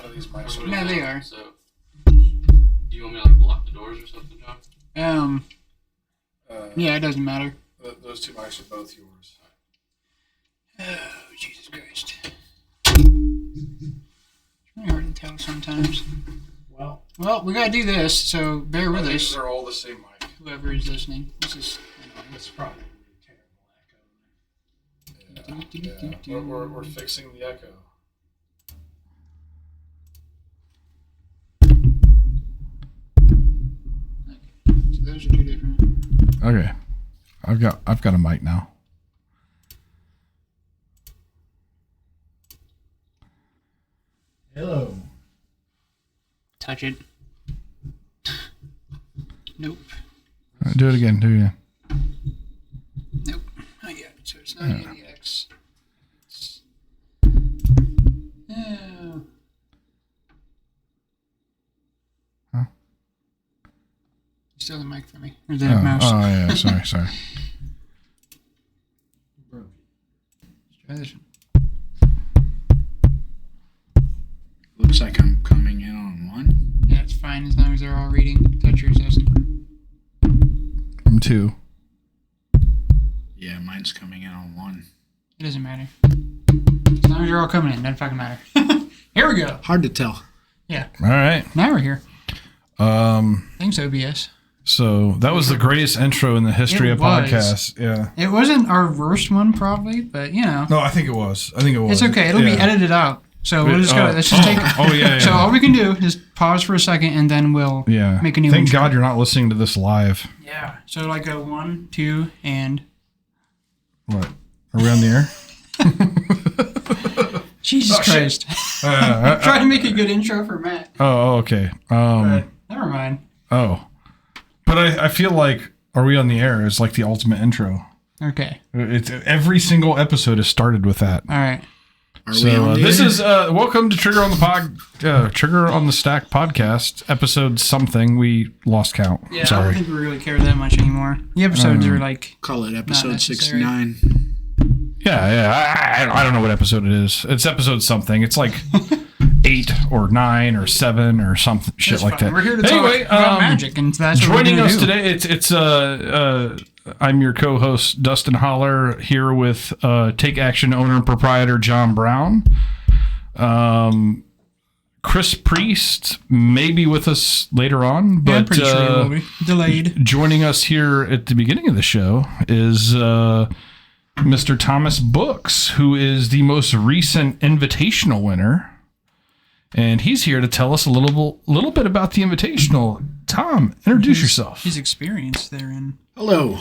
of these mics are. No, they are. So, do you want me to lock the doors or something, John? Yeah, it doesn't matter. Those two mics are both yours. Oh, Jesus Christ. It's really hard to tell sometimes. Well, we gotta do this, so bear with us. They're all the same mic. Whoever is listening. This is annoying. It's probably a terrible echo. Yeah. We're fixing the echo. So those are two different. Okay. I've got a mic now. Hello. Touch it. Nope. Do it again. Nope. Not yet. So it's not ADX. Oh. Huh? You still have the mic for me? Or the mouse? Oh, yeah. Sorry. Let's try this one. Looks like I'm coming in on one. Yeah, it's fine as long as they're all reading. Touch yours doesn't. I'm 2. Yeah, mine's coming in on one. It doesn't matter. As long as you're all coming in, doesn't fucking matter. Here we go. Hard to tell. Yeah. All right. Now we're here. Thanks, OBS. So that was the greatest intro in the history It of was. podcasts. Yeah. It wasn't our worst one, probably, but you know. No, I think it was. It's okay. It'll be edited out. So we'll just go. Let's just take. Oh yeah. So all we can do is pause for a second and then we'll make a new Thank intro. God you're not listening to this live. Yeah. So like a 1, 2, and. What? Are we on the air? Jesus Christ. I'm trying to make a good intro for Matt. Oh, okay. But never mind. Oh. But I feel like Are We on the Air is like the ultimate intro. Okay. It's every single episode is started with that. All right. So this is welcome to Trigger on the Stack podcast, episode something. We lost count. Yeah, I Sorry. don't think we really care that much anymore. The episodes are like Call it not episode necessary. 69. Yeah. I don't know what episode it is. It's episode something. It's like 8 or 9 or 7 or something shit That's like fine. that. We're here to talk about magic, and that's what joining we're us gonna do. today. It's I'm your co-host Dustin Holler here with Take Action owner and proprietor John Brown. Chris Priest may be with us later on, but Yeah, I'm pretty sure it will be delayed. joining us here at the beginning of the show is Mr. Thomas Books, who is the most recent Invitational winner. And he's here to tell us a little bit about the Invitational. Tom, introduce yourself. His experience therein. Hello,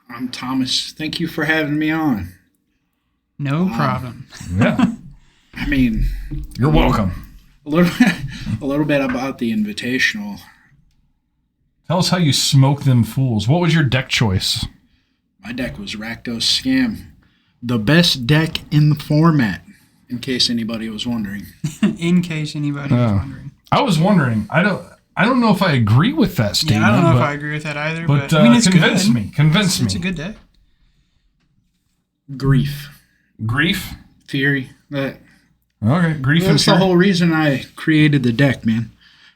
I'm Thomas. Thank you for having me on. No problem. Yeah, I mean, you're welcome. a little bit about the Invitational. Tell us how you smoke them fools. What was your deck choice? My deck was Rakdos Scam, the best deck in the format, in case anybody was wondering. In case anybody was wondering. I was wondering. I don't know if I agree with that statement. Yeah, I don't know but, if I agree with that either. But I mean, it's convince good. me. Convince It's me. a good deck. Grief, Grief. Fury. That's Okay, grief and the fury. whole reason I created the deck, man.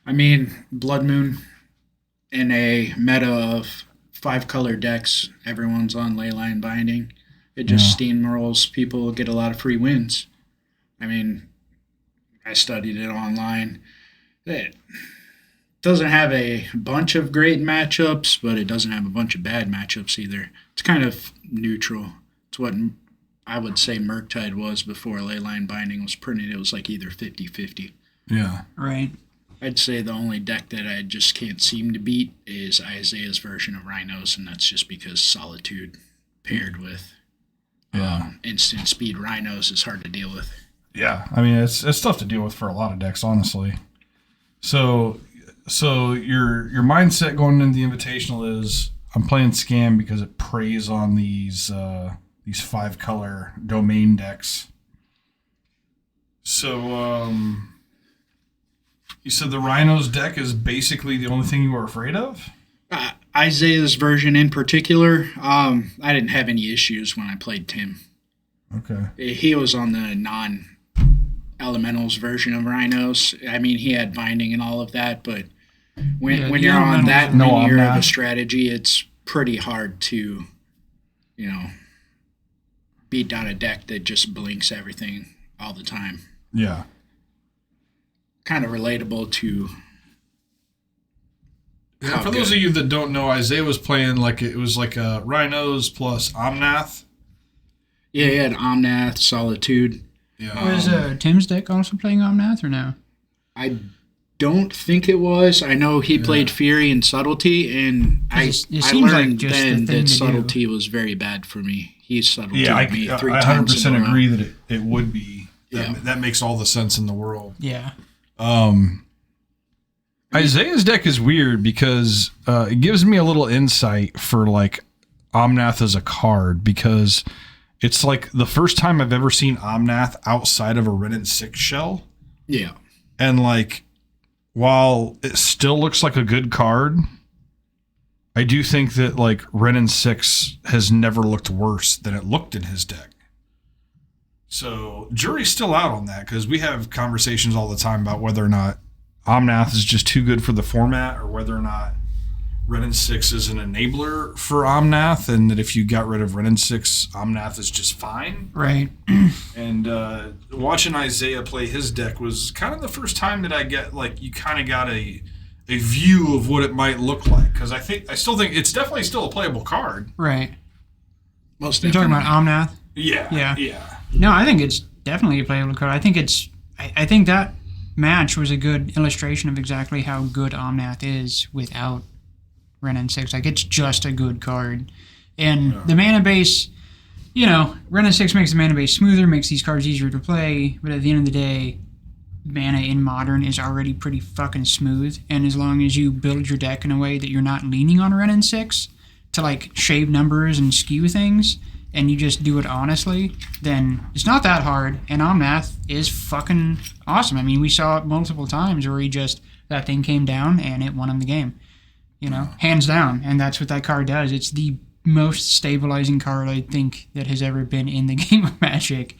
I mean, Blood Moon in a meta of 5-color decks, everyone's on Leyline Binding. It just steamrolls people, get a lot of free wins. I mean, I studied it online. It doesn't have a bunch of great matchups, but it doesn't have a bunch of bad matchups either. It's kind of neutral. It's what I would say Murktide was before Leyline Binding was printed. It was like either 50-50. Yeah. Right. I'd say the only deck that I just can't seem to beat is Isaiah's version of Rhinos, and that's just because Solitude paired with instant speed Rhinos is hard to deal with. Yeah, I mean it's tough to deal with for a lot of decks, honestly. So your mindset going into the Invitational is I'm playing Scam because it preys on these 5-color domain decks. So you said the Rhinos deck is basically the only thing you were afraid of? Isaiah's version in particular, I didn't have any issues when I played Tim. Okay. He was on the Elementals version of Rhinos. I mean, he had binding and all of that, but when the you're on Elementals that are- No linear of a Omnath. strategy, it's pretty hard to, beat down a deck that just blinks everything all the time. Yeah. Kind of relatable to. Yeah, for those of you that don't know, Isaiah was playing it was like a Rhinos plus Omnath. Yeah, he had Omnath, Solitude. Yeah. Was Tim's deck also playing Omnath or no? I don't think it was. I know he played Fury and Subtlety, and I It seems like learned just the then thing that to do. Subtlety was very bad for me. He subtlety Yeah, I me 3 100% times in a row. agree that it would be. Yeah. That makes all the sense in the world. Yeah. Isaiah's deck is weird because it gives me a little insight for like Omnath as a card, because it's like the first time I've ever seen Omnath outside of a Renin 6 shell. Yeah. And like, while it still looks like a good card, I do think that like Renin 6 has never looked worse than it looked in his deck. So jury's still out on that, because we have conversations all the time about whether or not Omnath is just too good for the format, or whether or not Renin 6 is an enabler for Omnath, and that if you got rid of Renin 6, Omnath is just fine. Right. And watching Isaiah play his deck was kind of the first time that I get like, you kind of got a view of what it might look like, because I still think it's definitely still a playable card. Right. Most You're talking about Omnath? Yeah. No, I think it's definitely a playable card. I think that match was a good illustration of exactly how good Omnath is without Renin 6. Like, it's just a good card. And the mana base, Renin 6 makes the mana base smoother, makes these cards easier to play, but at the end of the day, mana in Modern is already pretty fucking smooth, and as long as you build your deck in a way that you're not leaning on Renin 6 to, like, shave numbers and skew things, and you just do it honestly, then it's not that hard, and Omnath is fucking awesome. I mean, we saw it multiple times where that thing came down and it won him the game. Hands down, and that's what that card does. It's the most stabilizing card I think that has ever been in the game of Magic.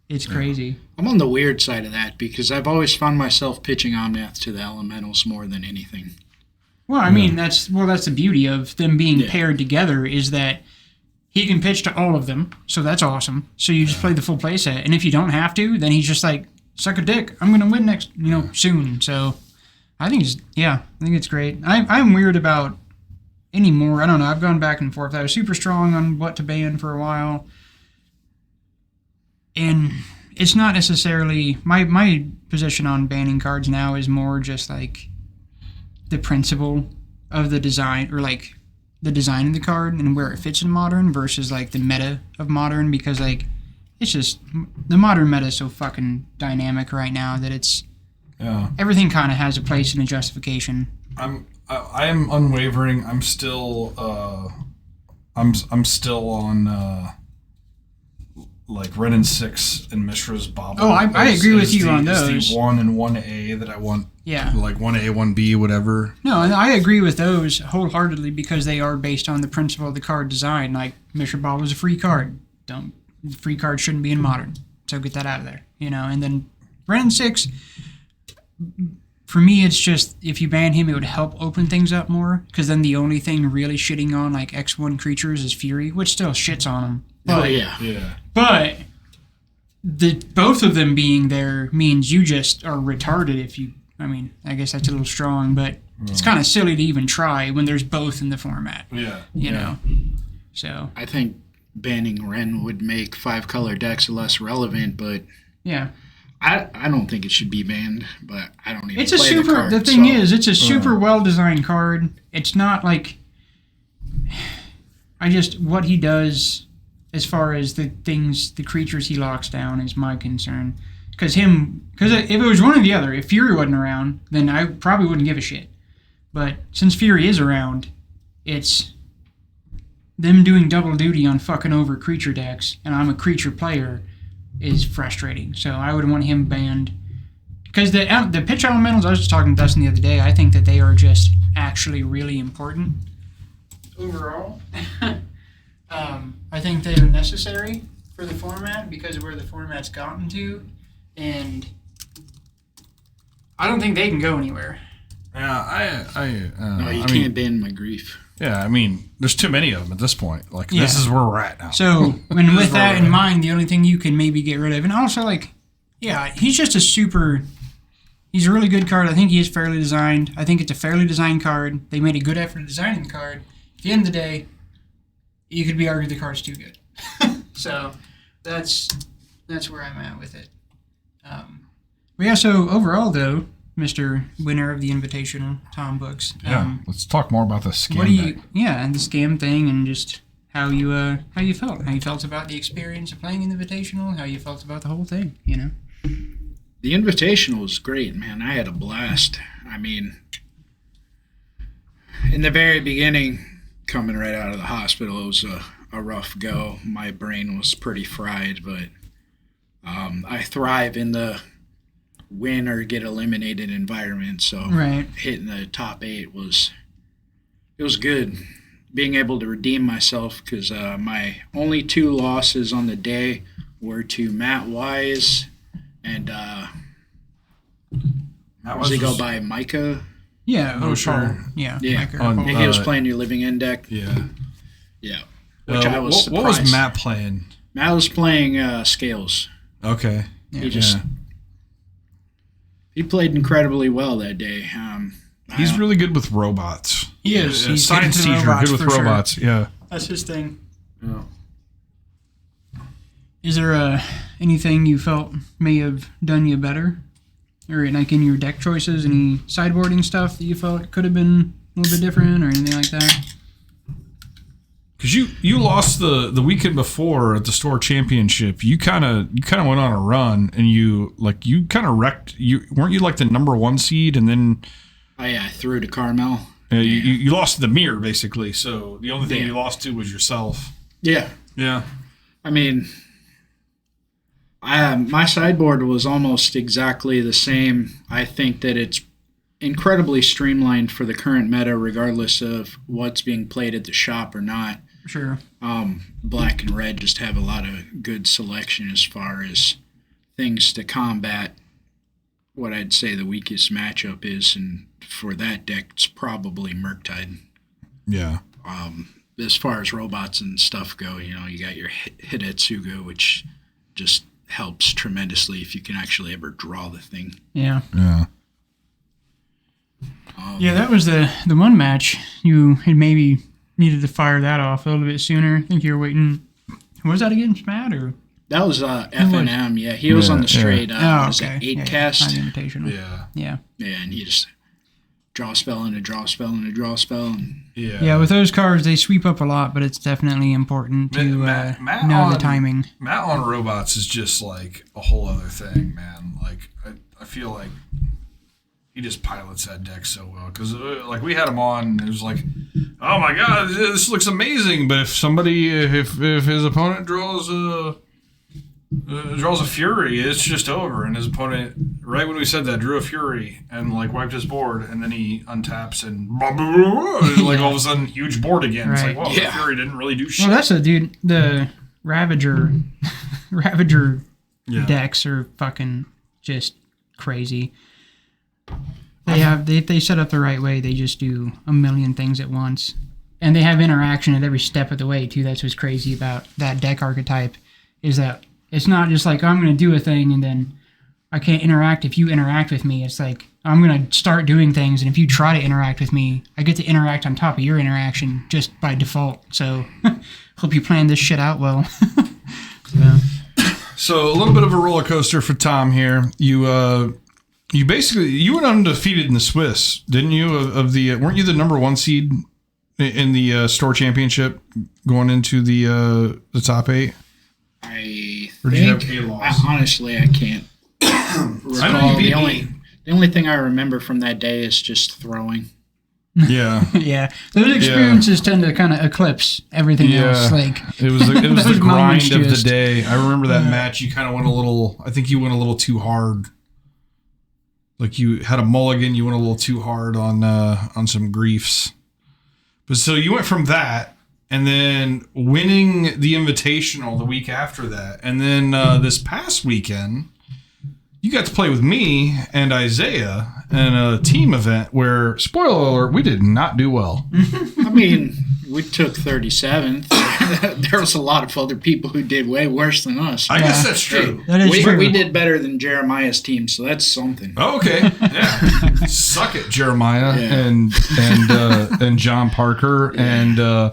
It's crazy. I'm on the weird side of that, because I've always found myself pitching Omnath to the Elementals more than anything. Well, I mean, that's the beauty of them being paired together, is that he can pitch to all of them, so that's awesome. So you just play the full play set, and if you don't have to, then he's just like, suck a dick, I'm going to win next, soon. So I think it's great. I'm weird about anymore. I don't know. I've gone back and forth. I was super strong on what to ban for a while. And it's not necessarily my position on banning cards now is more just like the principle of the design, or like the design of the card and where it fits in Modern versus like the meta of Modern, because like it's just the Modern meta is so fucking dynamic right now that it's everything kind of has a place and a justification. I am unwavering. I'm still I'm still on like Renin 6 and Mishra's Bobble. Oh, I agree with you on those. It's the 1 and 1A that I want. Yeah. Like 1A, 1B, whatever. No, and I agree with those wholeheartedly, because they are based on the principle of the card design. Like, Mishra Bobble is a free card. Free card shouldn't be in Modern. So get that out of there. And then Renin 6, for me, it's just, if you ban him, it would help open things up more, because then the only thing really shitting on, like, X1 creatures is Fury, which still shits on them. But, Yeah. But both of them being there means you just are retarded if you... I mean, I guess that's a little strong, but it's kind of silly to even try when there's both in the format. Yeah. You know? So... I think banning Ren would make 5-color decks less relevant, but... Yeah. I don't think it should be banned, but I don't even It's a play super... the card. The thing is, it's a super well-designed card. It's not like... what he does as far as the creatures he locks down is my concern. Because if it was one or the other, if Fury wasn't around, then I probably wouldn't give a shit. But since Fury is around, it's them doing double duty on fucking over creature decks, and I'm a creature player, is frustrating. So I would want him banned. Because the pitch elementals, I was just talking to Dustin the other day, I think that they are just actually really important overall. I think they are necessary for the format because of where the format's gotten to. and I don't think they can go anywhere. Yeah, No, you I can't mean, bend my grief. Yeah, I mean, there's too many of them at this point. Like, Yeah. this is where we're at now. So, when with that in right. mind, the only thing you can maybe get rid of, and also like, yeah, he's just a super. He's a really good card. I think he is fairly designed. I think it's a fairly designed card. They made a good effort designing the card. At the end of the day, you could be argued the card's too good. So that's where I'm at with it. But yeah, so overall though, Mr. Winner of the Invitational, Tom Books. Yeah, let's talk more about the scam. What do you? deck. Yeah, and the scam thing, and just how you felt about the experience of playing in the Invitational, how you felt about the whole thing. You know. The Invitational was great, man. I had a blast. I mean, in the very beginning, coming right out of the hospital, it was a rough go. My brain was pretty fried, but I thrive in the win or get eliminated environment. So Right. hitting the top 8 was good. Being able to redeem myself, because my only 2 losses on the day were to Matt Wise and does he go by Micah? Yeah. Oh, sure. Paul. Yeah. Yeah. Mike or On- Paul. He was playing your living in deck. yeah. Yeah. Which I was what was surprised. Matt playing? Matt was playing Scales. Okay. Yeah. He just he played incredibly well that day. He's really good with robots. He is. He's Science good with teacher, robots, good with for sure. robots. Yeah. That's his thing. Yeah. Is there anything you felt may have done you better, or like in your deck choices, any sideboarding stuff that you felt could have been a little bit different, or anything like that? Because you lost the weekend before at the store championship. You kind of went on a run, and you kind of wrecked. Weren't you like the number 1 seed, and then Oh yeah, I threw to Carmel. you lost to the mirror basically. So the only thing Yeah. you lost to was yourself. Yeah. Yeah. I mean, my sideboard was almost exactly the same. I think that it's incredibly streamlined for the current meta, regardless of what's being played at the shop or not. Sure. Black and red just have a lot of good selection as far as things to combat what I'd say the weakest matchup is, and for that deck, it's probably Murktide. Yeah. As far as robots and stuff go, you got your Hidetsuga, which just helps tremendously if you can actually ever draw the thing. Yeah. Yeah. Yeah, that was the one match you had maybe needed to fire that off a little bit sooner. I think you were waiting. Was that against Matt or? That was FNM, yeah. He was on the straight, was it 8 cast? Not Invitational. Yeah. Yeah. Yeah, and he just draw a spell and a draw a spell and a draw a spell. And Yeah. Yeah, with those cards, they sweep up a lot, but it's definitely important to Matt know the on- timing. Matt on robots is just like a whole other thing, man. Like I feel like he just pilots that deck so well because like we had him on, it was like, oh my god, this looks amazing. But if his opponent draws a fury, it's just over. And his opponent, right when we said that, drew a fury and like wiped his board, and then he untaps and like all of a sudden huge board again. It's like, Right. whoa, Yeah. the fury didn't really do shit. Well, that's a dude. The Ravager Yeah. decks are fucking just crazy. If they set up the right way, they just do a million things at once, and they have interaction at every step of the way too. That's what's crazy about that deck archetype, is that it's not just like, I'm going to do a thing and then I can't interact if you interact with me. It's like, I'm going to start doing things, and if you try to interact with me, I get to interact on top of your interaction just by default. So hope you planned this shit out well. So a little bit of a roller coaster for Tom here. You basically went undefeated in the Swiss, didn't you? Of the weren't you the number 1 seed in the store championship going into the top 8? I Or did you think, have a loss? honestly, I can't recall. The only thing I remember from that day is just throwing. Yeah, Yeah, those experiences tend to kind of eclipse everything else. Like, it was the Those grind moments of the just- day. I remember that match. You kind of went a little. I think you went a little too hard. Like you had a mulligan. You went a little too hard on some griefs. But so you went from that, and then winning the Invitational the week after that, and then this past weekend you got to play with me and Isaiah in a team event where, spoiler alert, we did not do well. I mean, we took 37th. There was a lot of other people who did way worse than us. I guess that's true. That is true. We did better than Jeremiah's team, so that's something. Oh, okay. Yeah. Suck it, Jeremiah. Yeah. And John Parker and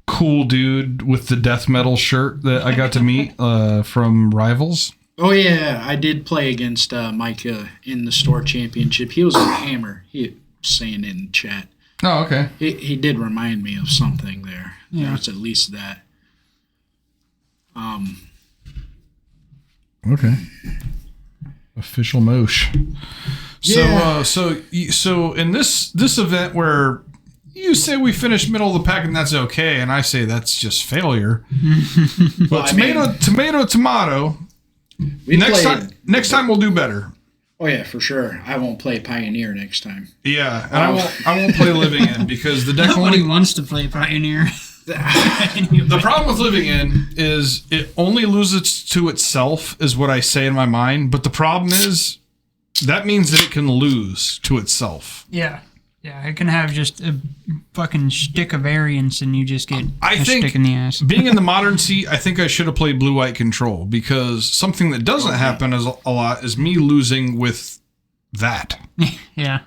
cool dude with the death metal shirt that I got to meet from Rivals. Oh, yeah. I did play against Micah in the store championship. He was a hammer. He was saying it in chat. Oh, okay. He did remind me of something there. Yeah. There was at least that. Okay. Official Mosh. Yeah. So in this event where you say we finished middle of the pack and that's okay, and I say that's just failure. But tomato. Next time we'll do better. Oh yeah, for sure. I won't play Pioneer next time. Yeah, and I won't play Living In because the deck Nobody only. wants to play Pioneer. The problem with Living In is it only loses to itself, is what I say in my mind. But the problem is that means that it can lose to itself. Yeah. Yeah, it can have just a fucking stick of variance and you just get a think stick in the ass. Being in the modern seat, I think I should have played Blue-White Control because something that doesn't happen a lot is me losing with that. Yeah.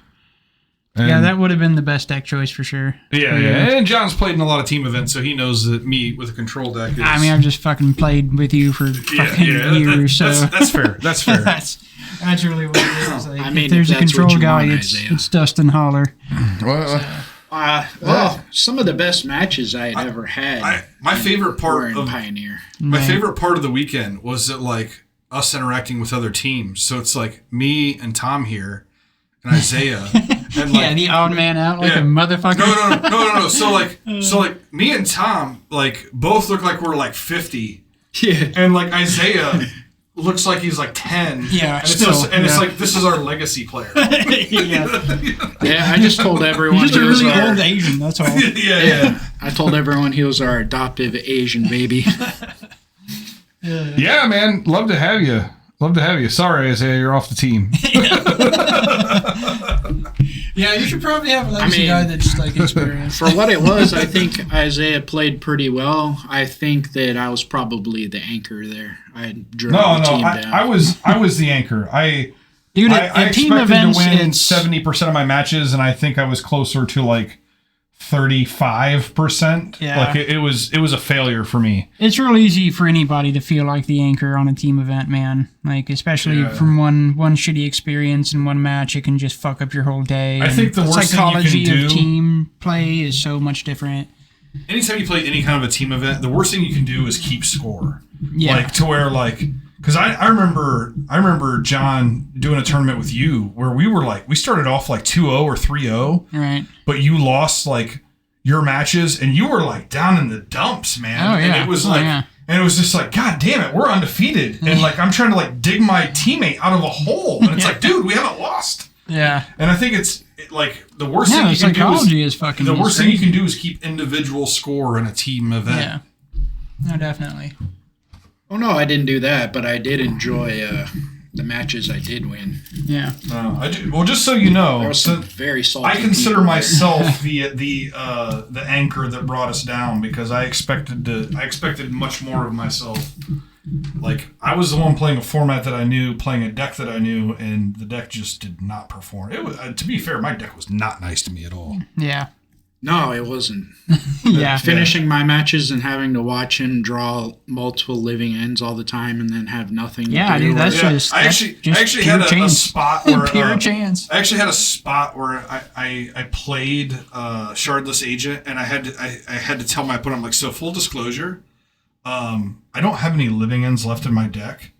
And Yeah, that would have been the best deck choice for sure. Yeah. And John's played in a lot of team events, so he knows that me with a control deck is... I mean, I've just fucking played with you for fucking years, so... That's fair. That's fair. That's really what it is. Like, I mean, if there's if a that's what control you guy, want, it's Isaiah. Dustin Holler. Well, some of the best matches I had ever had. My favorite were part in of Pioneer. my favorite part of the weekend was that like us interacting with other teams. So it's like me and Tom here and Isaiah. And like, Yeah, the odd man out like Yeah. a motherfucker. No. So like me and Tom like both look like we're like 50, Yeah. and like Isaiah looks like he's like 10. Yeah, and it's still, just, and it's yeah. like this is our legacy player. Yeah. Yeah, I just told everyone Just a he was really our, old Asian, that's all. yeah. I told everyone he was our adoptive Asian baby. Yeah, man. Love to have you. Sorry, Isaiah, you're off the team. Yeah, you should probably have a legacy mean- guy that's like experienced. For what it was, I think Isaiah played pretty well. I think that I was probably the anchor there. I drove the team down. I was the anchor. Dude, I at team expected events, to win it's 70% of my matches, and I think I was closer to like 35%. Yeah. Like it was a failure for me. it's real easy for anybody to feel like the anchor on a team event, man. Like especially from one shitty experience in one match, it can just fuck up your whole day. I And think the worst thing you psychology can of do- team play is so much different. Anytime you play any kind of a team event, the worst thing you can do is keep score. Yeah. Like to where like, because I remember John doing a tournament with you where we started off like 2-0 or 3-0, Right. but you lost like your matches and you were like down in the dumps, man. Oh, yeah. And it was Oh, like, yeah. and it was just like, God damn it, we're undefeated. And like, I'm trying to like dig my teammate out of a hole. And it's like, dude, we haven't lost. Yeah. And I think like the worst Yeah, thing the you can do psychology is fucking the worst thing you crazy. can do is keep individual score in a team event. Yeah. No, definitely. Oh, no, I didn't do that, but I did enjoy the matches I did win. Yeah. I do. Well, just so you There know, was some very salty I consider people there. myself the anchor that brought us down because I expected much more of myself. Like I was the one playing a format that I knew, playing a deck that I knew, and the deck just did not perform. It was, to be fair, my deck was not nice to me at all. Yeah. No, it wasn't. Yeah. Finishing my matches and having to watch him draw multiple living ends all the time and then have nothing Yeah, to do. dude, that's Yeah, just I that's actually just had pure a chance. spot where Pure chance. I actually had a spot where I played Shardless Agent, and I had to tell my opponent, I'm like, so full disclosure, I don't have any living ends left in my deck,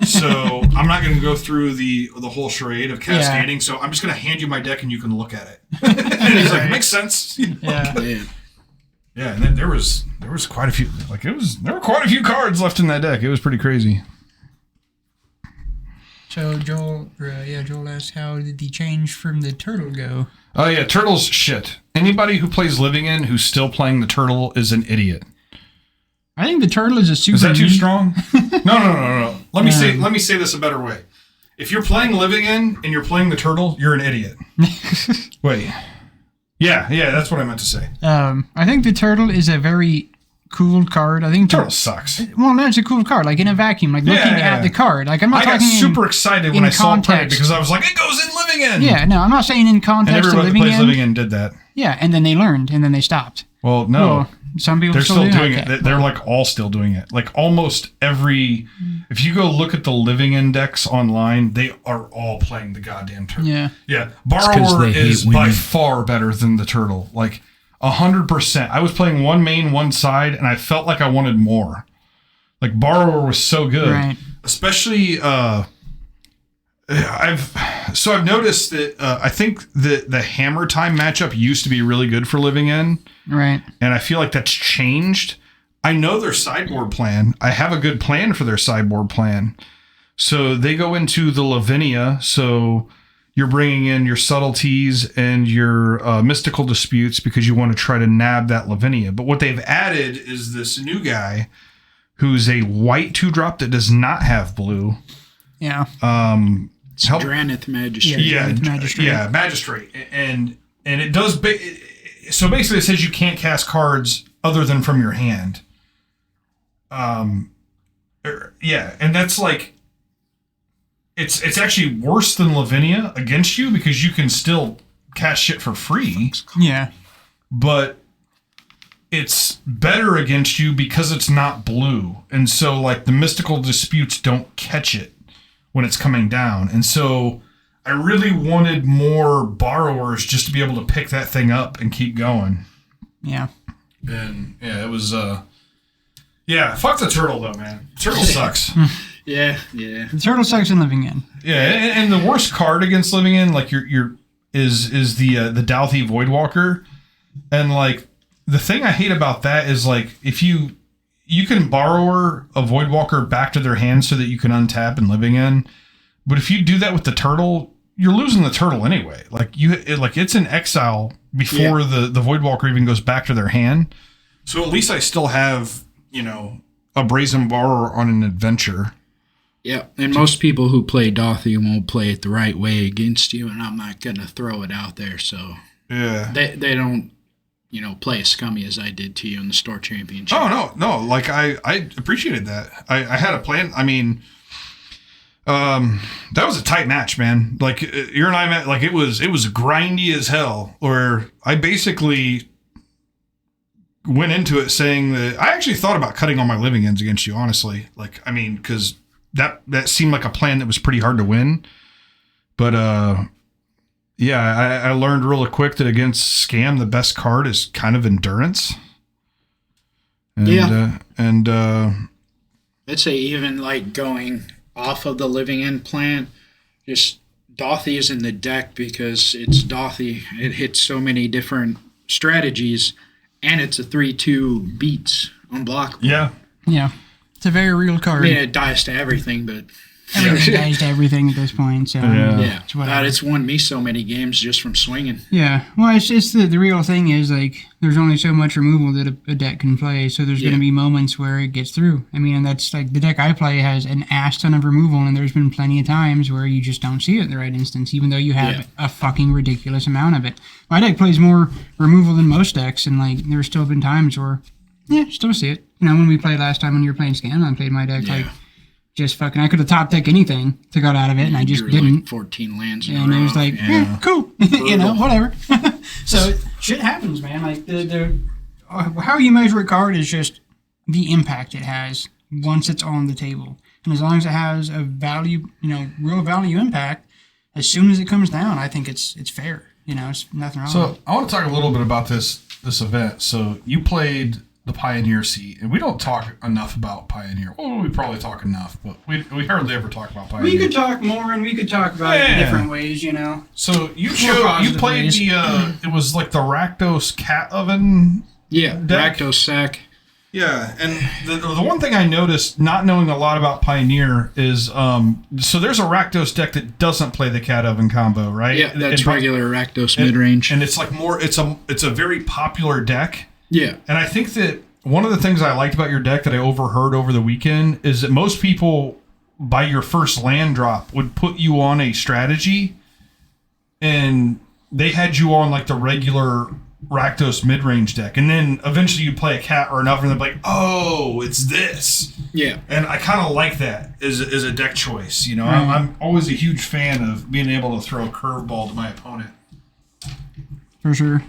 so I'm not going to go through the whole charade of cascading. So I'm just going to hand you my deck, and you can look at it. And he's like, makes sense. Yeah. Yeah. Yeah, and then there was quite a few. Like there were quite a few cards left in that deck. It was pretty crazy. So Joel asked, how did the change from the turtle go? Oh yeah, turtle's shit. Anybody who plays Living In who's still playing the turtle is an idiot. I think the turtle is a super. Is that too neat- strong? No. Let me say this a better way. if you're playing Living In and you're playing the turtle, you're an idiot. Wait. Yeah, that's what I meant to say. I think the turtle is a very cool card. I think Turtle sucks. Well, no, it's a cool card. Like in a vacuum, like looking at the card. Like I'm not I talking. got super excited when I saw it printed context. because I was like, it goes in Living In. Yeah, no, I'm not saying in And context of everybody that living plays in. Living In did that. Yeah, and then they learned, and then they stopped. Well, no. Well, some people They're still doing okay. it. They're like all still doing it. Like almost every. If you go look at the Living Index online, they are all playing the goddamn turtle. Yeah. Yeah. 'cause Borrower they hate is by women. far better than the turtle. Like 100%. I was playing one main, one side, and I felt like I wanted more. Like Borrower was so good. Right. Especially I've noticed that I think that the Hammer Time matchup used to be really good for Living In. Right. And I feel like that's changed. I know their sideboard plan. I have a good plan for their sideboard plan. So they go into the Lavinia. So you're bringing in your subtleties and your mystical disputes because you want to try to nab that Lavinia. But what they've added is this new guy who's a white 2-drop that does not have blue. Yeah. Dranith Magistrate. Yeah, Magistrate. Yeah, Magistrate. And it does... So basically it says you can't cast cards other than from your hand. Yeah, and that's like... It's actually worse than Lavinia against you because you can still cast shit for free. Yeah. But it's better against you because it's not blue. And so like the mystical disputes don't catch it when it's coming down. And so I really wanted more borrowers just to be able to pick that thing up and keep going. Yeah. And yeah, it was fuck the turtle though, man. Turtle sucks. Yeah. The turtle sucks in living in. Yeah, and the worst card against Living In, like is the Dalthy Voidwalker. And like the thing I hate about that is like if you can borrower a Voidwalker back to their hand so that you can untap and Living In. But if you do that with the turtle, you're losing the turtle anyway. Like it's in exile before the Voidwalker even goes back to their hand. So at least I still have, a Brazen Borrower on an adventure. Yeah, and most people who play Dalthy won't play it the right way against you, and I'm not going to throw it out there. So Yeah. they don't, play as scummy as I did to you in the store championship. Oh, no. Like, I appreciated that. I had a plan. I mean, that was a tight match, man. Like, you and I met, like, it was grindy as hell, where I basically went into it saying that I actually thought about cutting all my Living Ins against you, honestly. Like, I mean, because that seemed like a plan that was pretty hard to win. But, I learned really quick that against Scam, the best card is kind of Endurance. And, I'd say even like going off of the Living In plan, just Dalthy is in the deck because it's Dalthy. It hits so many different strategies, and it's a 3/2 beats unblockable. yeah. Yeah. It's a very real I card. mean, it dies to everything, but Everything dies to everything at this point. So yeah, it's whatever. it's won me so many games just from swinging. Yeah, well, it's the real thing is like there's only so much removal that a deck can play, so there's going to be moments where it gets through. I mean, and that's like the deck I play has an ass ton of removal, and there's been plenty of times where you just don't see it in the right instance, even though you have a fucking ridiculous amount of it. My deck plays more removal than most decks, and like there's still been times where still see it. When we played last time when you were playing Scan, I played my deck like. Just fucking, I could have top deck anything to got out of it, and I just Drew didn't. Like 14 lands in And a it row. was like, cool, whatever. So shit happens, man. Like the how you measure a card is just the impact it has once it's on the table, and as long as it has a value, real value impact, as soon as it comes down, I think it's fair. It's nothing wrong. So I want to talk a little bit about this event. So you played the Pioneer seat, and we don't talk enough about Pioneer. Well, we probably talk enough, but we hardly ever talk about Pioneer. We could talk more, and we could talk about it in different ways, So you positive played ways. it was like the Rakdos Cat Oven. Yeah, deck. Rakdos Sack. Yeah, and the one thing I noticed, not knowing a lot about Pioneer, is so there's a Rakdos deck that doesn't play the Cat Oven combo, right? Yeah, that's And- regular Rakdos mid-range. and it's like more. It's a very popular deck. Yeah. And I think that one of the things I liked about your deck that I overheard over the weekend is that most people by your first land drop would put you on a strategy, and they had you on like the regular Rakdos mid-range deck, and then eventually you play a cat or another, and they're like, oh, it's this. Yeah. And I kind of like that as a deck choice. You know, I'm always a huge fan of being able to throw a curveball to my opponent. For sure.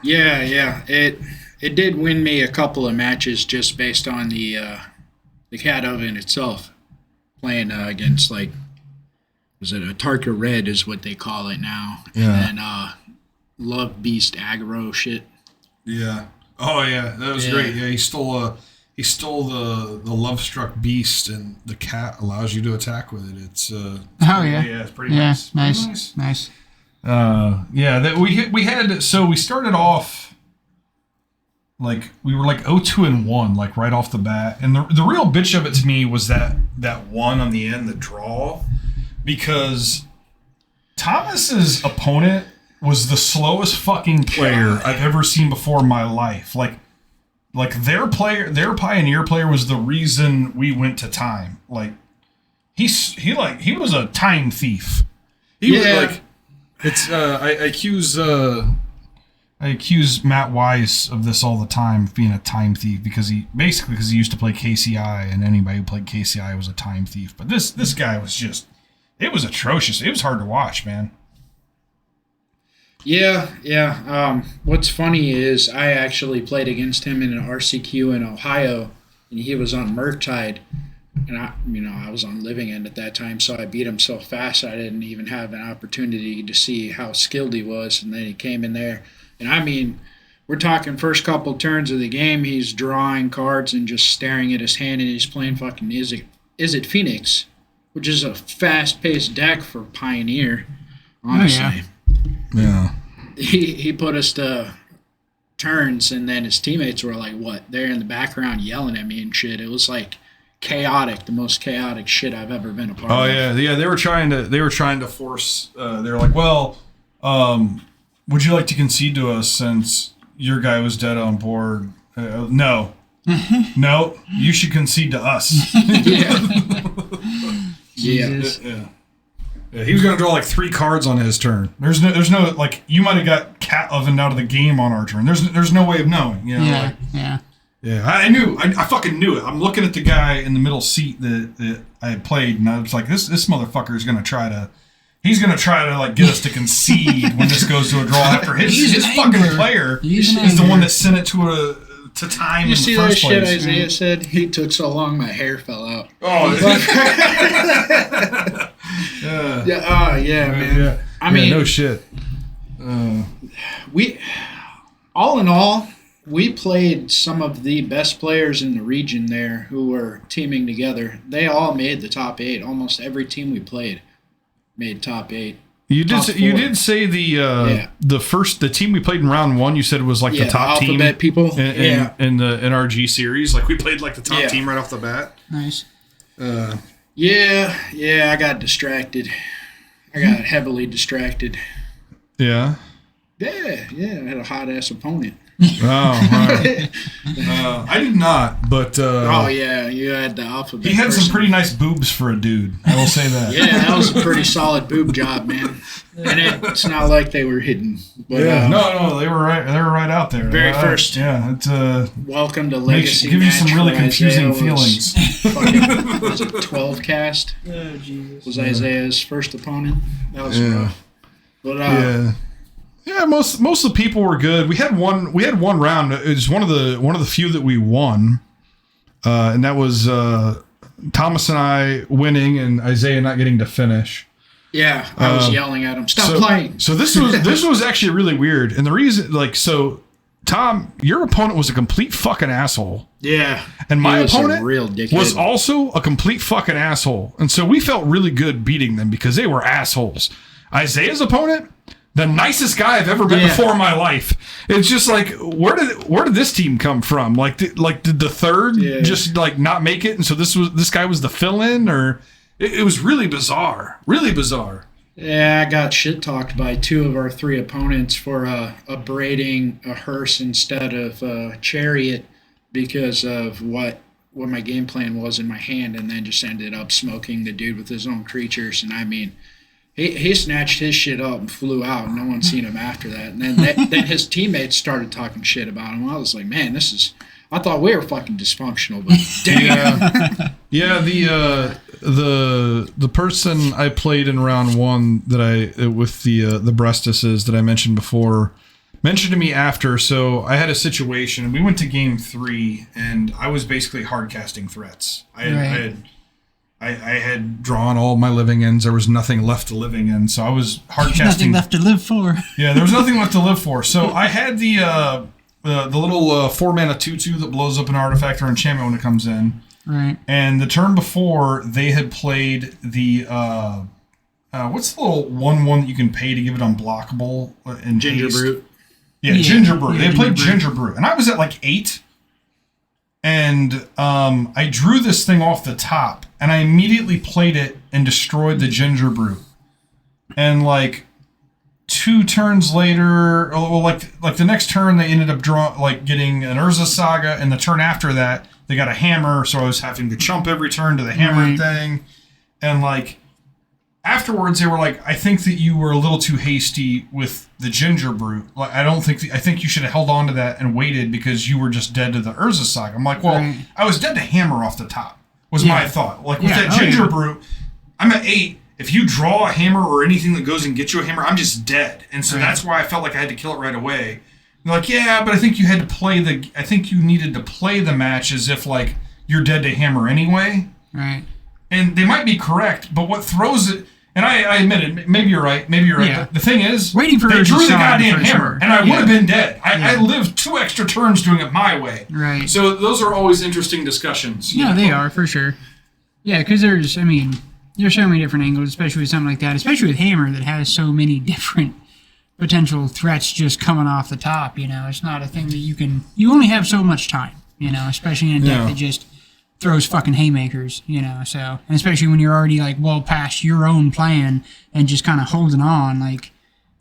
Yeah. It did win me a couple of matches just based on the cat oven itself. Playing against, like, was it a Tarka Red is what they call it now. Yeah. And Love Beast aggro shit. Yeah. Oh yeah, that was great. Yeah, he stole the Love Struck Beast, and the cat allows you to attack with it. It's It's pretty nice. Nice. That we had. So we started off like we were like 0-2-1, like right off the bat. And the real bitch of it to me was that one on the end, the draw, because Thomas's opponent was the slowest fucking player I've ever seen before in my life. Like their Pioneer player was the reason we went to time. Like he was a time thief. he was like it's I accuse Matt Weiss of this all the time, of being a time thief, because he used to play KCI, and anybody who played KCI was a time thief. But this guy was just, it was atrocious. It was hard to watch, man. Yeah. What's funny is I actually played against him in an RCQ in Ohio, and he was on Murktide, and I was on Living End at that time, so I beat him so fast I didn't even have an opportunity to see how skilled he was, and then he came in there, and I mean, we're talking first couple turns of the game, he's drawing cards and just staring at his hand, and he's playing fucking Is It Phoenix, which is a fast-paced deck for Pioneer, honestly. Oh, yeah. Yeah. He put us to turns, and then his teammates were like, what? They're in the background yelling at me and shit. It was like chaotic, the most chaotic shit I've ever been a part of. Oh yeah. They were trying to force. They're like, well, would you like to concede to us since your guy was dead on board? No, no, you should concede to us. Yeah. Yeah, he was gonna draw like 3 cards on his turn. There's no like, you might have got cat ovened out of the game on our turn. There's no way of knowing. You know, Yeah. I knew. I fucking knew it. I'm looking at the guy in the middle seat that I had played, and I was like, this motherfucker is gonna try to. He's gonna try to like get us to concede when this goes to a draw after his fucking player is the one that sent it to time. You in see the that first shit place. Isaiah said? He took so long my hair fell out. Oh, Man. I mean, no shit. we, all in all, we played some of the best players in the region there who were teaming together. They all made the top 8. Almost every team we played made top 8. You did. Top You 4. did say the team we played in round 1. You said was like the top the team. Alphabet people. In the NRG series, like we played like the top team right off the bat. Nice. I got distracted. I got heavily distracted. Yeah. Yeah, I had a hot ass opponent. Oh, right. I did not, but you had the alphabet. he had person. some pretty nice boobs for a dude. I will say that. Yeah, that was a pretty solid boob job, man. And it's not like they were hidden. But, no, they were right. They were right out there. Very first. Yeah, it's welcome to Legacy. give you some match really where confusing Isaiah was feelings. Fucking, was it 12 cast? Oh, Jesus. Was Isaiah's first opponent? That was rough. But Yeah, most of the people were good. We had one round. It was one of the few that we won, and that was Thomas and I winning and Isaiah not getting to finish. yeah, I was yelling at him, "Stop playing!" So this was actually really weird, and the reason, Tom, your opponent was a complete fucking asshole. Yeah, And my he was a opponent real dickhead. was also a complete fucking asshole. And so we felt really good beating them because they were assholes. Isaiah's opponent, the nicest guy I've ever met before in my life. It's just like, where did this team come from? Did the third just like not make it? And so this guy was the fill-in, or it was really bizarre. Really bizarre. Yeah, I got shit talked by 2 of our 3 opponents for braiding a hearse instead of a chariot because of what what my game plan was in my hand, and then just ended up smoking the dude with his own creatures. And I mean, he snatched his shit up and flew out, and no one seen him after that. And then his teammates started talking shit about him. I was like, man, I thought we were fucking dysfunctional, but damn. Yeah, the person I played in round 1 that with the breastises that I mentioned before mentioned to me after. So I had a situation. We went to game 3, and I was basically hard casting threats. I had drawn all my living ends. There was nothing left to living in, so I was hard casting. Nothing left to live for. Yeah, there was nothing left to live for. So I had the little 4-mana 2/2 that blows up an artifact or enchantment when it comes in. Right. And the turn before, they had played the what's the little 1/1 that you can pay to give it unblockable in Ginger haste? Brute. Yeah, Ginger Brute. Yeah, They played Ginger Ginger Brute, and I was at like 8. And I drew this thing off the top, and I immediately played it and destroyed the Ginger Brute. And like 2 turns later, like the next turn, they ended up getting an Urza Saga, and the turn after that, they got a hammer. So I was having to chump every turn to the hammer thing, and like afterwards, they were like, "I think that you were a little too hasty with the Ginger Brute. Like, I think you should have held on to that and waited because you were just dead to the Urza Saga." I'm like, "Well, I was dead to hammer off the top." Was my thought. Like with that Ginger Brute, I'm at 8. If you draw a hammer or anything that goes and gets you a hammer, I'm just dead. And so that's why I felt like I had to kill it right away. They're like, yeah, but I think you had to play I think you needed to play the match as if like you're dead to hammer anyway. Right. And they might be correct, but what throws it, and I admit it, maybe you're right. Yeah. The thing is, Waiting for they drew the Urza goddamn for hammer, sure. and I would have been dead. I lived 2 extra turns doing it my way. Right. So those are always interesting discussions. Yeah, they are, for sure. Yeah, because there's so many different angles, especially with something like that, especially with Hammer that has so many different potential threats just coming off the top, It's not a thing that you only have so much time, especially in a deck that just throws fucking haymakers, so, and especially when you're already, like, well past your own plan and just kind of holding on, like,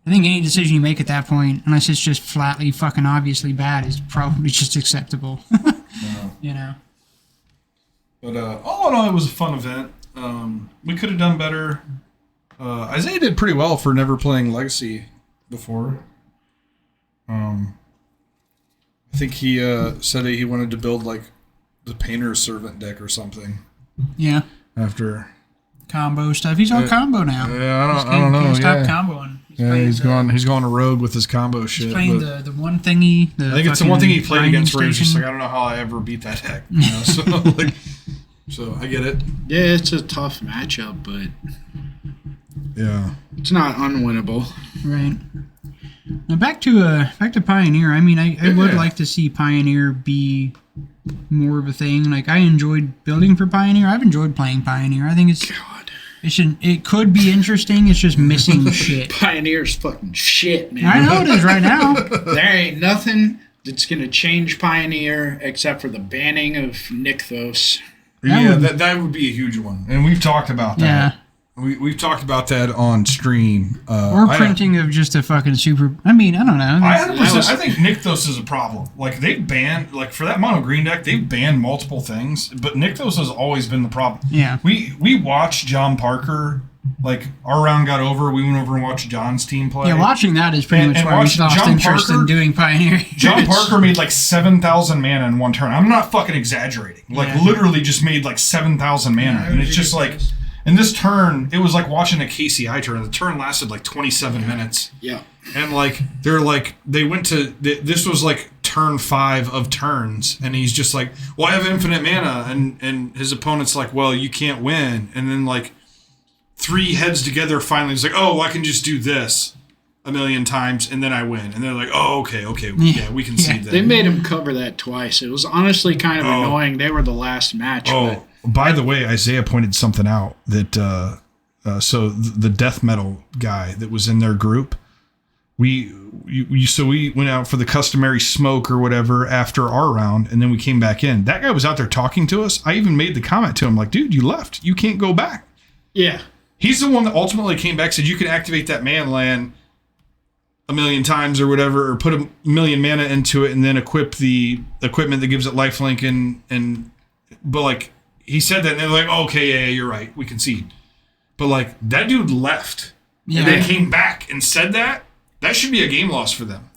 I think any decision you make at that point, unless it's just flatly fucking obviously bad, is probably just acceptable, But all in all, it was a fun event. We could have done better. Isaiah did pretty well for never playing Legacy before. I think he said he wanted to build like the Painter's Servant deck or something. Yeah. After combo stuff. He's on combo now. Yeah, I don't know. Can't stop Yeah, comboing. he's gone a road with his combo shit. He's playing but the one thingy. I think it's the one thing he played against where he was just station. like, I don't know how I ever beat that deck. So I get it. Yeah, it's a tough matchup, but Yeah. it's not unwinnable. Right. Now back to Pioneer. I mean, I would like to see Pioneer be more of a thing. Like, I enjoyed building for Pioneer. I've enjoyed playing Pioneer. I think it could be interesting. It's just missing shit. Pioneer's fucking shit, man. I know it is right now. There ain't nothing that's gonna change Pioneer except for the banning of Nykthos. That would be a huge one, and we've talked about that. Yeah. We've talked about that on stream. Or printing of just a fucking super. I mean, I don't know. I think Nykthos is a problem. Like, they've banned, like, for that mono green deck, they've banned multiple things, but Nykthos has always been the problem. Yeah. We watched John Parker. Like, our round got over. We went over and watched John's team play. Yeah, watching that is pretty much and why we watch lost John interest Parker- in doing Pioneer. John Parker made like 7,000 mana in one turn. I'm not fucking exaggerating. Like, literally just made like 7,000 mana. And it's just like, in this turn, it was like watching a KCI turn. The turn lasted like 27 minutes. Yeah. And like, they went to, this was like turn 5 of turns. And he's just like, well, I have infinite mana. And his opponent's like, well, you can't win. And then like 3 heads together, finally, he's like, oh, I can just do this a million times and then I win. And they're like, oh, okay, yeah, we can see that. They made him cover that twice. It was honestly kind of annoying. They were the last match. Oh, by the way, Isaiah pointed something out that so the death metal guy that was in their group, we went out for the customary smoke or whatever after our round, and then we came back in. That guy was out there talking to us. I even made the comment to him like, dude, you left. You can't go back. Yeah. He's the one that ultimately came back, said you can activate that man land a million times or whatever, or put a million mana into it and then equip the equipment that gives it lifelink and But like he said that, and they're like, oh, okay, yeah, you're right, we concede. But like that dude left, and then came back and said that. That should be a game loss for them.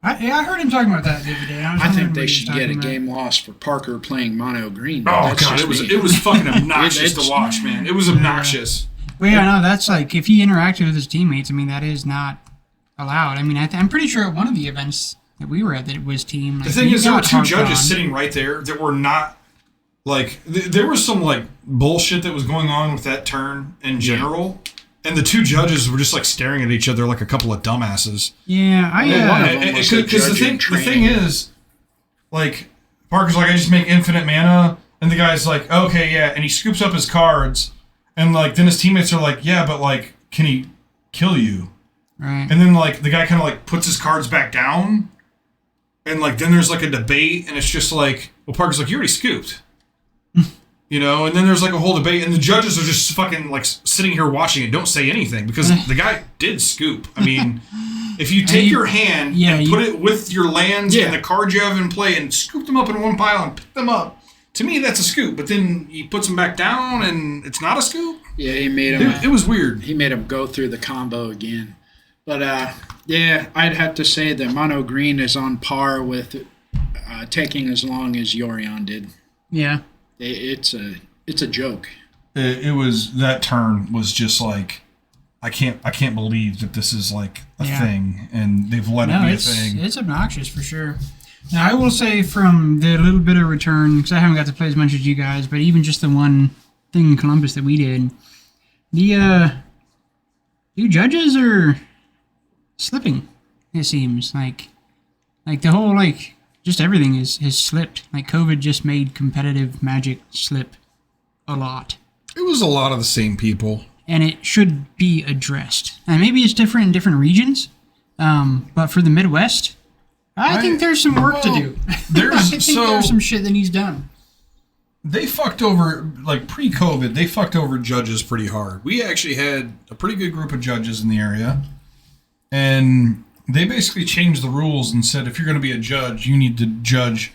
I heard him talking about that the other day. I think they should get a game loss for Parker playing mono green. Oh That's god, just it was fucking obnoxious It's- to watch, man. It was obnoxious. Well, yeah, no, that's like if he interacted with his teammates. I mean, that is not allowed. I mean, I'm pretty sure at one of the events that we were at that it was team. Like, The thing he is, there were got two harped judges on. sitting right there that were not like. There was some like bullshit that was going on with that turn in general, and the two judges were just like staring at each other like a couple of dumbasses. Yeah, one of them was a Because judge in the thing training. is, like Parker's like, I just make infinite mana, and the guy's like, okay, yeah, and he scoops up his cards, and like then his teammates are like, yeah, but like, can he kill you? right. And then like the guy kind of like puts his cards back down, and like then there's like a debate, and it's just like, well, Parker's like, you already scooped, you know, and then there's like a whole debate, and the judges are just fucking like sitting here watching it, don't say anything because the guy did scoop. I mean, if you take your hand and put it with your lands and the cards you have in play and scoop them up in one pile and pick them up, to me that's a scoop. But then he puts them back down, and it's not a scoop. Yeah, he made him. It was weird. He made him go through the combo again. But yeah, I'd have to say that mono green is on par with taking as long as Yorion did. Yeah. It's a joke. It was that turn was just like I can't believe that this is like a thing, and they've let it be a thing. It's obnoxious for sure. Now I will say from the little bit of return, because I haven't got to play as much as you guys, but even just the one thing in Columbus that we did, the you judges are slipping. It seems like the whole like just everything has slipped. Like COVID just made competitive Magic slip a lot. It was a lot of the same people. And it should be addressed. And maybe it's different in different regions, but for the Midwest, I think there's some work to do. There's there's some shit that needs done. They fucked over, like pre-COVID, they fucked over judges pretty hard. We actually had a pretty good group of judges in the area, and they basically changed the rules and said if you're going to be a judge, you need to judge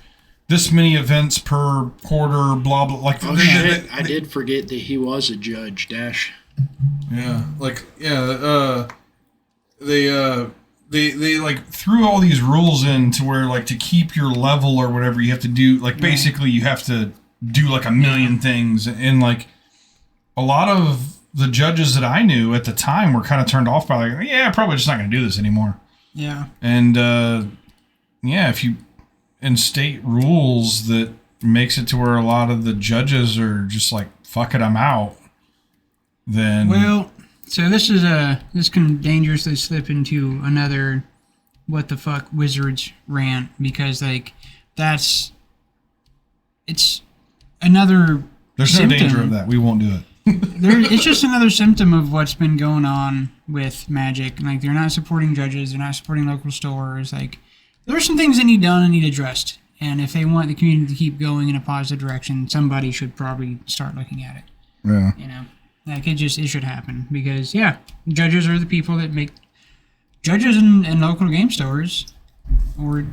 this many events per quarter, blah, blah. Like, Oh shit! I did forget that he was a judge. Dash. Yeah, they like threw all these rules in to where like to keep your level or whatever you have to do, like basically you have to do like a million things, and like a lot of the judges that I knew at the time were kind of turned off by like, yeah, probably just not going to do this anymore. Yeah. And if you instate rules that makes it to where a lot of the judges are just like, fuck it, I'm out, then Well, so this can dangerously slip into another what the fuck Wizards rant, because like it's another there's symptom. no danger of that. We won't do it. It's just another symptom of what's been going on with Magic. Like they're not supporting judges, they're not supporting local stores. Like there's some things that need done and need addressed. And if they want the community to keep going in a positive direction, somebody should probably start looking at it. Yeah. You know, like it should happen, because judges are the people that make judges in local game stores, or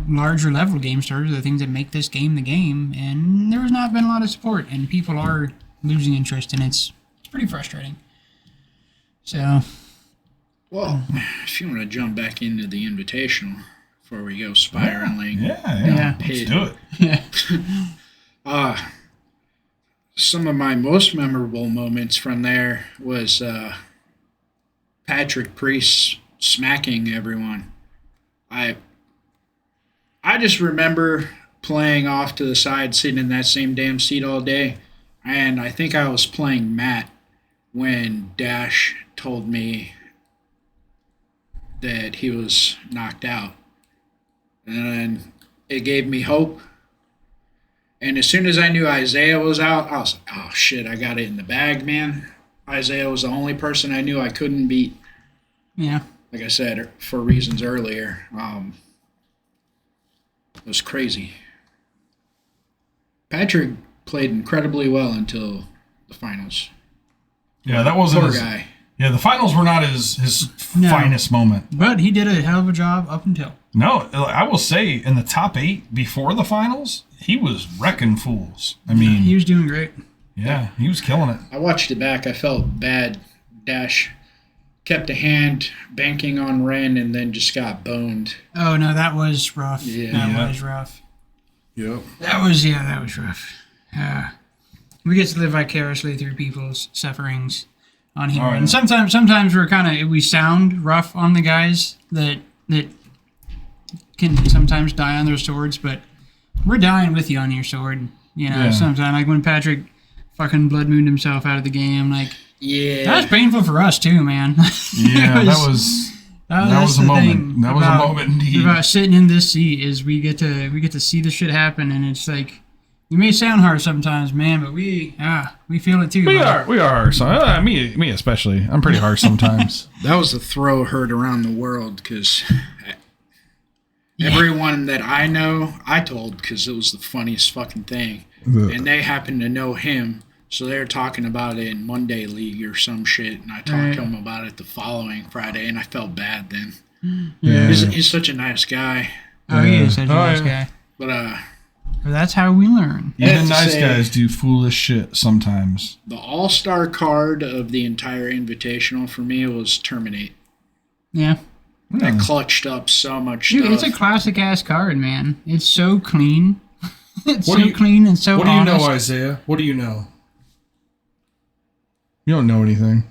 larger level game stores, are the things that make this game the game. And there's not been a lot of support, and people are losing interest, and it's pretty frustrating. So, Well, if you want to jump back into the Invitational before we go spiraling, Yeah. Let's do it. yeah. Some of my most memorable moments from there was Patrick Priest smacking everyone. I just remember playing off to the side, sitting in that same damn seat all day, and I think I was playing Matt when Dash told me that he was knocked out. And it gave me hope. And as soon as I knew Isaiah was out, I was like, oh shit, I got it in the bag, man. Isaiah was the only person I knew I couldn't beat. Yeah. Like I said, for reasons earlier. It was crazy. Patrick played incredibly well until the finals. Yeah, that wasn't Poor his, guy. Yeah, the finals were not his No. finest moment. But he did a hell of a job up until. No, I will say in the top 8 before the finals, he was wrecking fools. I mean, He was doing great. yeah, he was killing it. I watched it back. I felt bad. Dash kept a hand banking on Ren and then just got boned. Oh no, that was rough. Yeah. That Yeah. was rough. Yep. That was rough. We get to live vicariously through people's sufferings on here, Oh, yeah. and sometimes we sound rough on the guys that can sometimes die on their swords, but we're dying with you on your sword. You know, Yeah. sometimes like when Patrick fucking blood mooned himself out of the game, like Yeah. that was painful for us too, man. Yeah, It that was that's a the moment. thing That was a moment indeed. About sitting in this seat is we get to see the shit happen, and it's like we may sound harsh sometimes, man, but we feel it too. we buddy. are harsh. Me especially. I'm pretty harsh sometimes. That was a throw heard around the world because everyone that I know, I told because it was the funniest fucking thing. And they happened to know him. So they were talking about it in Monday League or some shit. And I talked Right. to him about it the following Friday. And I felt bad then. Yeah. He's such a nice guy. Oh, he is such a Oh, nice yeah. guy. But But that's how we learn. I have Even to nice say- guys do foolish shit sometimes. the all-star card of the entire invitational for me was Terminate. Yeah. That clutched up so much Dude, stuff. it's a classic ass card, man. It's so clean. It's What so do you- clean and so What do you honest. know, Isaiah? What do you know? You don't know anything.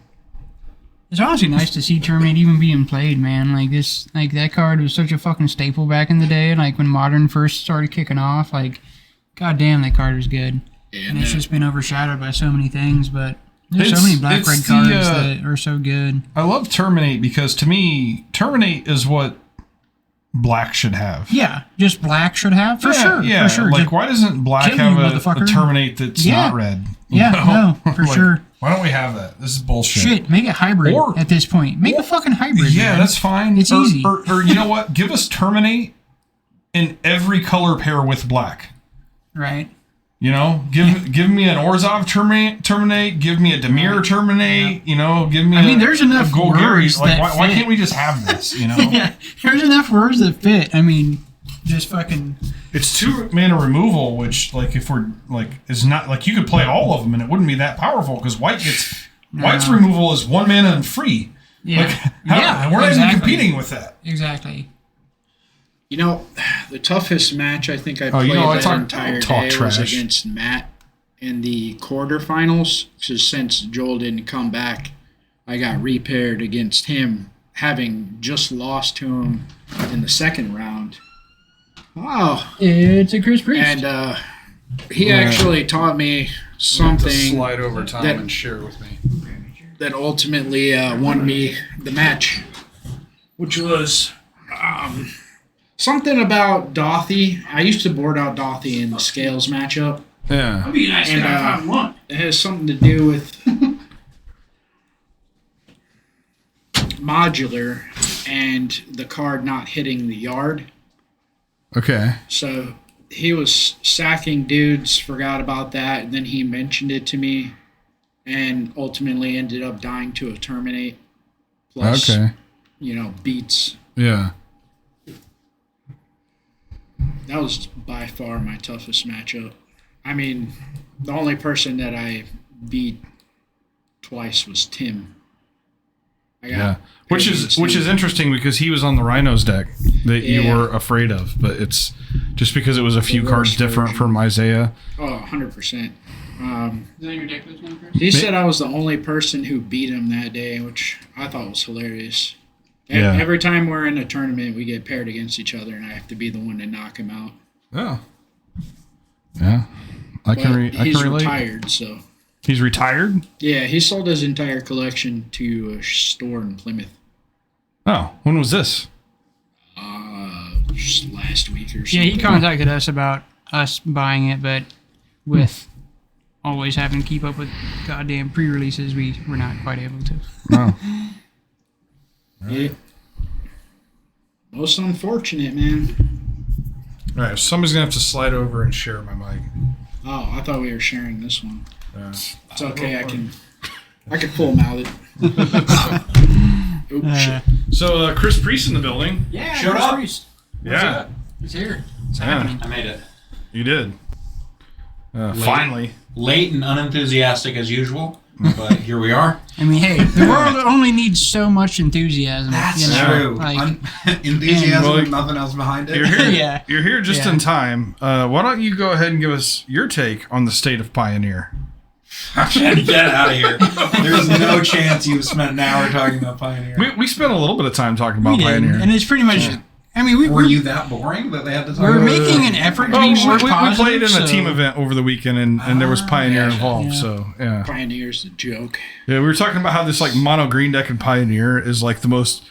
It's honestly nice to see Terminate even being played, man. Like that card was such a fucking staple back in the day. Like when Modern first started kicking off, like, goddamn, that card was good. and And it's just been overshadowed by so many things, but there's so It's- many black it's red the, cards uh, that are so good. I love Terminate because to me, Terminate is what Black should have. Yeah, just black should have for sure. Yeah, For sure. like Just- why doesn't Black kill you, have a motherfucker. Terminate that's Yeah. not red? You Yeah, know? no, for Like, sure. Why don't we have that? This is bullshit. Shit, make it hybrid Or- at this point. Make a fucking hybrid. Yeah, man. that's fine. It's or, easy. Or you know what? Give us Terminate in every color pair with Black. right. You know, give me an Orzhov terminate. Give me a Demir terminate. You know, give me. I mean, there's enough a Golgari. words Like, that why fit. can't we just have this? You know, Yeah, there's enough words that fit. I mean, just fucking. it's 2 mana removal, which like if we're like is not like you could play all of them and it wouldn't be that powerful because White's removal is 1 mana and free. Yeah, Like, and we're not even competing with that. Exactly. You know, the toughest match I think I Oh, played you know, I that talk entire day was trash. against Matt in the quarterfinals. Because since Joel didn't come back, I got repaired against him, having just lost to him in the second round. Oh, It's a Chris Priest. and he actually taught me something Slide over time that- and share with me. that ultimately won me the match, which was something about Dothy. I used to board out Dothy in the Scales matchup. Yeah. be a nice And, guy if I want. It has something to do with modular and the card not hitting the yard. Okay. So he was sacking dudes, forgot about that, and then he mentioned it to me, and ultimately ended up dying to a Terminate. Plus, Okay. beats. Yeah. That was by far my toughest matchup. I mean, the only person that I beat twice was Tim. I got Yeah. Which is interesting because he was on the Rhinos deck that you Yeah. were afraid of, but it's just because it was a few The cards worst different version. from Isaiah. 100%. Is that your deck list now, Chris? He said I was the only person who beat him that day, which I thought was hilarious. Yeah. Every time we're in a tournament, we get paired against each other, and I have to be the one to knock him out. Oh. Yeah. I But can he's relate. retired, so He's retired? yeah, he sold his entire collection to a store in Plymouth Oh, when was this? just last week or Yeah, something. he contacted us about us buying it, but with always having to keep up with goddamn pre-releases, we were not quite able to. Oh. Yeah. Most unfortunate, man. All right, somebody's going to have to slide over and share my mic. Oh, I thought we were sharing this one. It's okay, I can full mouth it. Oops, shit. So, Chris Priest in the building. Yeah, Shut up. Priest. Yeah. It's here. It's Yeah. happening. I made it. You did. Finally. Late and unenthusiastic as usual, but here we are. I mean, hey, the world only needs so much enthusiasm. you know? true. Like, Enthusiasm Well, with nothing else behind it. You're here. Yeah. You're here just Yeah. in time. Why don't you go ahead and give us your take on the state of Pioneer? Get out of here. There's no chance you've spent an hour talking about Pioneer. We spent a little bit of time talking about we did, Pioneer. and it's pretty much. I mean, Were you that boring that they had to talk we're about making an effort to Oh, be we, more we positive. played in a so- team event over the weekend, and there was Pioneer yeah. involved. Yeah. So yeah, Pioneer's a joke. we were talking about how this like mono green deck and Pioneer is like the most.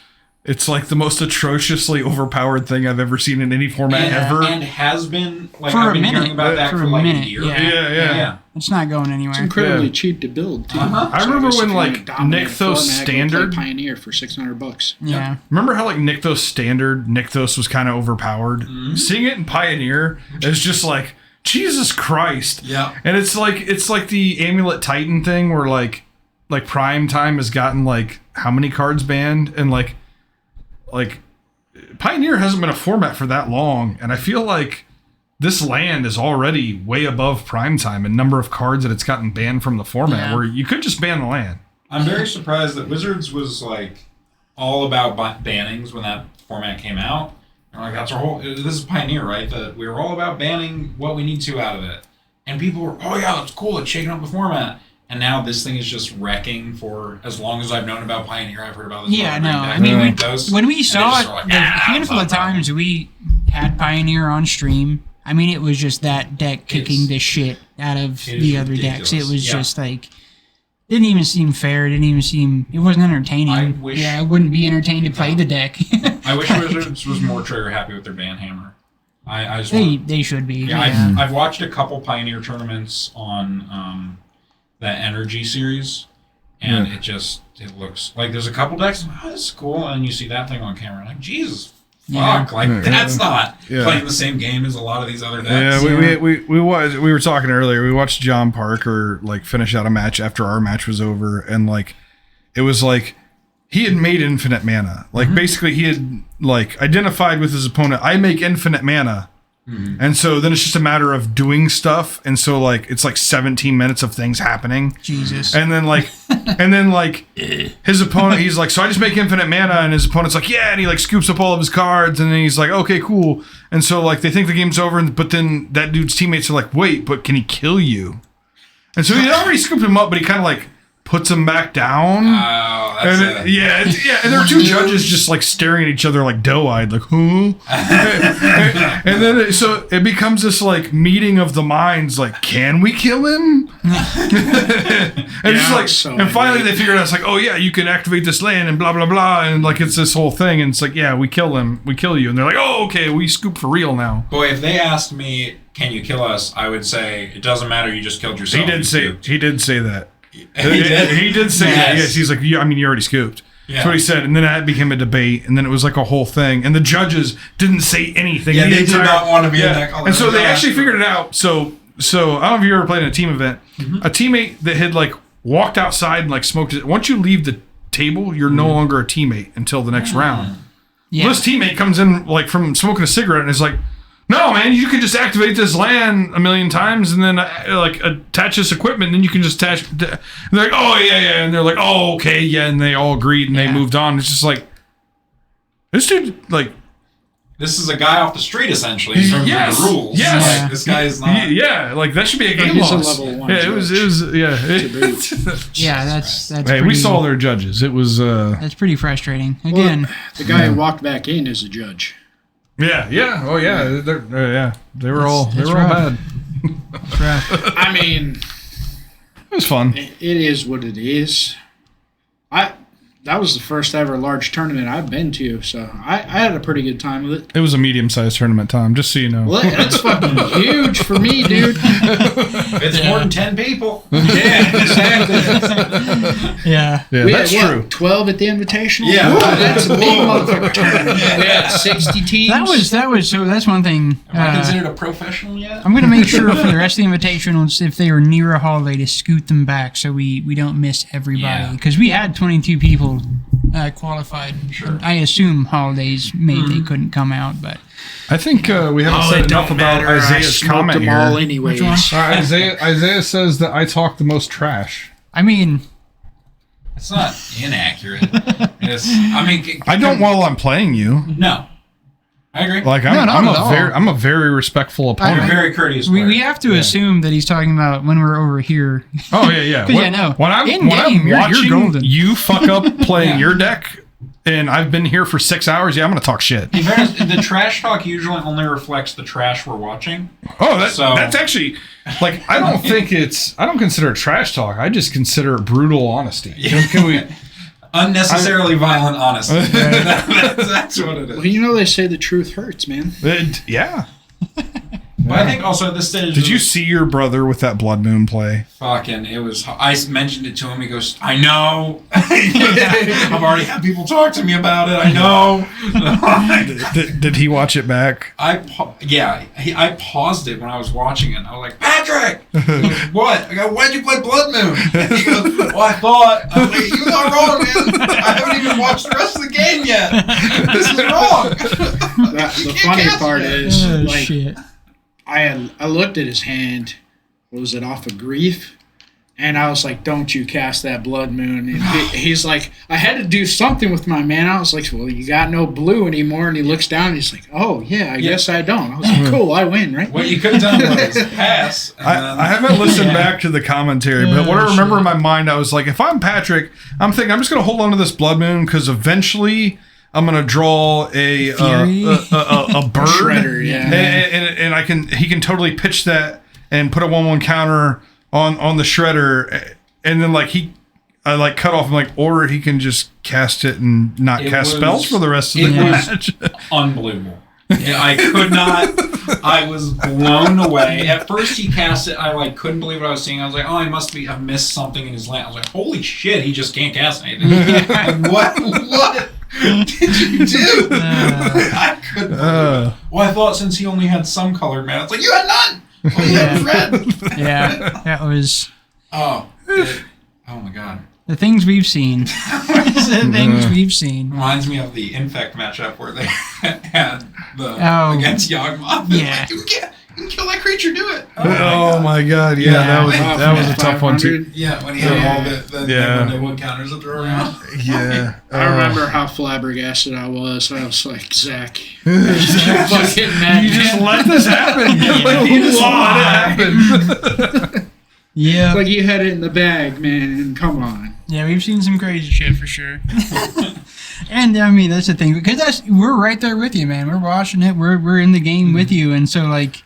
It's like the most atrociously overpowered thing I've ever seen in any format ever. And has been, like, For I've a been minute. hearing about that For for a like minute, a year. yeah. Yeah. It's not going anywhere. It's incredibly Yeah. cheap to build too. I So remember guess when, if you like, wanna dominate a Nykthos format, go Standard- play Pioneer for $600. Yeah. Remember how like Nykthos standard, Nykthos was kind of overpowered? Seeing it in Pioneer is just like Jesus Christ. Yeah. And it's like the Amulet Titan thing where like Prime Time has gotten like how many cards banned, and like Pioneer hasn't been a format for that long, and I feel like this land is already way above Prime Time in number of cards that it's gotten banned from the format, Yeah. where you could just ban the land. I'm very surprised that Wizards was like all about bannings when that format came out. And like that's our whole. This is Pioneer, right? That we were all about banning what we need to out of it, and people were, oh yeah, that's cool. It's shaking up the format. And now this thing is just wrecking for as long as I've known about Pioneer. I've heard about this. Yeah, mono no. green deck I mean, and Nykthos, when we and saw they it, just were like, the handful of it's not a problem." times we had Pioneer on stream, I mean, it was just that deck kicking the shit out of it is the other decks. It ridiculous. was Yeah. just like, didn't even seem fair. It wasn't entertaining. I wish- I wouldn't be entertained to play the deck. I wish Wizards was more trigger happy with their ban hammer. I just want, they should be. yeah, Yeah. I've watched a couple Pioneer tournaments on that Energy series, and it looks like there's a couple decks. Oh, this is cool, and you see that thing on camera, like Jesus, Yeah. fuck, like that's not Yeah. playing the same game as a lot of these other Yeah, decks. we were talking earlier. We watched John Parker like finish out a match after our match was over, and like it was like he had made infinite mana. Like basically he had like identified with his opponent, I make infinite mana. And so then it's just a matter of doing stuff, and so like it's like 17 minutes of things happening. Jesus. And then like his opponent, he's like, so I just make infinite mana, and his opponent's like, yeah, and he like scoops up all of his cards, and then he's like, okay, cool. And so like they think the game's over, but then that dude's teammates are like, wait, but can he kill you? And so he already scooped him up, but he kind of like puts him back down. Oh, that's And and there were two judges just like staring at each other like doe-eyed, like who? And then so it becomes this like meeting of the minds, like, can we kill him? And it's like, so and finally angry. they figured out, it's like, oh yeah, you can activate this land and blah blah blah, and like it's this whole thing, and it's like, yeah, we kill him, we kill you, and they're like, oh okay, we scoop for real now. Boy, if they asked me, can you kill us? I would say it doesn't matter. You just killed yourself. He did You say scooped. he did say that. He did? He did say that. Yes. Yes, he's like, yeah, I mean, you already scooped. Yeah. That's what he said, and then that became a debate, and then it was like a whole thing, and the judges didn't say anything. Yeah, The they did not want to be in that. and so they actually figured it out. So I don't know if you ever played in a team event. A teammate that had like walked outside and like smoked it. Once you leave the table, you're no longer a teammate until the next round. Yeah. This teammate comes in like from smoking a cigarette and is like, no, man, you can just activate this land a million times and then like attach this equipment, and then you can just attach. And they're like, oh yeah, and they're like, oh okay, yeah, and they all agreed and they moved on. It's just like this dude, like, This is a guy off the street, essentially, in terms Yes. of the rules. Yes. Like, this guy is not. yeah, like that should be a game He's a loss. level 1 Yeah, it was yeah. Yeah, that's Hey, pretty, we saw their judges. It was that's pretty frustrating. Again, The guy who walked back in is a judge. yeah, oh yeah, they were all It's bad. rough. it's rough. I mean, It was fun. it is what it is. That was the first ever large tournament I've been to, so I had a pretty good time with it. It was a medium-sized tournament, Tom. Just so you know. Well, that's fucking huge for me, dude. It's more than 10 people. Yeah, exactly. Yeah. Yeah, We that's had, true. 12 at the Invitational? Yeah. Whoa, that's a big motherfucker tournament. We had 60 teams. That was so. That's one thing. Am I considered a professional yet? I'm gonna make sure for the rest of the invitationals, if they are near a holiday, to scoot them back so we don't miss everybody. Yeah. Because we had 22 people qualified. Sure. I assume holidays made they couldn't come out, but I think we haven't said enough about Isaiah's comment them all here. anyways. Which one? Isaiah says that I talk the most trash. I mean, It's not inaccurate. I don't while I'm playing you. No, I agree. Like No, not at all. I'm a very respectful You're a opponent. very courteous player. we have to assume that he's talking about when we're over here. Oh yeah. 'Cause, yeah, no. When I'm In-game, you're watching golden. you fuck up playing Yeah. your deck, and I've been here for 6 hours, I'm gonna talk shit. In fairness, the trash talk usually only reflects the trash we're watching. Oh, So- that's actually like I don't consider it trash talk. I just consider it brutal honesty. Can we? Unnecessarily violent honesty. That's what it Well, is. you know they say the truth hurts, man. Yeah. But I think also at this stage, Did you see your brother with that Blood Moon play? fucking? It was. I mentioned it to him. He goes, "I know. I've already had people talk to me about it. I know." Did he watch it back? I paused it when I was watching it. And I was like, "Patrick, he goes, what?" I go, "Why'd you play Blood Moon?" And he goes, "Well, I thought." I was like, "You're not wrong, man. I haven't even watched the rest of the game yet. This is wrong." The funny part is, Oh, like, shit. I looked at his hand. Was it off of grief? And I was like, "Don't you cast that Blood Moon?" And he's like, "I had to do something with my mana." I was like, "Well, you got no blue anymore." And he looks down and he's like, "Oh yeah, I guess I don't." I was like, "Cool, I win, right?" What you could have done was pass. And I haven't listened back to the commentary, but what I Oh, remember shit. in my mind, I was like, if I'm Patrick, I'm thinking I'm just going to hold on to this Blood Moon because eventually I'm going to draw a Fury? a bird, Shredder, yeah. and he can totally pitch that and put a 1/1 counter on the Shredder, and then I cut off and or he can just cast it and not It cast was- spells for the rest of the it was- match. unbelievable. Yeah, I could not. I was blown away. At first, he cast it. I couldn't believe what I was seeing. I was like, "Oh, he must be. I've missed something in his land." I was like, "Holy shit! He just can't cast anything." Like, what did you do? I couldn't. Believe it. Well, I thought since he only had some colored mana, it's like you had none. Well, you had red. Yeah, that was Oh my god. the things we've seen. The things we've seen. Reminds me of the Infect matchup where they had the Oh. against Yawgmoth. Yeah. Like, you can kill that creature, do it. Oh my god, yeah, Yeah. that was a tough one too. 500. Yeah, when he had all the Yeah. nibble counters to throw around. Yeah, I remember how flabbergasted I was. I was like, Zach, fucking mad. You just let this happen. You just let it happen. Yeah, Like you had it in the bag, man. Come on. yeah, we've seen some crazy shit for sure. And I mean, that's the thing because we're right there with you, man. We're watching it. We're in the game with you, and so like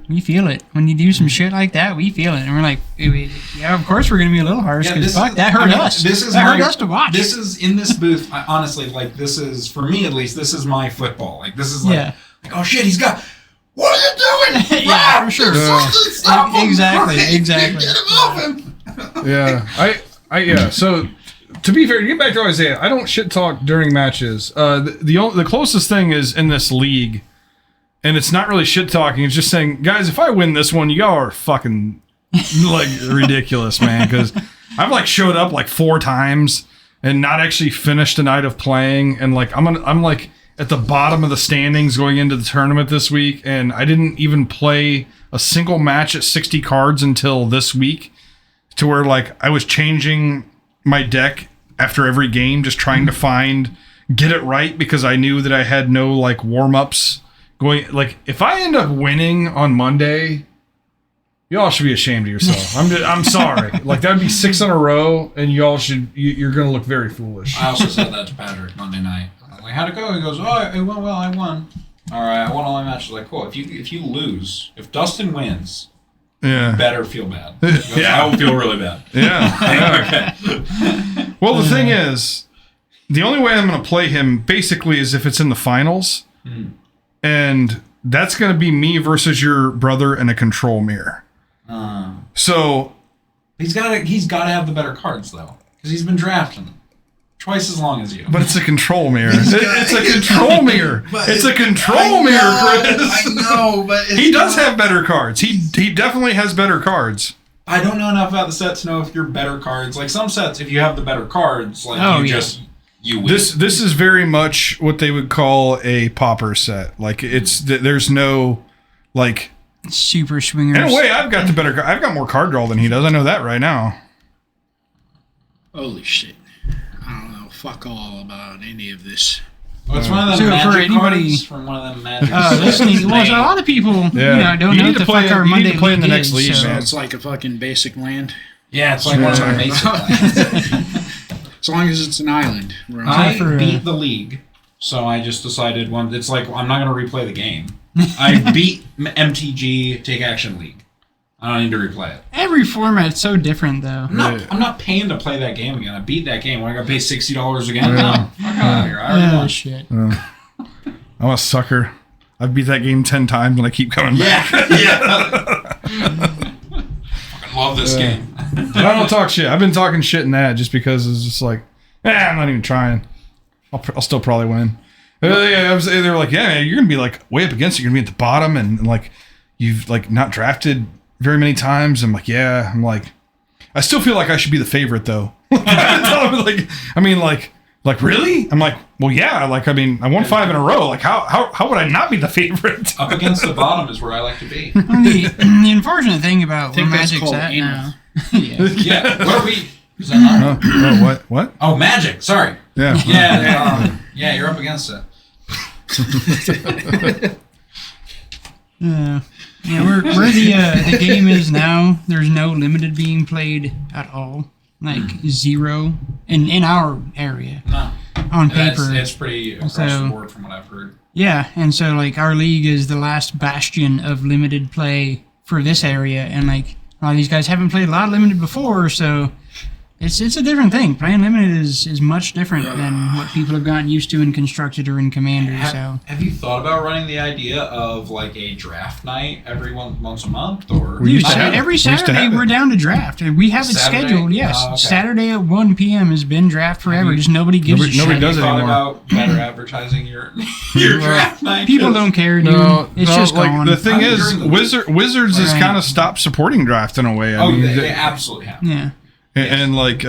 we feel it when you do some shit like that. We feel it, and we're like, yeah, of course we're gonna be a little harsh because fuck, that hurt us. That hurt us to watch. This is in this booth. Honestly, this is for me at least. This is my football. This is Yeah. oh shit, he's got. What are you doing? Yeah, for sure. Stop him. Exactly. Get him off him. Yeah. So, to be fair, to get back to Isaiah, I don't shit talk during matches. The closest thing is in this league, and it's not really shit talking. It's just saying, guys, if I win this one, y'all are fucking ridiculous, man. Because I've showed up 4 times and not actually finished a night of playing, and I'm at the bottom of the standings going into the tournament this week, and I didn't even play a single match at 60 cards until this week, to where I was changing my deck after every game, just trying to get it right, because I knew that I had no warm-ups going. If I end up winning on Monday, y'all should be ashamed of yourself. I'm sorry. That would be 6 in a row, and you're gonna look very foolish. I also said that to Patrick Monday night. I'm like, how'd it go? He goes, oh, it went well. I won. All right, I won all my matches. Like, cool. If you lose, if Dustin wins, Yeah. you better feel bad. He goes, Yeah. I will feel really bad. Yeah. Okay. Well, the thing is, the only way I'm going to play him basically is if it's in the finals, and that's going to be me versus your brother in a control mirror. So He's got to have the better cards though, because he's been drafting twice as long as you. but it's a control mirror. It's a control mirror. It's a control mirror, Chris. I know, but He does have better cards. He definitely has better cards. I don't know enough about the set to know if you're better cards. Some sets, if you have the better cards, Oh, you yeah. just you win. This is very much what they would call a pauper set. Like there's no like. Super swingers. In a way, I've got more card draw than he does. I know that right now. Holy shit. I don't know fuck all about any of this. Oh, it's one of them So magic for anybody- cards from one of them magic. Listening, well, so a lot of people, Yeah. don't You know need what to the play- fuck our you need Monday to play in the league next is, league, so- man. It's like a fucking basic land. Yeah, it's like one of them basic ones. As long as it's an island. We're on I for, beat the league, so I just decided it's like I'm not going to replay the game. I beat MTG Take Action League. I don't need to replay it. Every format's so different, though. I'm not paying to play that game again. I beat that game. When I got to pay $60 again? No, fuck out of here. I already won. Shit. I'm a sucker. I've beat that game 10 times and I keep coming back. Yeah. Fucking love this game. But I don't talk shit. I've been talking shit in that just because it's just like, I'm not even trying. I'll still probably win. They're like, yeah, you're gonna be like way up against it. You're gonna be at the bottom, and like you've like not drafted very many times. I'm like, yeah. I'm like, I still feel like I should be the favorite though. Like really? I'm like, well, yeah. Like, I mean, I won 5 in a row. Like, how would I not be the favorite? Up against the bottom is where I like to be. Well, the unfortunate thing about where think that's Magic's called at anal. now. Yeah. Yeah. What are we? Is that not? What? Oh, Magic. Sorry. Yeah. Yeah, you're up against it. Yeah, where the game is now, there's no limited being played at all. Like zero in our area No. on paper. It's pretty across the board from what I've heard. Yeah, and so like our league is the last bastion of limited play for this area, and like a lot of these guys haven't played a lot of limited before, so it's a different thing. Playing limited is much different than what people have gotten used to in Constructed or in Commander. So Have you thought about running the idea of like a draft night every once a month, or We used to Dude, have it. every We used to Saturday have it. we're down to draft, and we have it Saturday? scheduled. Yes, Oh, okay. Saturday at 1 p.m. has been draft forever. Just nobody gives a nobody shit. does Have it you thought anymore. about better advertising your draft night? People don't care, dude. It's just like gone. the thing I'm is, during the Wizards has Right. kind of stopped supporting draft in a way. I Oh, mean, they absolutely have. Yeah. and like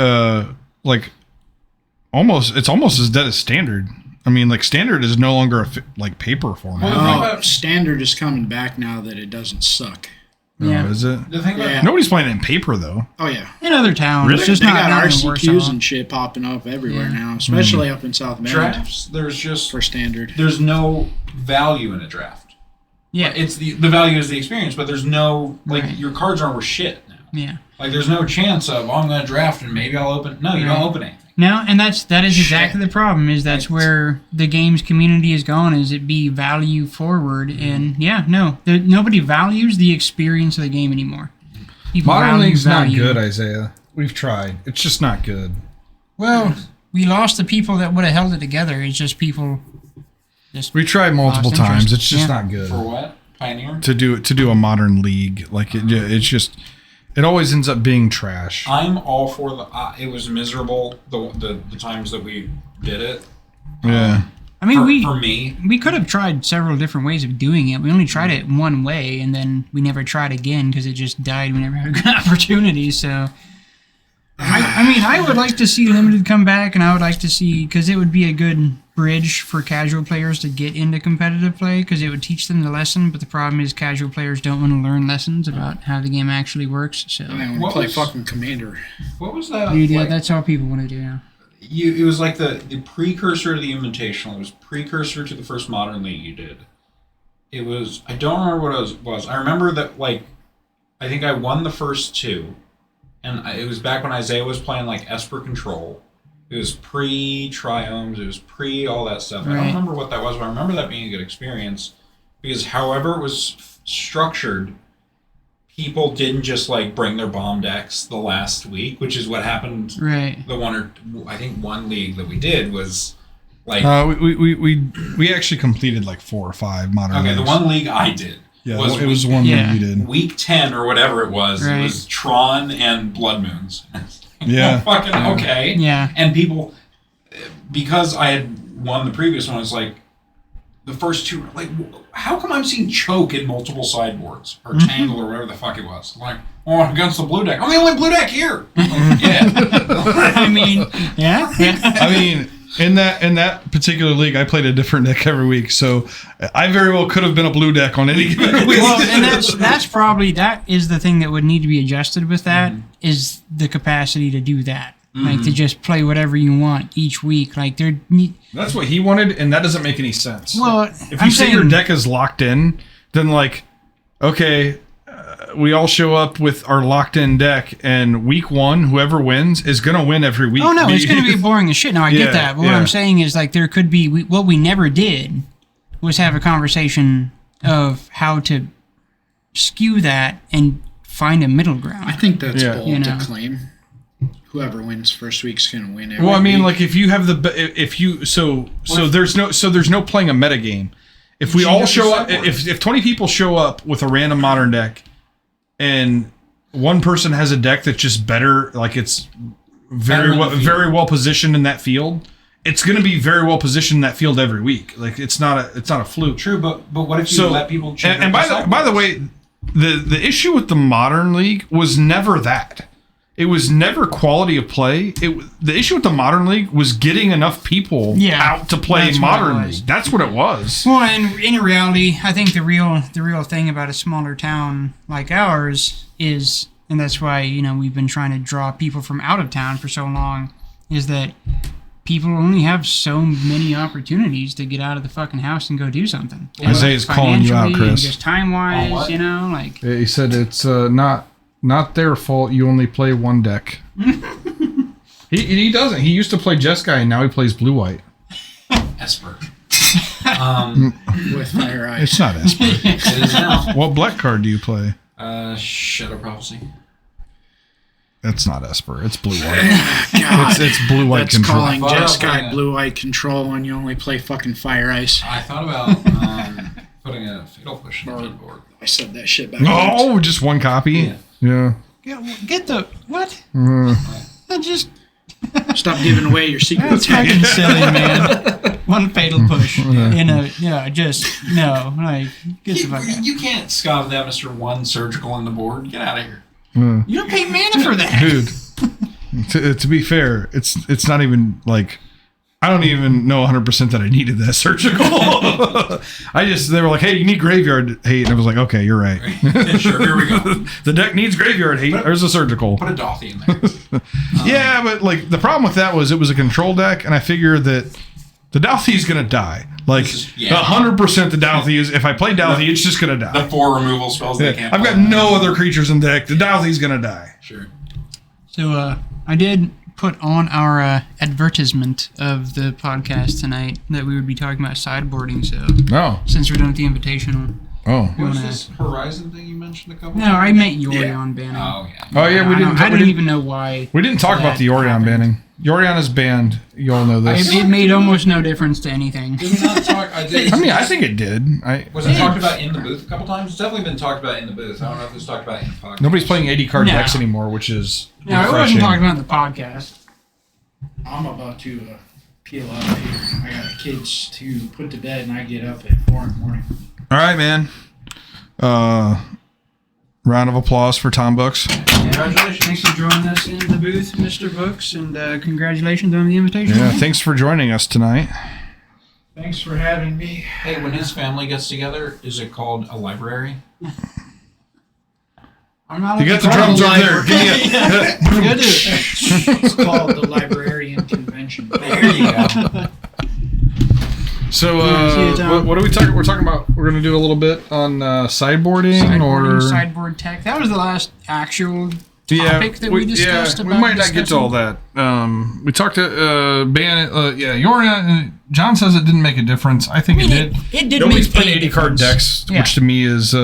almost it's almost as dead as Standard. I mean, like Standard is no longer like paper format. Well, Standard is coming back now that it doesn't suck. Yeah. Is it? The thing about Yeah. Nobody's playing it in paper though. Oh yeah. In other towns, Really? it's just They not got down in RCQs Warsaw. and shit popping up everywhere Yeah. now, especially up in South Maryland drafts, for Standard. there's no value in a draft. Yeah. It's the value is the experience, but there's no like Right. your cards aren't worth shit now. Yeah. Like there's no chance of I'm going to draft and maybe I'll open. No, you don't Right. open anything. No, and that is exactly the problem. Is that's where the games community is gone. Is it be value forward? And yeah, nobody values the experience of the game anymore. People Modern value League's not value. good, Isaiah. We've tried. It's just not good. Well, we lost the people that would have held it together. It's just people. We tried multiple Lost times. interest. It's just Yeah. not good For what? Pioneer? to do a modern league. Like it's just it always ends up being trash. I'm all for the. It was miserable the times that we did it. Yeah. I mean, For me, we could have tried several different ways of doing it. We only tried it one way, and then we never tried again because it just died. We never had a good opportunity. So, I mean, I would like to see limited come back, and I would like to see because it would be a good bridge for casual players to get into competitive play because it would teach them the lesson. But the problem is, casual players don't want to learn lessons about how the game actually works. So, I want What to play was- fucking Commander. what was that? dude, yeah, like, that's all people want to do now. it was like the precursor to the Invitational. It was precursor to the first Modern League you did. It was, I don't remember what it was. I remember that, like, I think I won the first two. And it was back when Isaiah was playing, like, Esper Control. It was pre-Triomes. It was pre all that stuff. I Right. don't remember what that was, but I remember that being a good experience. Because however it was structured, people didn't just, like, bring their bomb decks the last week, which is what happened Right. one league that we did was like We actually completed like 4 or 5 modern. okay, the leagues. one league I did Yeah, was it was the one Yeah. that we did. week 10 or whatever it was. Right. It was Tron and Blood Moons. Yeah. Oh, fucking okay. Yeah. And people, because I had won the previous one, it's like the first two. Like, how come I'm seeing Choke in multiple sideboards or Tangle or whatever the fuck it was? Like, oh, against the blue deck. I'm the only blue deck here. Like, yeah. I mean, yeah. I mean, in that particular league, I played a different deck every week, so I very well could have been a blue deck on any given week. Well, and that's probably that is the thing that would need to be adjusted with that is the capacity to do that. Like to just play whatever you want each week. Like That's what he wanted, and that doesn't make any sense. well, If you say your deck is locked in, then like, okay, we all show up with our locked in deck, and week one, whoever wins is gonna win every week. Oh no, it's going to be boring as shit. No, I Yeah, get that. But what yeah. I'm saying is like there could be what we never did was have a conversation of how to skew that and find a middle I ground. think that's Yeah. bold You know. to claim. Whoever wins first week's gonna win every Well, I mean, week. like if you have if you there's no playing a meta game. If we all show up, if 20 people show up with a random modern deck, and one person has a deck that's just better, like it's Better in the field. very well positioned in that field, it's going to be very well positioned in that field every week. Like it's not a fluke. True, but what if you So let people choose? and by the way, the issue with the modern league was never that. It was never quality of play. The issue with the modern league was getting enough people out to play that's what it modern was. league. That's what it was. Well, and in reality, I think the real thing about a smaller town like ours is, and that's why we've been trying to draw people from out of town for so long, is that people only have so many opportunities to get out of the fucking house and go do something. Isaiah's calling you out, Financially and Chris. just time wise, what? like He said it's not their fault. You only play one deck. he doesn't. He used to play Jeskai, and now he plays blue white. Esper. with Fire Eyes. It's not Esper. It is now. What black card do you play? Shadow Prophecy. That's not Esper. It's blue white. It's blue white That's control. calling Well, Jeskai yeah. blue white control when you only play fucking Fire Ice. I thought about putting a Fatal Push on the board. I said that shit back. Oh, just one copy. Yeah. get the what? I just Stop giving away your secret that's tech. fucking silly, man. One fatal push in a just no, like get the fuck out. You can't scoff that Mr. One surgical on the board. Get out of here. You don't pay mana for that. Dude, to be fair, it's not even like I don't even know 100% that I needed that surgical. They were like, hey, you need graveyard hate. And I was like, okay, you're right. Sure, here we go. The deck needs graveyard hate. There's a surgical. Put a Dothy in there. Yeah, but like the problem with that was it was a control deck, and I figured that the Douthie is going to die. Like This is- yeah. 100% the Douthie is, if I play Douthie, it's just going to die. The 4 removal spells they can't I've got play. no other creatures in deck. The Douthie's going to die. Sure. So I did put on our advertisement of the podcast tonight that we would be talking about sideboarding. So No. since we're done with the invitational, Oh. wanna- What's this Horizon thing you mentioned a couple no, times? I meant Yorion banning. Oh, yeah. Oh yeah, I don't even know why. We didn't talk about the that Yorion happened. banning. Yorion is banned. You all know this. It made almost no difference to anything. Did we not talk? I mean, I think it did. Was it talked about in the booth a couple times? It's definitely been talked about in the booth. I don't know if it's talked about in the podcast. Nobody's playing 80 card No. decks anymore, which is No, I refreshing. wasn't talking about the podcast. I'm about to peel out of here. I got kids to put to bed, and I get up at 4 in the morning. All right, man. Round of applause for Tom Books. Congratulations. Thanks for joining us in the booth, Mr. Books, and congratulations on the invitation. Yeah, thanks for joining us tonight. Thanks for having me. Hey, when his family gets together, is it called a library? I'm not You got the drums over there. Give me a. Good. It's called the Librarian Convention. There you go. So, See you, Tom. what are we talking? We're talking about. We're gonna do a little bit on sideboarding, Sideboarding, or sideboard tech. That was the last actual topic that we discussed. we about might not get to all that. We talked to Ban. Yorion. John says it didn't make a difference. I think it did. It did Nobody's make playing a 80 card difference. decks, Yeah. which to me is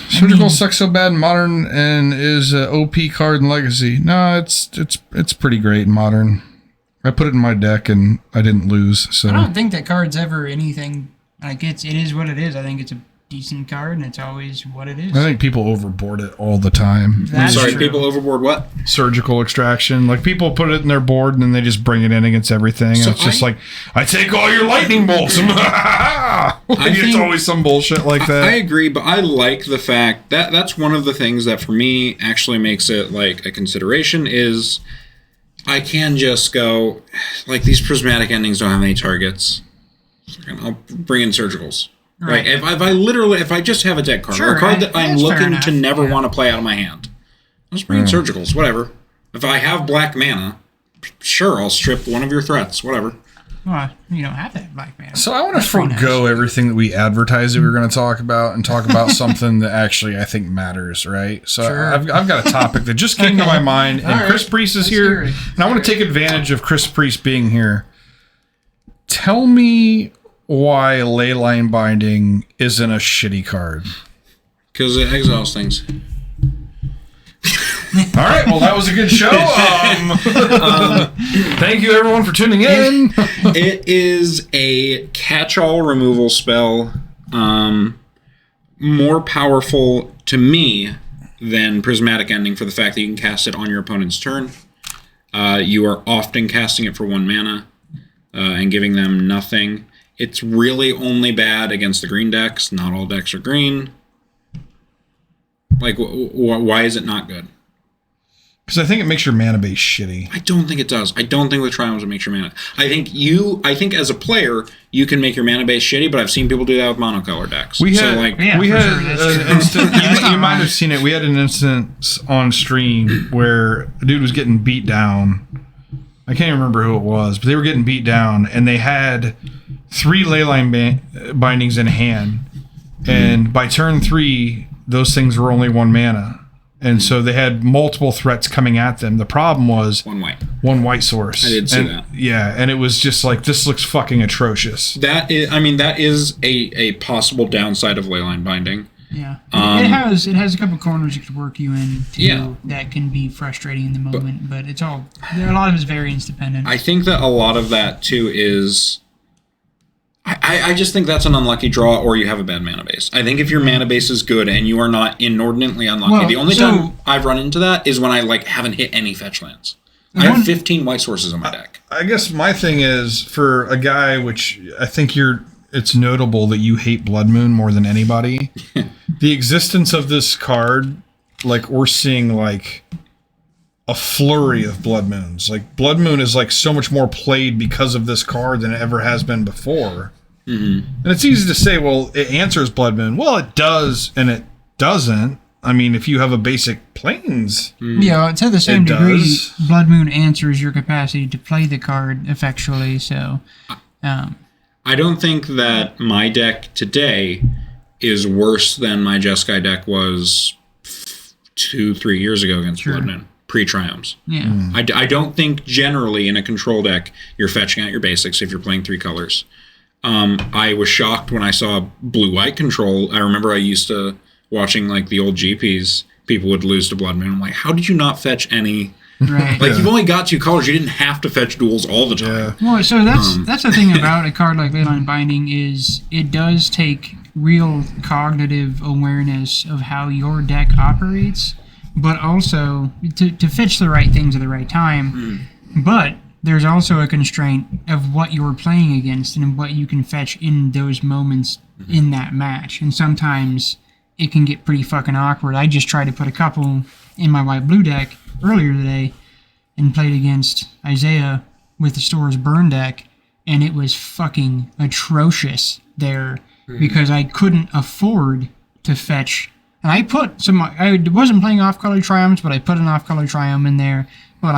surgical sucks so bad in modern and is a OP card in legacy. No, it's pretty great in modern. I put it in my deck and I didn't lose. So I don't think that card's ever anything like it is what it is. I think it's a decent card and it's always what it is. I think people overboard it all the time. That's Sorry, true. people overboard what? Surgical extraction, like people put it in their board and then they just bring it in against everything. And So it's just like, I take all your lightning bolts. It's think- always some bullshit like that. I agree, but I like the fact that that's one of the things that for me actually makes it like a consideration is I can just go, like, these prismatic endings don't have any targets. I'll bring in surgicals. Right. Like, if I just have a deck card, or a card that I'm that's fair looking enough, to never yeah. want to play out of my hand, I'll just bring in surgicals, whatever. If I have black mana, sure, I'll strip one of your threats, whatever. Well, you don't have that black man. So I want to That's pretty forego nice. everything that we advertised that we were going to talk about and talk about something that actually I think matters, right? So Sure. I've got a topic that just came to my mind, and All right. Chris Priest is Let's here, hear it. and I want to take advantage of Chris Priest being here. Tell me why Leyline Binding isn't a shitty card. Because it exiles things. All right, well, that was a good show. Thank you, everyone, for tuning in. It is a catch-all removal spell, more powerful to me than Prismatic Ending for the fact that you can cast it on your opponent's turn. You are often casting it for 1 mana and giving them nothing. It's really only bad against the green decks. Not all decks are green. Like, why is it not good? Because I think it makes your mana base shitty. I don't think it does. I don't think with Triumphs it makes your mana. I think as a player, you can make your mana base shitty, but I've seen people do that with monocolor decks. We had, Yeah, we for had sure, that's an true. instant. That's You not might wrong. have seen it. We had an instance on stream where a dude was getting beat down. I can't even remember who it was, but they were getting beat down, and they had 3 Leyline bindings in hand. And by turn 3, those things were only 1 mana. And so they had multiple threats coming at them. The problem was 1 white. 1 white source. I did see And- that. Yeah, and it was just like, this looks fucking atrocious. That is a possible downside of Leyline Binding. Yeah, it has a couple corners it could work you in too Yeah. that can be frustrating in the moment, but it's all a lot of it's variance dependent. I think that a lot of that too is. I just think that's an unlucky draw, or you have a bad mana base. I think if your mana base is good and you are not inordinately unlucky, Well, the only so- time I've run into that is when I haven't hit any fetch lands. I have 15 white sources in my deck. I guess my thing is for a guy, which I think it's notable that you hate Blood Moon more than anybody. The existence of this card, we're seeing a flurry of Blood Moons. Blood Moon is so much more played because of this card than it ever has been before. Mm-hmm. And it's easy to say, well, it answers Blood Moon. Well, it does, and it doesn't. I mean, if you have a basic plains, Yeah, to the same It degree, does. Blood Moon answers your capacity to play the card effectually. So, I don't think that my deck today is worse than my Jeskai deck was 2-3 years ago against Blood Moon, pre-Triumphs. yeah, I don't think generally in a control deck you're fetching out your basics if you're playing 3 colors. I was shocked when I saw blue-white control. I remember I used to watching the old GPs. People would lose to Blood Moon. I'm like, how did you not fetch any? right. You've only got 2 colors. You didn't have to fetch duels all the time. Well, so that's the thing about a card like Leyline Binding is it does take real cognitive awareness of how your deck operates, but also to fetch the right things at the right time. But there's also a constraint of what you're playing against and what you can fetch in those moments in that match. And sometimes it can get pretty fucking awkward. I just tried to put a couple in my white-blue deck earlier today and played against Isaiah with the Store's Burn deck, and it was fucking atrocious there because I couldn't afford to fetch. And I put some, I wasn't playing off-color Triumphs, but I put an off-color Triumph in there. But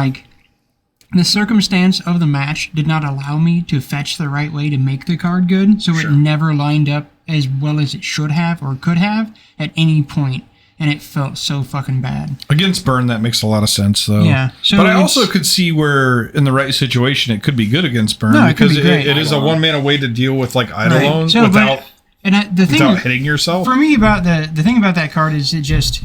the circumstance of the match did not allow me to fetch the right way to make the card good, so it never lined up as well as it should have or could have at any point, and it felt so fucking bad. against Burn, that makes a lot of sense, though. Yeah, so but I it's- also could see where, in the right situation, it could be good against Burn No, it could because be great. it is a 1 mana way to deal with Eidolon So, without the thing without hitting yourself. for me about the thing about that card is it just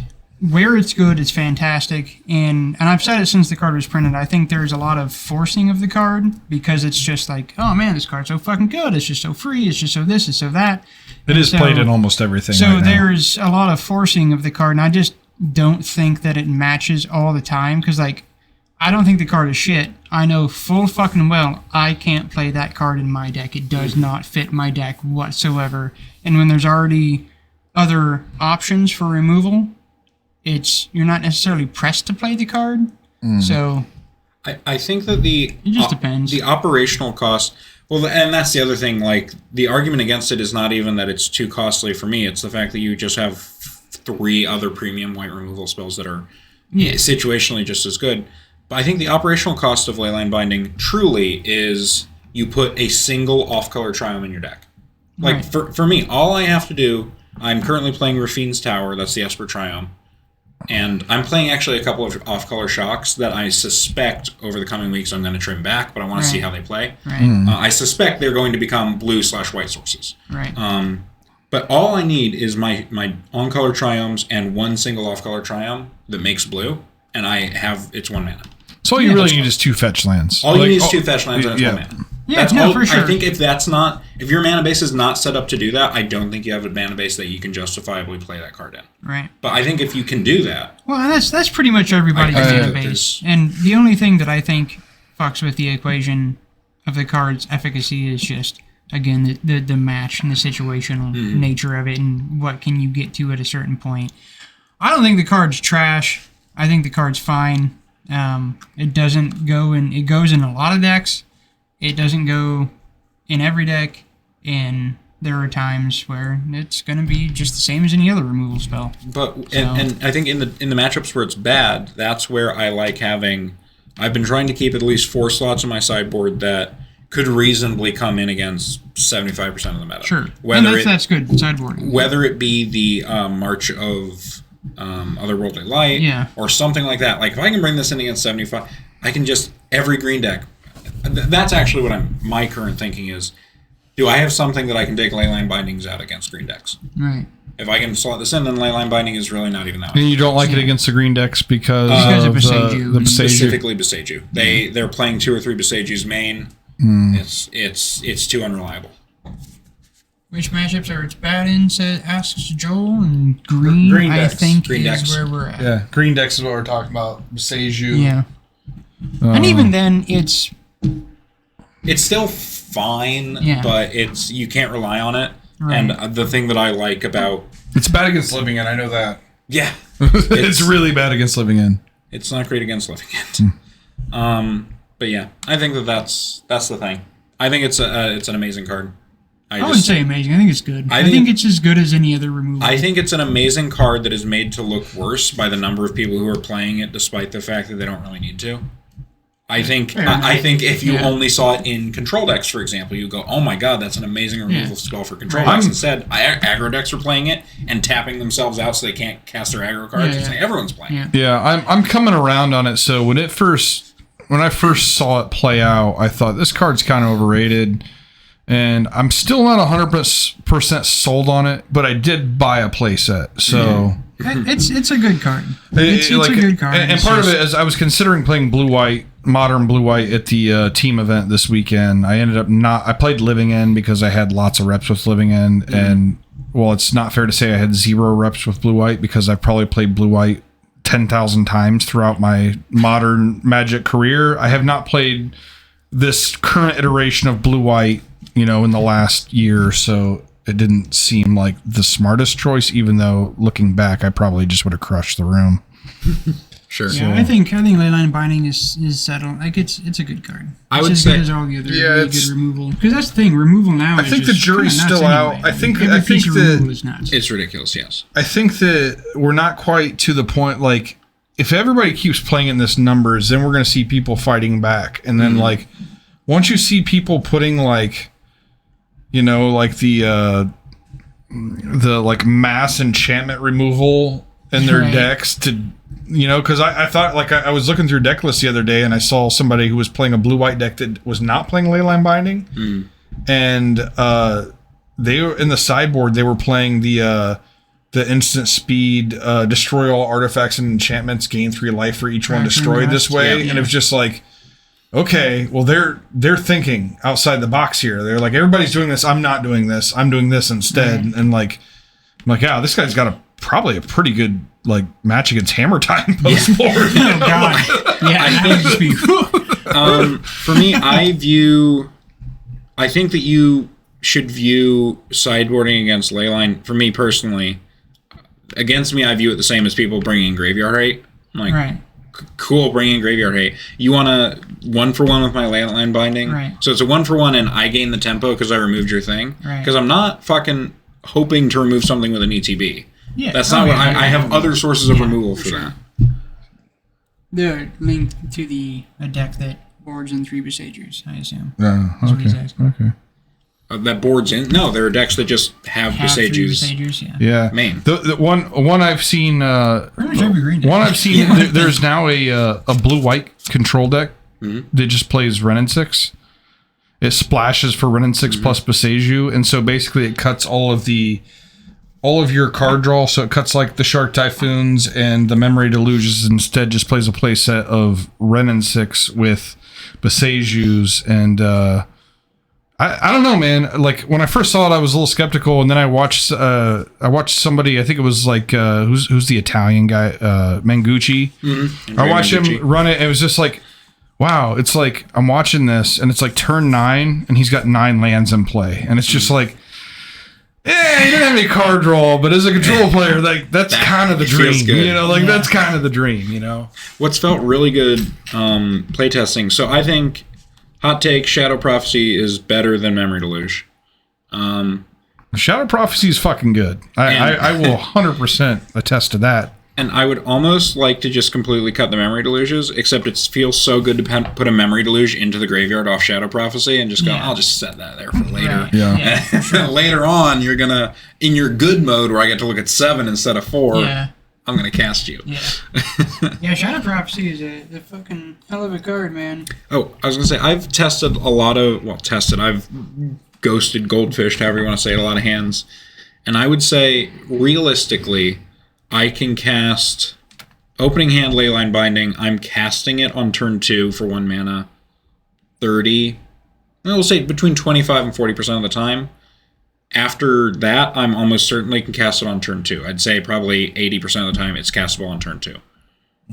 where it's good, it's fantastic, and I've said it since the card was printed. I think there's a lot of forcing of the card because it's just oh man, this card's so fucking good. It's just so free. It's just so this. It's so that. It is So- played in almost everything. So right now. there's a lot of forcing of the card, and I just don't think that it matches all the time because I don't think the card is shit. I know full fucking well I can't play that card in my deck. It does not fit my deck whatsoever. And when there's already other options for removal, you're not necessarily pressed to play the card. So I think that the It just depends. The operational cost. Well, and that's the other thing. Like the argument against it is not even that it's too costly for me. It's the fact that you just have 3 other premium white removal spells that are situationally just as good. But I think the operational cost of Leyline Binding truly is you put a single off-color Triome in your deck. Like Right. for me, all I have to do. I'm currently playing Rafine's Tower. That's the Esper Triome. And I'm playing actually a couple of off-color shocks that I suspect over the coming weeks I'm going to trim back, but I want to see Right. how they play. Right. I suspect they're going to become blue/white sources. Right. But all I need is my on-color Triomes and one single off-color Triome that makes blue, and I have it's 1 mana. So all you really need is 2 fetch lands. All you Like, need is 2 fetch lands and it's 1 mana. Yeah, That's no, all. for sure. I think if your mana base is not set up to do that, I don't think you have a mana base that you can justifiably play that card in. Right. But I think if you can do that, Well, that's pretty much everybody's I think mana that base. And the only thing that I think fucks with the equation of the card's efficacy is just, again, the match and the situational nature of it and what can you get to at a certain point. I don't think the card's trash. I think the card's fine. It doesn't go in. It goes in a lot of decks. It doesn't go in every deck, and there are times where it's going to be just the same as any other removal spell. but and I think in the matchups where it's bad, that's where I like having. I've been trying to keep at least 4 slots in my sideboard that could reasonably come in against 75% of the meta. Sure, Whether and that's good sideboarding. whether it be the March of Otherworldly Light, Yeah. or something like that. Like if I can bring this in against 75, I can just every green deck. That's actually what my current thinking is. Do I have something that I can take Leyline Bindings out against green decks? Right. If I can slot this in, then Leyline Binding is really not even that. And you don't like it against the green decks because of of Boseiju. the Boseiju. Specifically Boseiju. They're playing 2 or 3 Boseijus main. It's too unreliable. Which matchups are it's bad in? Asks Joel, and green. I decks. think Green is decks. where we're at. Yeah, green decks is what we're talking about. Seiju. Yeah. And even then, it's It's still fine, Yeah. but you can't rely on it. Right. And the thing that I like about It's bad against living in. I know that. yeah, it's really bad against living in. it's not great against living it. But yeah, I think that's the thing. I think it's an amazing card. I wouldn't say amazing. I think it's good. I think- think it's as good as any other removal. I think it's an amazing card that is made to look worse by the number of people who are playing it, despite the fact that they don't really need to. I think if you only saw it in control decks, for example, you go, "Oh my god, that's an amazing removal spell for control decks." Instead, aggro decks are playing it and tapping themselves out so they can't cast their aggro cards. It's like everyone's playing it. Yeah, I'm coming around on it. So when I first saw it play out, I thought this card's kind of overrated, and I'm still not 100% sold on it. But I did buy a playset, so it's a good card. It's a good card. And It's part of just- it is I was considering playing modern blue white at the team event this weekend. I ended up I played Living End because I had lots of reps with Living End, and well, it's not fair to say I had 0 reps with blue white because I've probably played blue white 10,000 times throughout my modern Magic career. I have not played this current iteration of blue white, in the last year or so. It didn't seem like the smartest choice, even though looking back, I probably just would have crushed the room. Sure. Yeah, I think Leyline Binding is settled. Like it's a good card. I It's would as say- good as all the other Yeah, really it's- good removal. Because that's the thing, removal now. I is think the just jury's kinda nuts still out. anyway. I think Every piece that- of removal is nuts. It's ridiculous. Yes. I think that we're not quite to the point, like, if everybody keeps playing in this numbers, then we're going to see people fighting back. And then, like, once you see people putting, like, like the like mass enchantment removal in their Right. decks to, because I thought, like, I was looking through deck lists the other day and I saw somebody who was playing a blue-white deck that was not playing Leyline Binding. And they were in the sideboard, they were playing the instant speed, destroy all artifacts and enchantments, gain 3 life for each one Right, destroyed this way. yeah. And it was just like, okay, well, they're thinking outside the box here. They're like, everybody's doing this, I'm not doing this, I'm doing this instead. Right. And like, I'm like, yeah, this guy's got probably a pretty good like match against Hammer Time post board. Oh god. Yeah, that would just be. For me, I think that you should view sideboarding against Leyline. For me personally, against me, I view it the same as people bringing in Graveyard Rate. I'm like, Right. cool, bring in Graveyard Hate. You want a 1-for-1 with my Leyline Binding? Right. So it's a 1-for-1 and I gain the tempo because I removed your thing. Right. Because I'm not fucking hoping to remove something with an ETB. Yeah. That's not what I have other sources of removal for that. They're linked to a deck that boards in 3 Besagers, I assume. Yeah. That's what he's asking. Okay. That boards in? No, there are decks that just have Have 3 Besagers. Besagers, yeah. Yeah. Main. The one I've seen. Pretty much every green deck. One I've seen. There's now a blue-white control deck that just plays Renin 6. It splashes for Renin 6 plus Besaju, and so basically it cuts all of your card draw. So it cuts like the Shark Typhoons and the Memory Deluges. Instead, just plays a play set of Renin 6 with Besajus and. I don't know, man. Like when I first saw it, I was a little skeptical, and then I watched somebody. I think it was like who's the Italian guy, Mangucci. I watched him run it. And it was just like, wow. It's like I'm watching this, and it's like turn 9, and he's got 9 lands in play, and it's just like, he didn't have any card draw, but as a control player, like that's kind of the dream, good. you know. Like that's kind of the dream, you know. What's felt really good playtesting. So I think. Hot take, Shadow Prophecy is better than Memory Deluge. Shadow Prophecy is fucking good. I will 100% attest to that. And I would almost like to just completely cut the Memory Deluges, except it feels so good to put a Memory Deluge into the graveyard off Shadow Prophecy and just go, I'll just set that there for later. Right. Yeah. Later on, you're going to, in your good mode where I get to look at 7 instead of 4, I'm going to cast you. Yeah. Yeah, Shadow Prophecy is a fucking hell of a card, man. Oh, I was going to say, I've tested I've ghosted, goldfished, however you want to say it, a lot of hands. And I would say, realistically, I can cast opening hand Leyline Binding. I'm casting it on turn 2 for 1 mana 30. We'll say between 25 and 40% of the time. After that, I'm almost certainly can cast it on turn 2. I'd say probably 80% of the time it's castable on turn 2.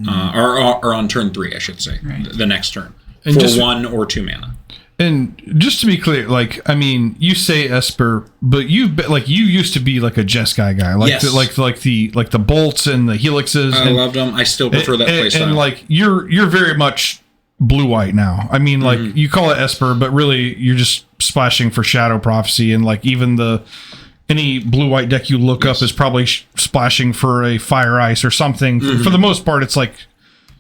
Or on turn 3, I should say. Right. The next turn. And for just- 1 or 2 mana. And just to be clear, like I mean, you say Esper, but you used to be like a Jeskai guy, like Yes. the bolts and the helixes. I and, loved them. I still prefer that playstyle. And like you're very much blue white now. I mean, like you call it Esper, but really you're just splashing for Shadow Prophecy, and like even any blue white deck you look up is probably splashing for a Fire Ice or something. For the most part, it's like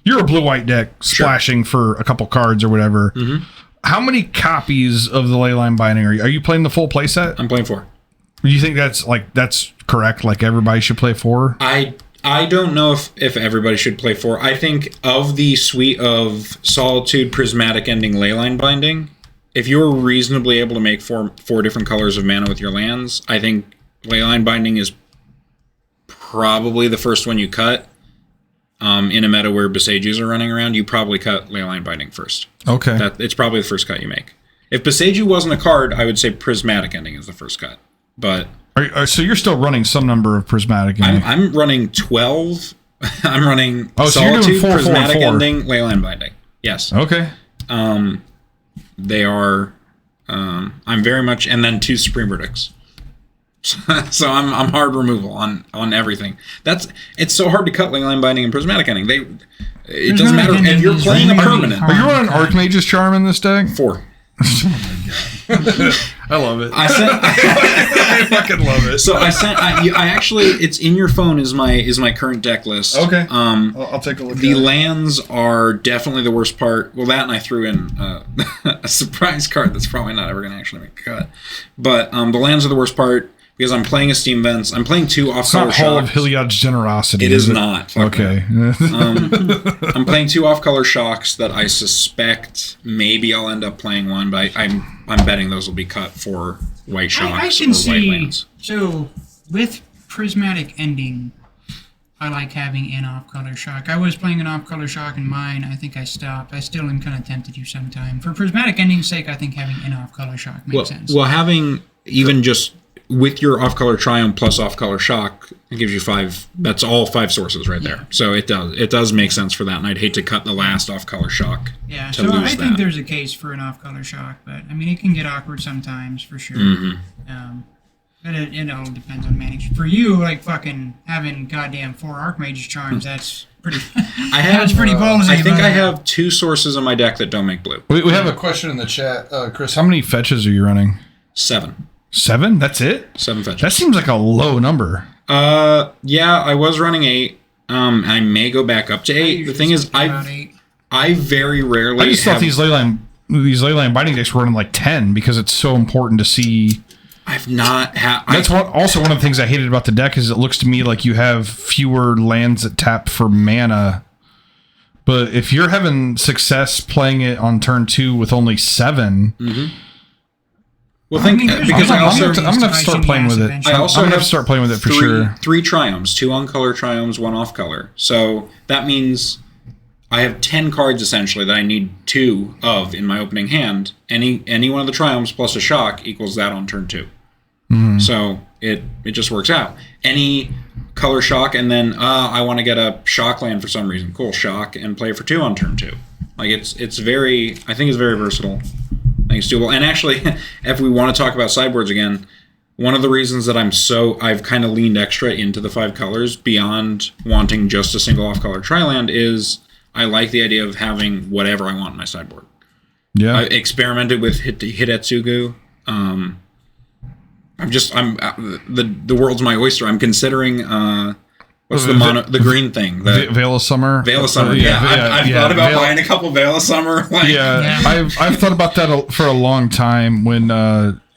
you're a blue white deck splashing for a couple cards or whatever. How many copies of the Leyline Binding are you? Are you playing the full playset? I'm playing 4. Do you think that's correct? Like everybody should play 4? I don't know if everybody should play 4. I think of the suite of Solitude, Prismatic Ending, Leyline Binding, if you're reasonably able to make four different colors of mana with your lands, I think Leyline Binding is probably the first one you cut. In a meta where Besajus are running around, you probably cut Leyline Binding first. Okay. It's probably the first cut you make. If Besaju wasn't a card, I would say Prismatic Ending is the first cut. But So you're still running some number of Prismatic Ending. I'm running 12. I'm running so you're doing Solitude, 4, 4, and Prismatic 4. Ending, Leyline Binding. Yes. Okay. They are. I'm very much, and then 2 Supreme Verdicts. So I'm hard removal on everything. It's so hard to cut Leyline Binding and Prismatic Ending. It doesn't matter if you're playing a permanent. Are you running Archmage's Charm in this deck? 4. I love it. I fucking love it. So I actually, it's in your phone is my current deck list. Okay. I'll take a look. The at it. lands are definitely the worst part. Well, that and I threw in a surprise card that's probably not ever going to actually make a cut. But the lands are the worst part because I'm playing a Steam Vents. I'm playing 2 off-color It's not Hall of Shocks. Hilliard's Generosity. It is not. Fuck Okay. I'm playing 2 off-color Shocks that I suspect maybe I'll end up playing one, but I'm betting those will be cut for white Shocks I or can white see. lands. So with Prismatic Ending, I like having an off-color shock. I was playing an off-color shock in mine. I think I stopped. I still am kind of tempted to sometime. For Prismatic Ending's sake, I think having an off-color shock makes sense. Well, having even just with your off-color Triumph plus off-color Shock, it gives you 5. That's all 5 sources right there. So it does make sense for that. And I'd hate to cut the last off-color Shock. Yeah, to so I lose think that. there's a case for an off-color shock, but I mean it can get awkward sometimes for sure. But it all depends on management. For you, like fucking having goddamn 4 Archmage's Charms, that's I have. That's pretty ballsy. I think but- I have 2 sources in my deck that don't make blue. We have a question in the chat, Chris. How many fetches are you running? 7. 7? That's it? 7 fetches. That seems like a low number. Yeah, I was running 8. I may go back up to 8. The thing is, I very rarely. I just thought these leyline binding decks were running like 10 because it's so important to see. I've not had. That's also one of the things I hated about the deck is it looks to me like you have fewer lands that tap for mana. But if you're having success playing it on turn 2 with only 7, Well, think because I'm I also gonna have to start playing with it. I also I'm gonna have have to start playing with it for 3 sure. 3 triumphs, 2 on color triumphs, 1 off color. So that means I have 10 cards essentially that I need 2 of in my opening hand. Any one of the triumphs plus a shock equals that on turn 2. So it just works out. Any color shock and then I want to get a shock land for some reason. Cool, shock and play for 2 on turn 2. Like it's very, I think it's very versatile. I think it's doable. And actually, if we want to talk about sideboards again, one of the reasons that I've kind of leaned extra into the 5 colors beyond wanting just a single off color tri-land is I like the idea of having whatever I want in my sideboard. Yeah. I experimented with Hidetsugu. The world's my oyster. I'm considering what's the green thing? Veil of Summer. Veil of Summer. I've thought about buying a couple Veil of Summer. I've thought about that for a long time. When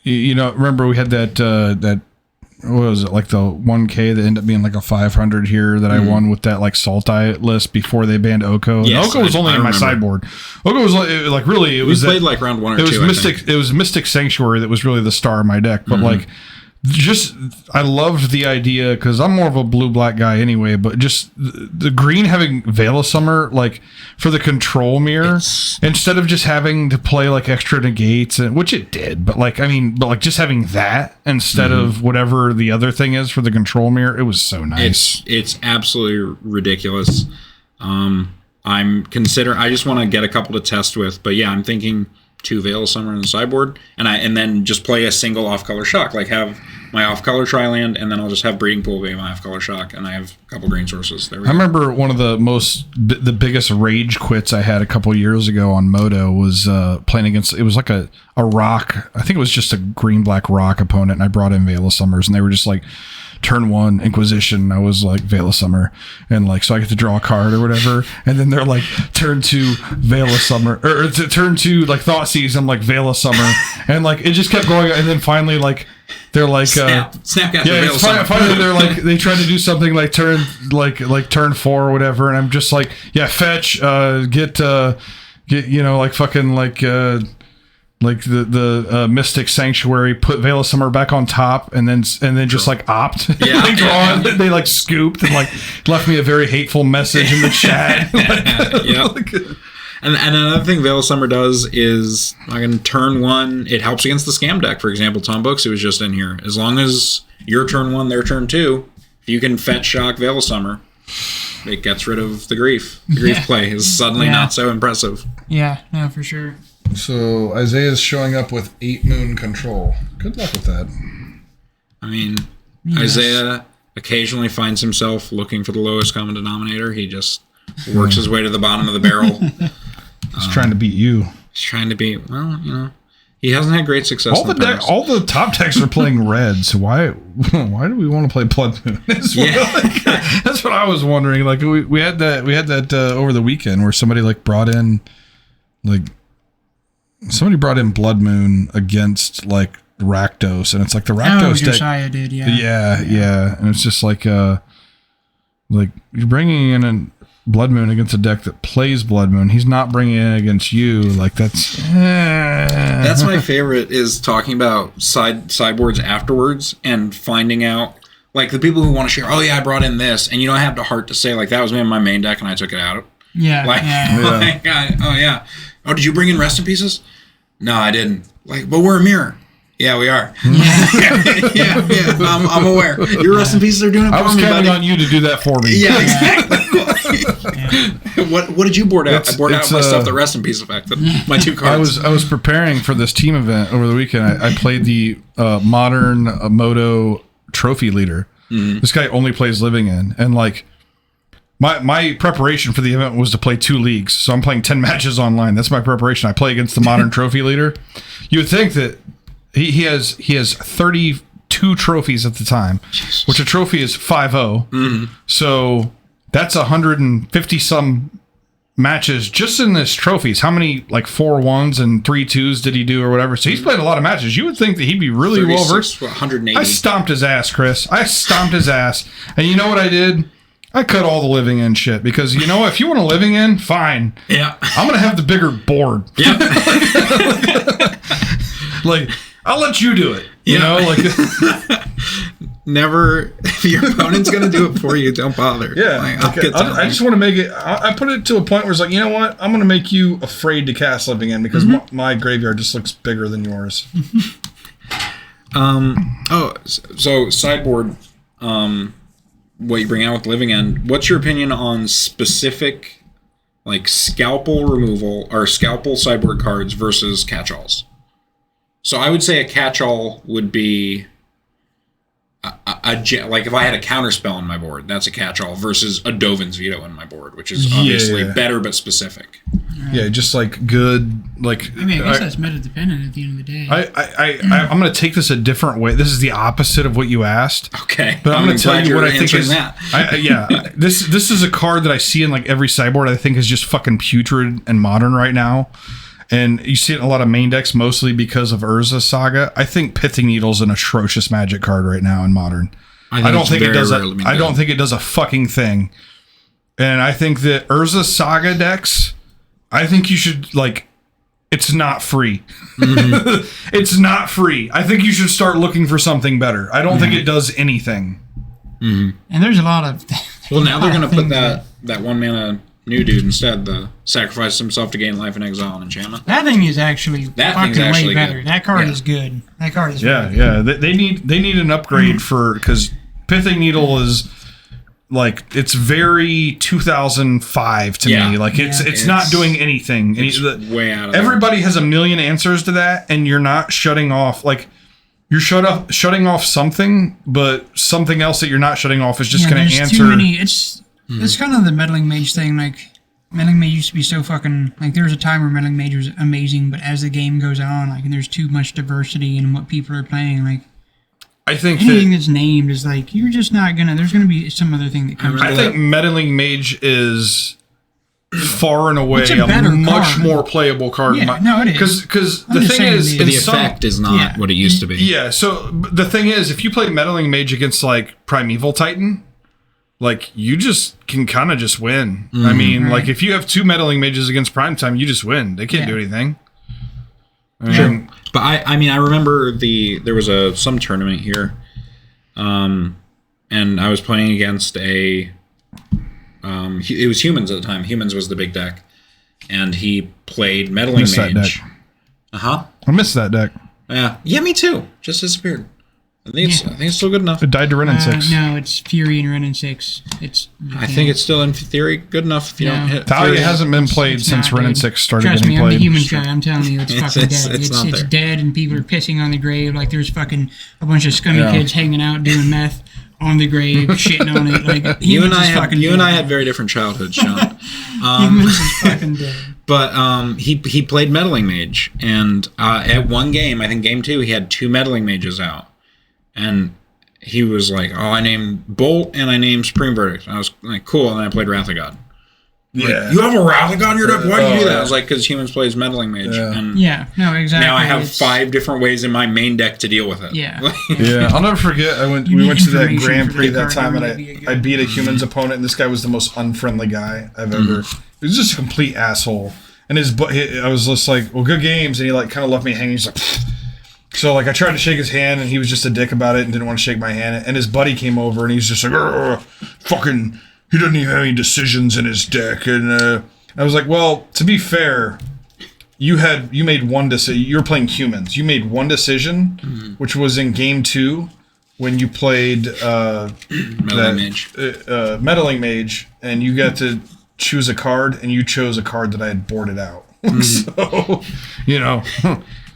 remember we had that what was it, like the 1K that ended up being like a 500 here that I won with that like Sultai list before they banned Oko. Yes, Oko was only I in my remember. sideboard. Oko was like really it was played like round 1 or 2. it was I Mystic. think. It was Mystic Sanctuary that was really the star of my deck. But like, just I loved the idea because I'm more of a blue-black guy anyway. But just the green having Veil of Summer like for the control mirror instead of just having to play like extra negates, and which it did. But like just having that instead of whatever the other thing is for the control mirror, it was so nice. It's absolutely ridiculous. I just want to get a couple to test with, but yeah, I'm thinking 2 Veil of Summer in the sideboard, and then just play a single off-color shock, like have my off-color tri-land, and then I'll just have Breeding Pool be my off-color shock, and I have a couple green sources. There we I go. remember one of the biggest rage quits I had a couple years ago on Moto was playing against, it was like a rock, I think it was just a green-black rock opponent, and I brought in Veil of Summers, and they were just like, turn 1 Inquisition, I was like Veil of Summer, and like so I get to draw a card or whatever, and then they're like turn 2 Veil of Summer, or turn 2 like Thoughtseize, I'm like Veil of Summer, and like it just kept going, and then finally like they're like Snapcast. yeah, Veil of Summer. finally they're like they tried to do something like turn 4 or whatever, and I'm just like fetch, get like fucking like the Mystic Sanctuary, put Veil of Summer back on top, and then just like opt. Yeah. They draw, they like scooped and like left me a very hateful message in the chat. Yeah. And another thing Veil of Summer does is I can turn 1. It helps against the scam deck. For example, Tom Books, who was just in here. As long as your turn 1, their turn 2, if you can fetch shock Veil of Summer, it gets rid of the grief. The grief play is suddenly not so impressive. Yeah, no, for sure. So Isaiah's showing up with 8 moon control. Good luck with that. I mean, Isaiah occasionally finds himself looking for the lowest common denominator. He just works his way to the bottom of the barrel. He's trying to beat you. He's trying to be, he hasn't had great success. All in the past. all the top decks are playing red. So why do we want to play Blood Moon? That's what I was wondering. Like we had that over the weekend where somebody like brought in Blood Moon against like Rakdos, and it's like the Rakdos deck. Josiah did, Yeah, and it's just like you're bringing in a Blood Moon against a deck that plays Blood Moon. He's not bringing it against you. Like that's my favorite is talking about sideboards afterwards and finding out like the people who want to share. Oh yeah, I brought in this, and I have the heart to say like that was in my main deck and I took it out. Yeah. Oh, did you bring in Rest in Pieces? No, I didn't. Like, but we're a mirror. Yeah, we are. Yeah. I'm aware. Your Rest in Pieces are doing it for me, I was counting buddy. on you to do that for me. Yeah, exactly. What did you board out? I boarded out my stuff that Rest in Peace affected. My 2 cards. I was preparing for this team event over the weekend. I played the modern Moto trophy leader. This guy only plays Living In, and like My preparation for the event was to play 2 leagues, so I'm playing 10 matches online. That's my preparation. I play against the modern trophy leader. You would think that he has 32 trophies at the time, which a trophy is 5-0. So that's 150 some matches just in this trophies. How many, like 4 1s and 3 2s did he do or whatever? So he's played a lot of matches. You would think that he'd be really well versed. 180. I stomped his ass, Chris. I stomped his ass. And you know what I did? I cut all the living in shit because, you know what? If you want a living in, fine. Yeah. I'm going to have the bigger board. Yeah. Like, I'll let you do it. You know, like, Never, if your opponent's going to do it for you, don't bother. yeah. Like, I'll Okay. get I just want to make it, I put it to a point where it's like, you know what? I'm going to make you afraid to cast living in because my graveyard just looks bigger than yours. So sideboard, what you bring out with living end, what's your opinion on specific like scalpel removal or scalpel sideboard cards versus catch-alls? So I would say a catch-all would be like if I had a counterspell on my board, that's a catch-all versus a Dovin's Veto on my board, which is obviously better but specific. Yeah, just like good, like. I mean, I guess that's meta dependent at the end of the day. I'm going to take this a different way. This is the opposite of what you asked. Okay, But I'm going to tell you what I think answering is. that. This is a card that I see in like every sideboard. I think is just fucking putrid and modern right now, and you see it in a lot of main decks mostly because of Urza Saga. I think Pithing Needle's an atrocious Magic card right now in modern. I don't think it does. I don't think it does a fucking thing, and I think that Urza Saga decks. I think you should like. It's not free. It's not free. I think you should start looking for something better. I don't think it does anything. And there's a lot of. Well, now they're going to put that 1 mana new dude instead. The sacrifice himself to gain life in exile and enchantment. That thing is actually That fucking thing's actually way better. good. That card Yeah. is good. That card is Yeah, really yeah. They need an upgrade for because Pithing Needle is like it's very 2005 to Yeah. me. Like it's not doing anything. Way out of Everybody has a million answers to that, and you're not shutting off like. You're shutting off something, but something else that you're not shutting off is just going to answer. Too many. It's kind of the meddling mage thing. Like meddling mage used to be so fucking like there was a time where meddling mage was amazing, but as the game goes on, like and there's too much diversity in what people are playing. Like I think anything that's named is like you're just not gonna. There's gonna be some other thing that comes. I think Meddling Mage is far and away It's a better much card. more playable card. Yeah, no, it is. Because I'm the just thing saying is, the in the some- effect is not Yeah. what it used to be. Yeah, so the thing is, if you play Meddling Mage against like Primeval Titan, like you just can kind of just win. I mean, like if you have 2 Meddling Mages against Primetime, you just win. They can't do anything. I mean, But I mean, I remember there was some tournament here, and I was playing against it was Humans at the time. Humans was the big deck, and he played Meddling Missed that Mage. deck. Uh-huh. I missed that deck. Yeah, me too. Just disappeared. I think it's still good enough. It died to Ren in 6. No, it's Fury and Ren in 6. It's. I think it's still in theory good enough if you don't hit. Thalia Fury. hasn't been played It's since not, Ren in dude. 6 started Trust getting me, I'm played. a human guy. I'm telling you, it's fucking It's dead. not It's there. dead, and people are pissing on the grave like there's fucking a bunch of scummy Yeah. kids hanging out doing meth on the grave, shitting on it. Like You and I Humans is fucking had dead. very different childhoods, Sean. Humans is fucking dead. But he played Meddling Mage, and at one game, I think game 2, he had 2 Meddling Mages out, and he was like, "Oh, I named Bolt and I named Supreme Verdict." And I was like, "Cool," and then I played Wrath of God. Yeah. You have a Wrath of God in your deck? Why do you do that? yeah. I was like, "Because Humans plays Meddling Mage, Yeah. and Yeah, no, exactly. now I have It's- 5 different ways in my main deck to deal with it." Yeah. Yeah, I'll never forget. You We need went to that information Grand for Prix the that card time, to and really be a good I beat a Humans opponent, and this guy was the most unfriendly guy I've ever. He was just a complete asshole. And I was just like, "Well, good games," and he like kind of left me hanging. He's like, "Pfft." So like I tried to shake his hand, and he was just a dick about it and didn't want to shake my hand. And his buddy came over, and he's just like, "Ugh, "Fucking, he doesn't even have any decisions in his deck." And I was like, "Well, to be fair." You made one decision. You were playing Humans. You made one decision, which was in game 2 when you played Meddling Mage. Meddling Mage, and you got to choose a card, and you chose a card that I had boarded out. So, you know,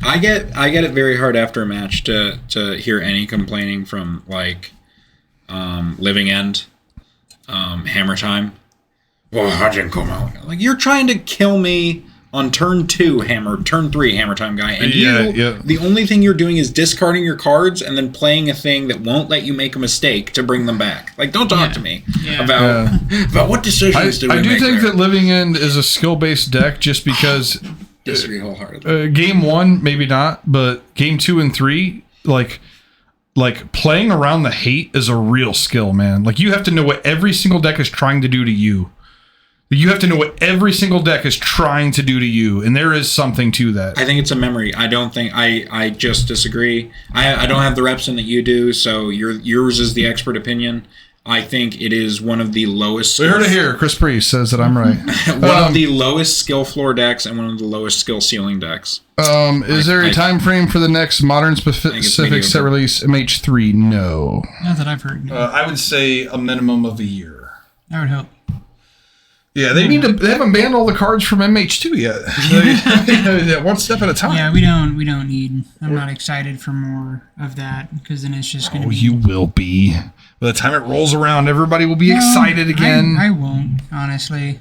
I get it very hard after a match to hear any complaining from like Living End, Hammer Time, well, I didn't come out. Like, you're trying to kill me on turn 2 hammer, turn 3 hammer time guy, and the only thing you're doing is discarding your cards and then playing a thing that won't let you make a mistake to bring them back. Like, don't talk to me about what decisions do we make. I do think there. that Living End is a skill-based deck just because Disagree wholeheartedly. game 1 maybe not, but game 2 and 3 like playing around the hate is a real skill, man. Like, you have to know what every single deck is trying to do to you. You have to know what every single deck is trying to do to you, and there is something to that. I think it's a memory. I don't think I just disagree. I don't have the reps in that you do, so yours is the expert opinion. I think it is one of the lowest. We heard it here. Chris Priest says that I'm right. One of the lowest skill floor decks and one of the lowest skill ceiling decks. Is there a time frame for the next modern specific set release MH3? No. Not that I've heard. I would say a minimum of a year. I would hope. Yeah, they haven't banned all the cards from MH2 yet. One step at a time. Yeah, we don't need. I'm not excited for more of that because then it's just going to be. You will be. By the time it rolls around, everybody will be excited again. I won't, honestly.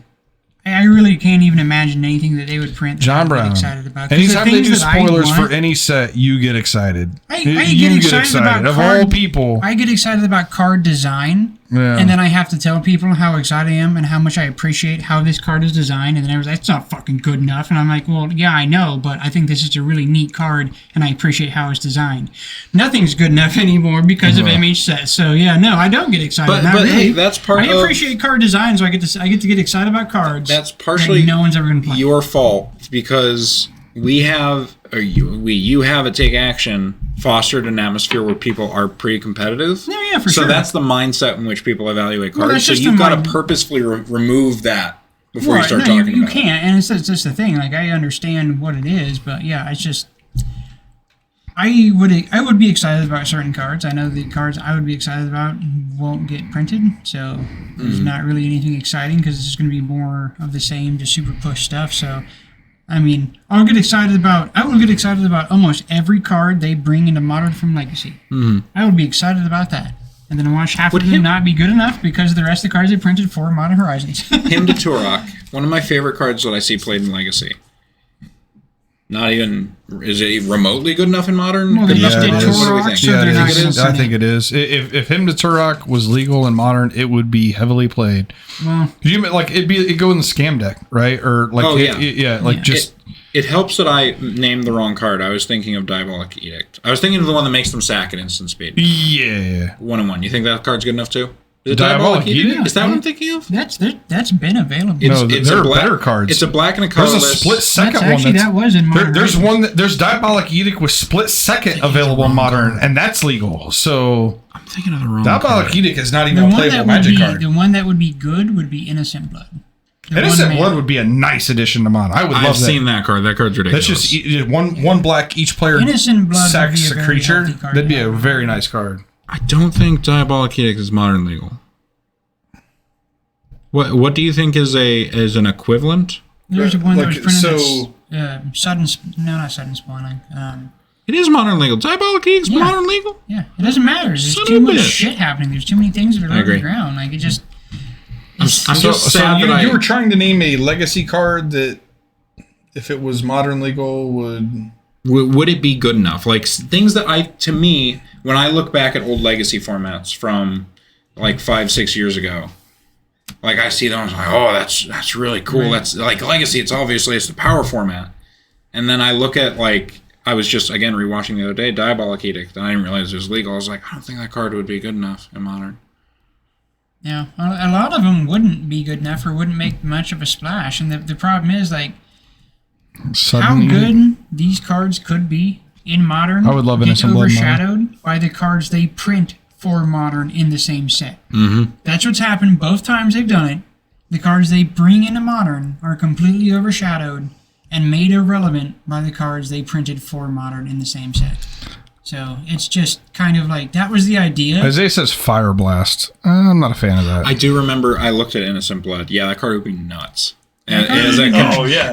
I really can't even imagine anything that they would print that John I'd Brown. get excited about. Anytime they do spoilers for any set, you get excited. I get excited about of card, all people. I get excited about card design, and then I have to tell people how excited I am and how much I appreciate how this card is designed, and then everyone's like, it's not fucking good enough. And I'm like, well, yeah, I know, but I think this is a really neat card, and I appreciate how it's designed. Nothing's good enough anymore because of MH sets. So, yeah, no, I don't get excited. But really. hey, that's part I appreciate card design, so I get to get excited about cards. That's partially no one's ever going to play. Your fault, because you have a Take Action fostered an atmosphere where people are pretty competitive. Yeah, for so sure. that's the mindset in which people evaluate Well, cards. So you've got to purposefully remove that before you start talking about it. You can't, and it's just the thing. Like, I understand what it is, but yeah, it's just. I would be excited about certain cards. I know the cards I would be excited about won't get printed, so there's not really anything exciting because it's just going to be more of the same, just super push stuff. So, I mean, I will get excited about almost every card they bring into Modern from Legacy. I would be excited about that. And then watch half of them not be good enough because of the rest of the cards they printed for Modern Horizons. Hymn to Turok, one of my favorite cards that I see played in Legacy. Not even, is it remotely good enough in Modern? Well, Good they enough just to did know? What do we Turok, think? so Yeah, they're not it gonna is. send I think it is. If Hymn to Turok was legal in Modern, it would be heavily played. Well, it'd go in the scam deck, right? Or like just. It helps that I named the wrong card. I was thinking of Diabolic Edict. I was thinking of the one that makes them sack at instant speed. Yeah. 1-1. You think that card's good enough too? Is it Diabolic Edict? Is that what I'm thinking of? that's been available. There are better cards. It's a black and a There's colorless. a split second that was in Modern. There's Diabolic Edict with split second available in Modern, and that's legal. So I'm thinking of the wrong Diabolic Edict is not even a playable Magic card. The one that would be good would be Innocent Blood. Innocent Blood would be a nice addition to Modern. I would love that. I've seen that card. That card's ridiculous. That's just one black each player Innocent Blood sacks would a be a very creature. healthy card That'd be to a have. very nice card. I don't think Diabolic Edict is Modern legal. What do you think is an equivalent? There's one that was printed so- not sudden spawning. It is Modern legal. Diabolic Edict's Yeah. Modern legal? Yeah, it doesn't matter. There's Son too of a much bitch. shit happening. There's too many things that are on agree. the ground. Like, it just. I'm just sad that you were trying to name a legacy card that, if it was Modern legal, would it be good enough? Like, things that to me, when I look back at old legacy formats from like 5-6 years ago, like, I see them, I was like, oh, that's really cool. Right. That's like Legacy. It's the power format. And then I look at, like, I was just again rewatching the other day Diabolic Edict, and I didn't realize it was legal. I was like, I don't think that card would be good enough in Modern. Yeah, a lot of them wouldn't be good enough or wouldn't make much of a splash. And the problem is, like, how good these cards could be in Modern I would love gets Innocent Blood in Modern. overshadowed by the cards they print for Modern in the same set. Mm-hmm. That's what's happened both times they've done it. The cards they bring into Modern are completely overshadowed and made irrelevant by the cards they printed for Modern in the same set. So it's just kind of like, that was the idea. Isaiah says Fire Blast. I'm not a fan of that. I do remember I looked at Innocent Blood. Yeah, that card would be nuts. As a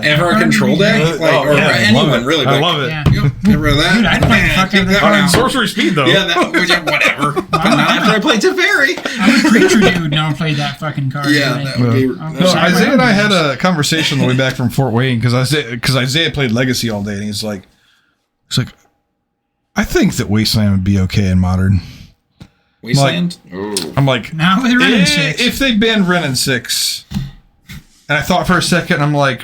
ever a control deck, or anyone really. I love it. Yeah. Get rid of that. Dude, I'd play the fuck out of that one card. out. Sorcery speed though. Whatever. But not after I play Teferi. I'm a creature dude. Now play that fucking card. That would be. No, Isaiah and I had a conversation on the way back from Fort Wayne because Isaiah played Legacy all day, and he's like, I think that Wasteland would be okay in Modern. Wasteland. I'm like, Now with Ren and 6. if they banned Ren and 6, and I thought for a second, I'm like,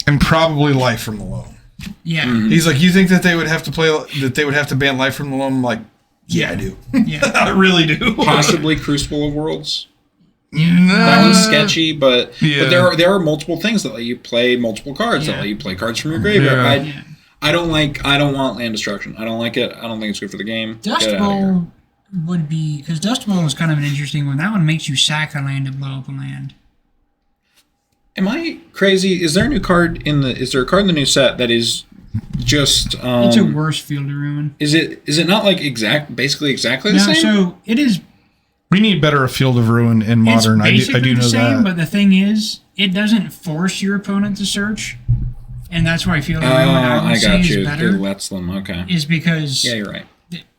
and probably Life from the Loam. Yeah. He's like, you think that they would have to ban Life from the Loam? I'm like, yeah, I do. Yeah. I really do. Possibly Crucible of Worlds. No. That one's sketchy, but Yeah. there are multiple things that let you play multiple cards. That let you play cards from your graveyard. Yeah. I don't want land destruction. I don't like it. I don't think it's good for the game. Dust Get it out of here. Bowl would be, because Dust Bowl is kind of an interesting one. That one makes you sack a land to blow up a land. Am I crazy? Is there a card in the new set that is just It's a worse Field of Ruin. Is it not like basically exactly the No, same? so it is. We need better a Field of Ruin in Modern. I It's basically do know the same, that. but the thing is, it doesn't force your opponent to search, and that's why Field of Ruin I would say is better. It lets them. Okay. Is because Yeah, you're right.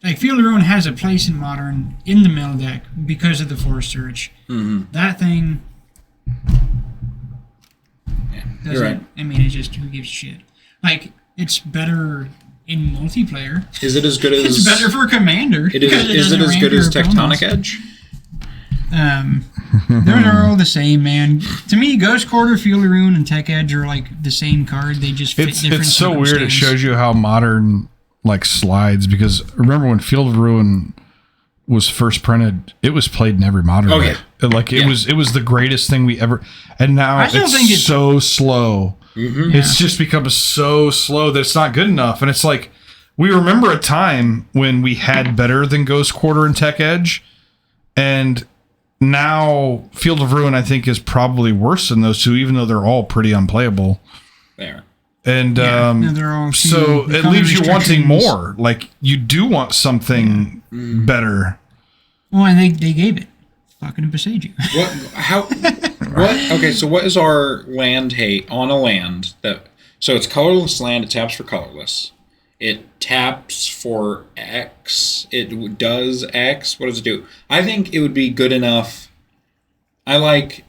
like Field of Ruin has a place in Modern in the mill deck because of the force search. Mm-hmm. That thing. You're Doesn't, right. I mean, it's just who gives a shit. Like, it's better in multiplayer. Is it as good as? It's better for Commander. It is. because Is it doesn't as rank good your as Tectonic opponents. Edge? They're all the same, man. To me, Ghost Quarter, Field of Ruin, and Tech Edge are like the same card. They just fit different. It's so weird. It circumstances. shows you how Modern like slides, because remember when Field of Ruin was first printed, it was played in every Modern. Oh, deck. It was the greatest thing we ever. And now I still think it's so slow. Mm-hmm. It's just become so slow that it's not good enough. And it's like, we remember a time when we had better than Ghost Quarter and Tech Edge, and now Field of Ruin I think is probably worse than those two, even though they're all pretty unplayable. There. And no, they're all so the it color leaves you wanting restrictions. more. Like, you do want something better. Well, and they gave it. Fucking Besage. What? How? What? Okay, so what is our land hate on a land that? So it's colorless land. It taps for colorless. It taps for X. It does X. What does it do? I think it would be good enough. I like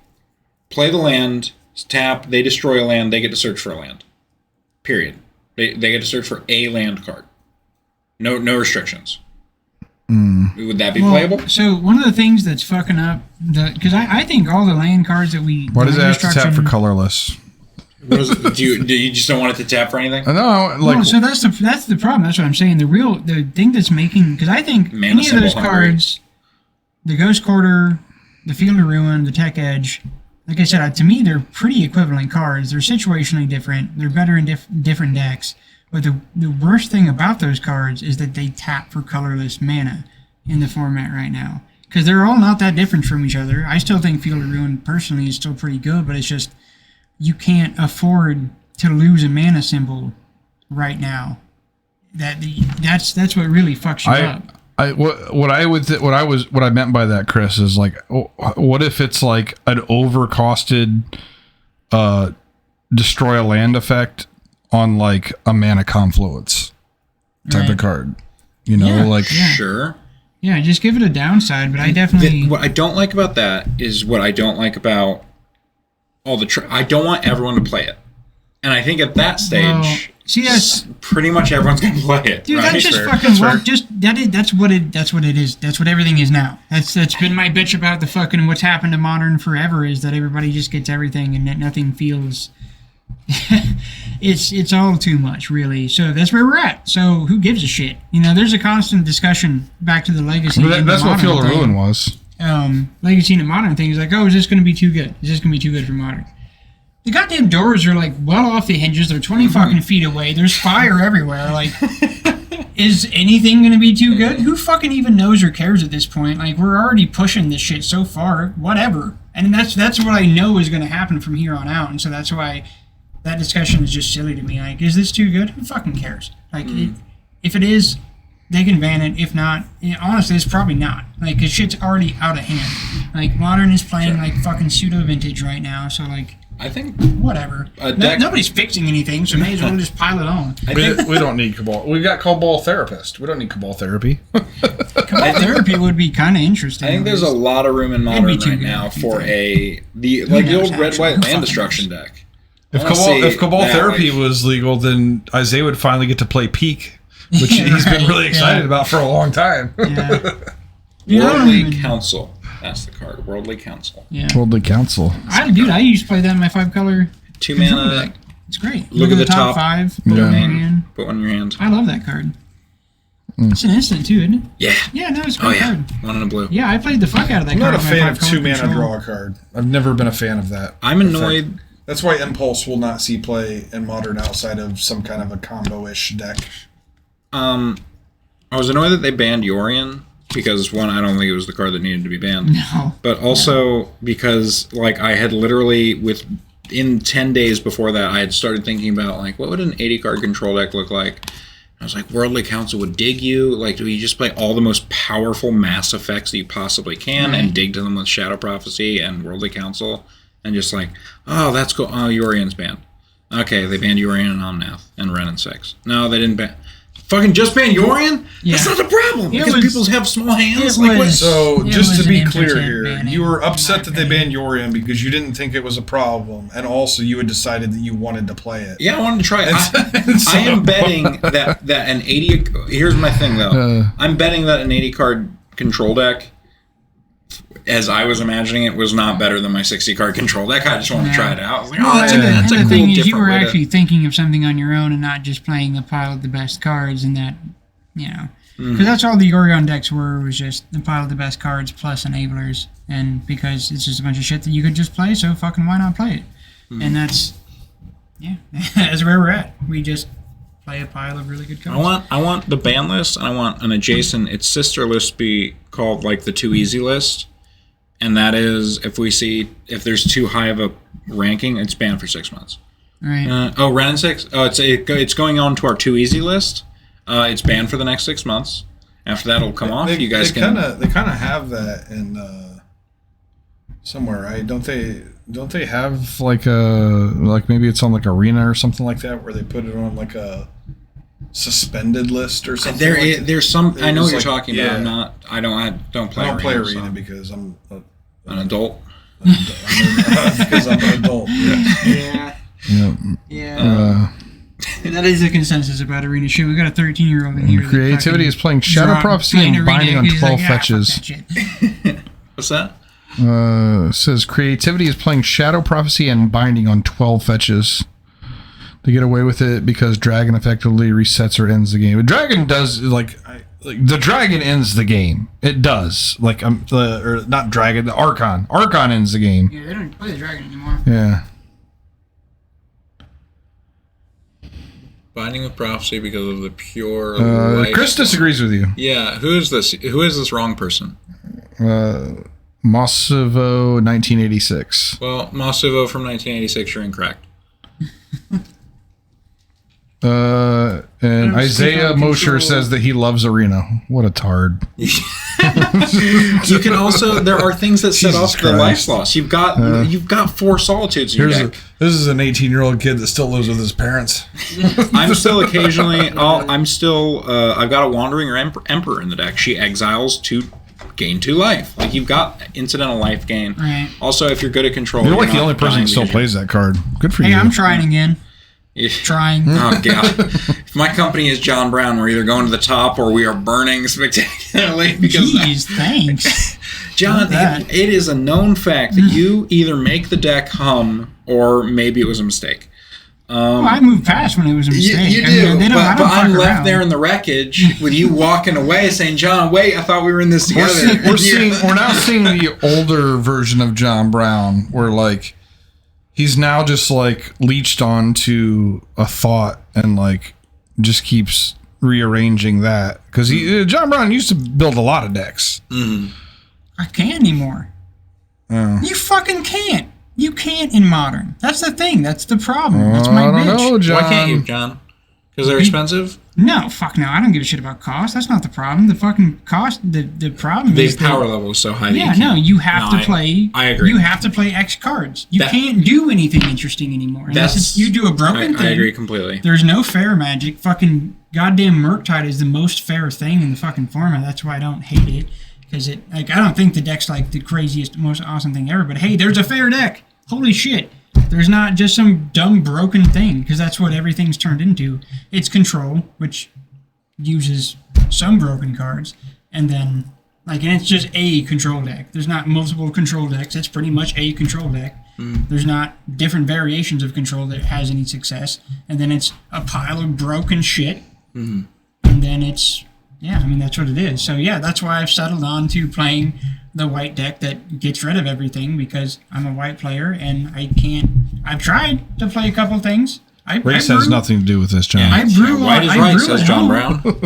play the land, tap. They destroy a land. They get to search for a land. Period. They get to search for a land card. No restrictions. Would that be playable? So one of the things that's fucking up, because I think all the land cards that we Why does it have to tap for Destruction- colorless? What is it? Do you just don't want it to tap for anything? I know, like, Well, so that's the problem. That's what I'm saying. The thing that's making, because I think Mana any of those symbol hungry. cards, the Ghost Quarter, the Field of Ruin, the Tech Edge, like I said, to me they're pretty equivalent cards. They're situationally different. They're better in different decks. But the worst thing about those cards is that they tap for colorless mana in the format right now. Because they're all not that different from each other. I still think Field of Ruin personally is still pretty good, but it's just you can't afford to lose a mana symbol right now. That's what really fucks you up. What I meant by that, Chris, is like, what if it's like an overcosted destroy a land effect on like a mana confluence type Right. of card? You know, Yeah, like yeah. Sure. Yeah, just give it a downside, but I definitely What I don't like about that is what I don't like about all the. I don't want everyone to play it, and I think at that stage, Well, see, that's- pretty much everyone's gonna play it. dude, right? that's just Sure. fucking Sure. work. That's what it is. That's what everything is now. That's been my bitch about the fucking what's happened to Modern forever is that everybody just gets everything and that nothing feels. It's all too much, really. So that's where we're at. So who gives a shit? You know, there's a constant discussion back to the legacy. and the that's what Modern Field of thing. Ruin was. Legacy and Modern things like, oh, is this going to be too good? Is this going to be too good for Modern? The goddamn doors are like well off the hinges. They're 20 fucking feet away. There's fire everywhere. Like, is anything going to be too good? Who fucking even knows or cares at this point? Like, we're already pushing this shit so far. Whatever. And that's what I know is going to happen from here on out. And so that's why that discussion is just silly to me. Like, is this too good? Who fucking cares? Like, if it is, they can ban it. If not, honestly, it's probably not. Like, cause shit's already out of hand. Like, Modern is playing like fucking pseudo vintage right now. So like, I think Whatever. A deck- Nobody's fixing anything, so may as well just pile it on. We don't need Cabal. We got Cabal Therapist. We don't need Cabal Therapy. Cabal Therapy would be kind of interesting. I think there's a lot of room in It'd be Modern too right good, now I think. for the knows, old red actually? white Who land fucking destruction knows? deck. If I wanna see Cabal that, Therapy like- was legal, then Isaiah would finally get to play Peak, which he's been really excited about for a long time. Yeah. You don't Worldly even- Council. That's the card. Worldly Council. Yeah. Worldly Council. I used to play that in my 5-color 2 control mana. deck. It's great. Look at the top. 5. Yeah. Put it in. Put one in your hand. I love that card. It's an instant too, isn't it? Yeah. Yeah, no, it's a Oh great yeah. card. One in a blue. Yeah, I played the fuck out of that I'm card. not a with my fan of 5-color 2 mana control. draw a card. I've never been a fan of that. I'm annoyed. That's why Impulse will not see play in Modern outside of some kind of a combo-ish deck. I was annoyed that they banned Yorion because one, I don't think it was the card that needed to be banned. No. But also because like I had literally in 10 days before that I had started thinking about like what would an 80 card control deck look like. I was like, Worldly Council would dig you. Like, do you just play all the most powerful mass effects that you possibly can and dig to them with Shadow Prophecy and Worldly Council? And just like, oh, that's cool. Oh, Yorion's banned. Okay, they banned Yorion and Omnath and Ren and 6. No, they didn't ban. Fucking just ban Yorion? Yeah. That's not the problem. It Because was- people have small hands. it Like, what? was- So, It just was to an be clear impotent here, banning, you were in my upset that they opinion. banned Yorion because you didn't think it was a problem, and also you had decided that you wanted to play it. Yeah, I wanted to try it. I am betting that an 80. Here's my thing though. I'm betting that an 80 card control deck, as I was imagining it, was not better than my 60 card control deck. I just wanted to try it out. I was like, oh, that's a And the cool thing is, you different were way to- actually thinking of something on your own and not just playing a pile of the best cards, and that, you know, because that's all the Orion decks were, was just a pile of the best cards plus enablers, and because it's just a bunch of shit that you could just play, so fucking why not play it? And that's, yeah, that's where we're at. We just play a pile of really good cards. I want the ban list, and I want an adjacent, its sister list be called like the too easy list. And that is if there's too high of a ranking, it's banned for 6 months. Right. Ren and 6. Oh, it's going on to our too easy list. It's banned for the next 6 months. After that, it'll come off. You guys they can. They kind of have that in somewhere, right? Don't they have like maybe it's on like Arena or something like that where they put it on like a suspended list or something? There's some. I know what There's you're like- talking yeah. about. I don't play. I don't play Arena, Arena so- because I'm an adult. because I'm an adult. Yeah. Yeah. Yeah. That is the consensus about Arena. Shit, we got a 13-year-old in here. that Creativity fucking is playing Shadow draw- Prophecy playing and Arena, Binding on he's 12 like, "Ah, fuck fetches. that shit." What's that? Says Creativity is playing Shadow Prophecy and Binding on 12 fetches. They get away with it because Dragon effectively resets or ends the game. But Dragon does the Dragon ends the game. It does. Or not Dragon, the Archon. Archon ends the game. Yeah, they don't play the dragon anymore. Yeah. Binding with prophecy because of the pure. Chris disagrees with you. Yeah. Who is this? Who is this wrong person? Mossivo 1986. Well, Masuvo from 1986. You're incorrect. And Isaiah Mosher says that he loves Arena. What a tard. You can also. There are things that set Jesus off the life Christ. loss. You've got 4 solitudes in your deck. This is an 18-year-old kid that still lives with his parents. I'm still occasionally. I've got a Wandering Emperor in the deck. She exiles to gain 2 life. Like you've got incidental life gain. Right. Also, if you're good at control, You're like the not only person dying that still because plays that card. Good for Hey, you. I'm trying again. you're- Trying. Oh god! If my company is John Brown, we're either going to the top or we are burning spectacularly because Jeez, thanks. John, Not that. it is a known fact that you either make the deck hum or maybe it was a mistake. Well, I moved past when it was a mistake. You I mean, do, they don't, I but don't I'm fuck left around. there in the wreckage with you walking away saying, "John, wait, I thought we were in this together." We're now seeing the older version of John Brown where like he's now just like leached onto a thought and like just keeps rearranging that because John Brown used to build a lot of decks. I can't anymore. Oh. You fucking can't. You can't in Modern. That's the thing. That's the problem. That's my I don't bitch. know, John. Why can't you, John? Because they're expensive. No, fuck no. I don't give a shit about cost. That's not the problem. The fucking cost. The problem The is power that, level is so high. That yeah, you can't- no, you have No, to play. I agree. You have to play X cards. You That- can't do anything interesting anymore unless That's- you do a broken thing. I agree completely. There's no fair magic. Fucking goddamn Murktide is the most fair thing in the fucking format. That's why I don't hate it. Because it, like, I don't think the deck's like the craziest, most awesome thing ever. But hey, there's a fair deck. Holy shit. There's not just some dumb broken thing. Because that's what everything's turned into. It's control, which uses some broken cards. And then, like, and it's just a control deck. There's not multiple control decks. It's pretty much a control deck. There's not different variations of control that has any success. And then it's a pile of broken shit. And then it's, yeah, I mean, that's what it is. So, yeah, that's why I've settled on to playing the white deck that gets rid of everything because I'm a white player and I can't. I've tried to play a couple things. Race has nothing to do with this, John. I brew White is I right, brew says at John home. Brown.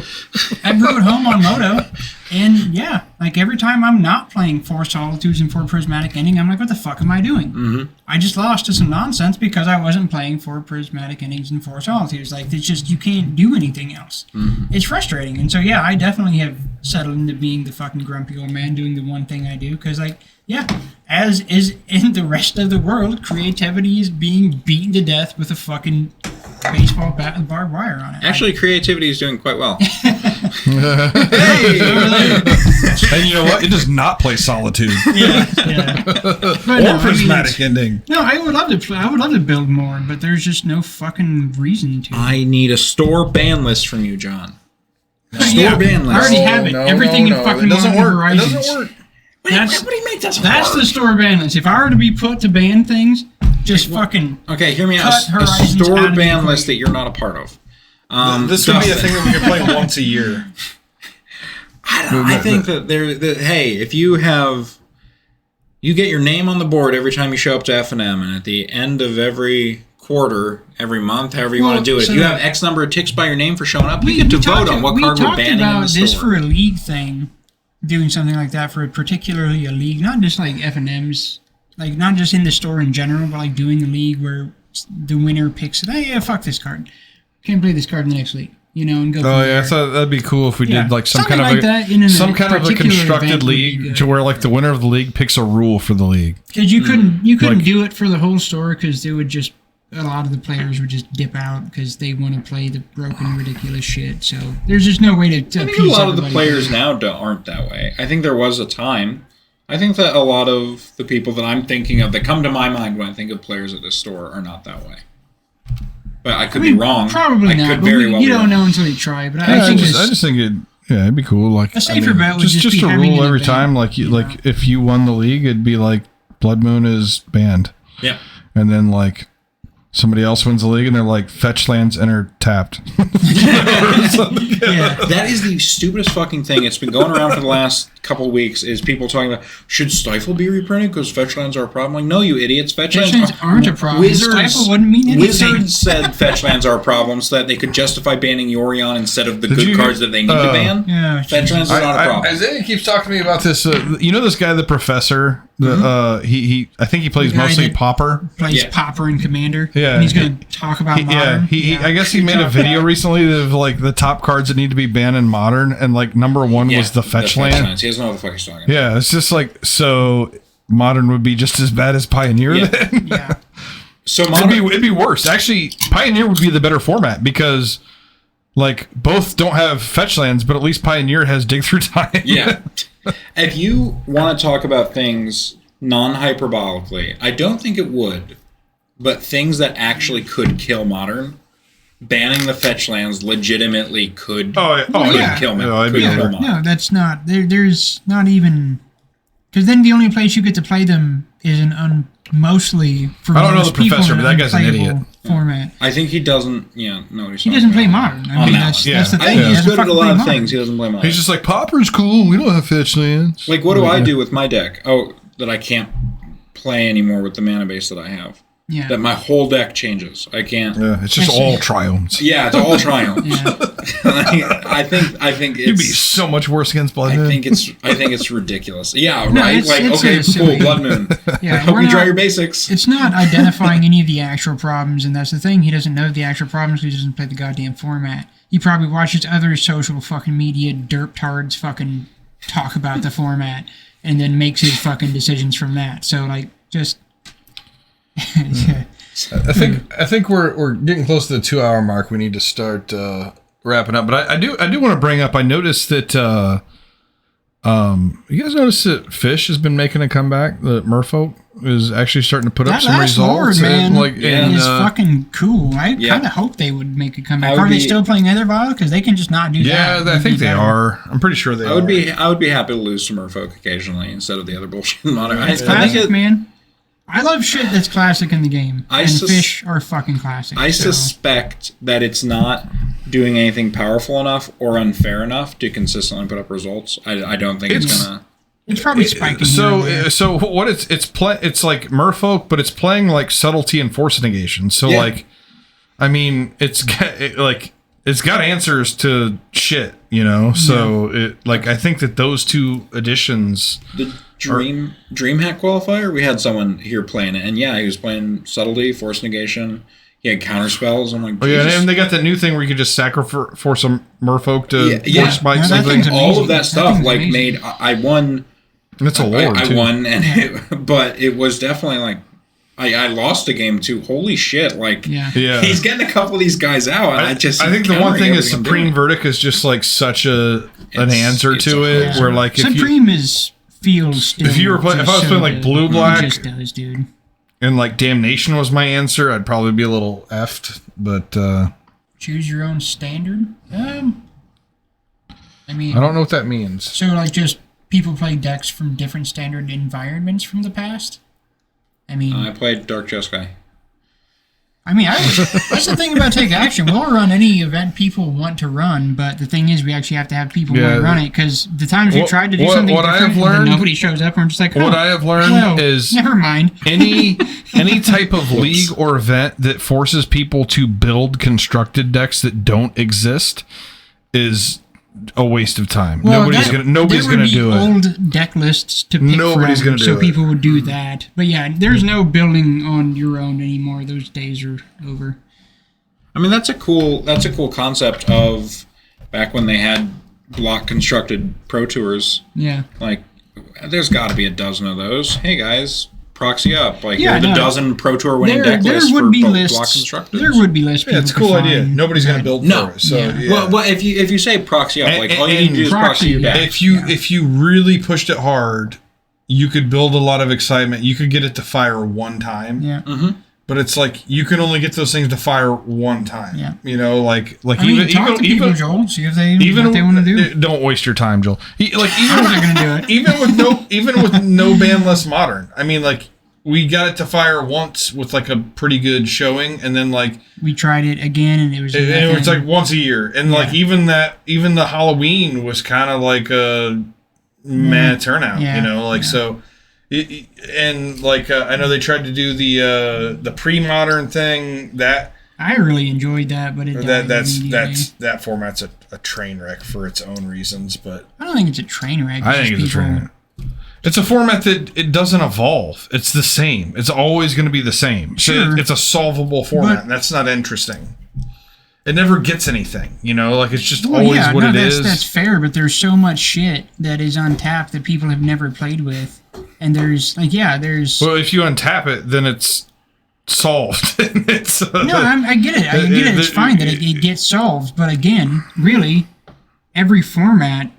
I brew at home on Moto, and yeah, like every time I'm not playing 4 Solitudes and 4 Prismatic Ending, I'm like, what the fuck am I doing? I just lost to some nonsense because I wasn't playing 4 Prismatic Endings and 4 Solitudes. Like, it's just, you can't do anything else. It's frustrating. And so, yeah, I definitely have settled into being the fucking grumpy old man doing the one thing I do because, like, yeah, as is in the rest of the world, creativity is being beaten to death with a fucking baseball bat with barbed wire on it. Actually, creativity is doing quite well. And you know what? It does not play Solitude Yeah. But or no, I mean, Prismatic Ending. no, I would love to play. I would love to build more, but there's just no fucking reason to. I need a store ban list from you, John. Yeah, ban I already have it. Everything in fucking Modern Horizons. It doesn't work. That's, What do you mean doesn't that's work? the store ban list. If I were to be put to ban things, just fucking. Okay, hear me out. Cut A Horizons out store of the ban list equation. that you're not a part of. This would be a Dustin. thing that we could play once a year. I think that hey, if you get your name on the board every time you show up to F&M, and at the end of every quarter, every month, however you Well, want to do it, so if you have X number of ticks by your name for showing up, you We get to talked- vote on what we card we're talked banning in the about this store. for a league thing, doing something like that for particularly a league, not just like F&Ms, like not just in the store in general, but like doing a league where the winner picks it. Hey, yeah, fuck this card. Can't play this card in the next league, you know, and go. Oh from yeah, I there. thought that'd be cool if we Yeah, did like some something kind of like that in a a particular constructed event would be league good. to where like the winner of the league picks a rule for the league. Because you couldn't Like- do it for the whole store because they would just a lot of the players would just dip out because they want to play the broken ridiculous shit. So there's just no way to I think a appease lot of the everybody. players now aren't that way. I think there was a time. I think that a lot of the people that I'm thinking of that come to my mind when I think of players at this store are not that way. But I could be wrong. Probably I not. could But very well you be don't wrong. know until you try. But I I think just think it'd be cool. Like A safer bet would just be a having rule an every event, time. Like like if you won the league, it'd be like Blood Moon is banned, Yeah. and then like somebody else wins the league, and they're like fetch lands enter tapped. yeah. That is the stupidest fucking thing. It's been going around for the last couple of weeks. Is people talking about should Stifle be reprinted because fetch lands are a problem? Like, no, you idiots. Fetch Fetch lands lands aren't a problem. Wizards Stifle wouldn't mean anything. Wizards said fetch lands are a problem so that they could justify banning Yorion instead of the Did good you- cards that they need to ban. Yeah, Fetch lands are not a problem. Isaiah keeps talking to me about this. You know this guy, the professor. He I think he plays The guy mostly that- Popper. plays Yeah. Popper and Commander. Yeah. And he's going to talk about Modern. I guess he made a video recently of like the top cards that need to be banned in Modern, and like number one was the fetch land. lands. He doesn't know what the fuck he's talking about. Yeah, it's just like so. Modern would be just as bad as Pioneer. Yeah. Then Yeah. So modern, it'd be worse. Actually, Pioneer would be the better format because like both don't have fetch lands, but at least Pioneer has dig through time. yeah. If you want to talk about things non-hyperbolically, I don't think it would, but things that actually could kill Modern, banning the fetch lands legitimately could. Oh, yeah. could yeah. kill me. Yeah, I'd could be kill there. Modern. No, that's not. There's not even. Because then the only place you get to play them is an mostly for I don't know most the people professor, an but that guy's an unplayable idiot. Format. I think he doesn't. Yeah, no, he's He doesn't play Modern. I On mean, that that's, one. that's the Yeah. I thing. think He he's doesn't good at a fucking lot play of Modern. things. He doesn't play Modern. He's just like Popper's cool. We don't have fetch lands. Like, what do I do with my deck? Oh, that I can't play anymore with the mana base that I have. Yeah. that my whole deck changes. I can't. Yeah, it's just all triomes. Yeah, it's all triumphs. Yeah. I think You'd be it's. so much worse against Blood I Moon. think it's ridiculous. Yeah, No, right. it's- Like, it's okay, a cool, silly- Blood Moon. Yeah, Hope we're you draw not- your basics. It's not identifying any of the actual problems, and that's the thing. He doesn't know the actual problems because he doesn't play the goddamn format. He probably watches other social fucking media derptards fucking talk about the format, and then makes his fucking decisions from that. So, like, just... yeah. I think we're getting close to the 2 hour mark. We need to start wrapping up. But I do want to bring up. I noticed that you guys noticed that Fish has been making a comeback. That Merfolk is actually starting to put up That some last results. Lord, man, Yeah. is fucking cool. I Yeah. kind of hope they would make a I comeback. would Are they be- still playing Nethervile? Because they can just not do that. Yeah, I It'd think be they better. are. I'm pretty sure they are. I would be happy to lose to Merfolk occasionally instead of the other bullshit modern. It's I classic, think man. I love shit that's classic in the game. I and sus- Fish are fucking classic. I so. suspect that it's not doing anything powerful enough or unfair enough to consistently put up results. I don't think it's It's- gonna. It's probably spiking. here and there. So what it's like Merfolk, but it's playing like subtlety and force negation. So Yeah. like, I mean, it's got answers to shit, you know. So I think that those two additions. The DreamHack qualifier, we had someone here playing it, and yeah, he was playing subtlety, force negation. He had counter spells. I'm like, Oh yeah, Jesus. and they got that new thing where you can just sacrifice some Merfolk to Yeah. force spike No, that something. thing's all amazing. of that That stuff thing's like amazing. made. I won. That's a lore I too. won, and but it was definitely like I lost a game too. Holy shit! Like Yeah. Yeah. he's getting a couple of these guys out, and I think the one thing is everything I'm Supreme doing. Verdict is just like such an It's- answer it's to a it. closer. Where like if you Supreme feels still. if you were playing- if I was just playing, so like, good. Blue It Black- just does, dude. and like Damnation was my answer, I'd probably be a little effed. But Choose your own standard. I mean, I don't know what that means. so like just people play decks from different standard environments from the past. I mean, I played Dark Jeskai. that's the thing about Take Action. We'll run any event people want to run, but the thing is, we actually have to have people want Yeah, to run it because the times we what- tried to do what- something what I different, have and then learned- nobody shows up. And we're just like, What oh, I have learned well, is never mind. any type of league or event that forces people to build constructed decks that don't exist is a waste of time. Nobody's there gonna would be do it. old deck lists to pick Nobody's from, gonna do so it. people would do that. But yeah, there's no building on your own anymore. Those days are over. I mean, that's a cool concept of back when they had block constructed pro tours. Yeah. Like, there's got to be a dozen of those. Hey guys, proxy up. Like, Yeah, here's a no. dozen pro tour winning There deck lists for would be block lists. constructed. There would be lists. Yeah, it's a people cool could idea. find Nobody's gonna that- build No. for it. So Yeah. yeah. Well, if you say proxy up, And- like all you need to do is proxy, proxy your yeah. deck. if you really pushed it hard, you could build a lot of excitement. You could get it to fire one time. Yeah. But it's like you can only get those things to fire one time. Yeah. You know, like I mean, talk to people, Joel. See if they what they want to do. Don't waste your time, Joel. Like I'm not gonna do it. even with no ban less modern. I mean, like we got it to fire once with like a pretty good showing, and then like We tried it again, and it was. and it was nothing. like once a year, and like even the Halloween was kind of like a meh turnout. Yeah. You know, like so. And like I know they tried to do the pre-modern thing that I really enjoyed that, but it died immediately. that format's a train wreck for its own reasons, but I don't think it's a train wreck. I think it's a train wreck. It's a format that it doesn't evolve. It's the same. It's always going to be the same. So Sure. it's a solvable format, But- and that's not interesting. It never gets anything, you know. Like it's just Well, always yeah, what no, it that's, is. That's fair, but there's so much shit that is untapped that people have never played with, and there's there's. Well, if you untap it, then it's solved. It's No, I get it. I get it. It's fine that it gets solved, but again, really, every format.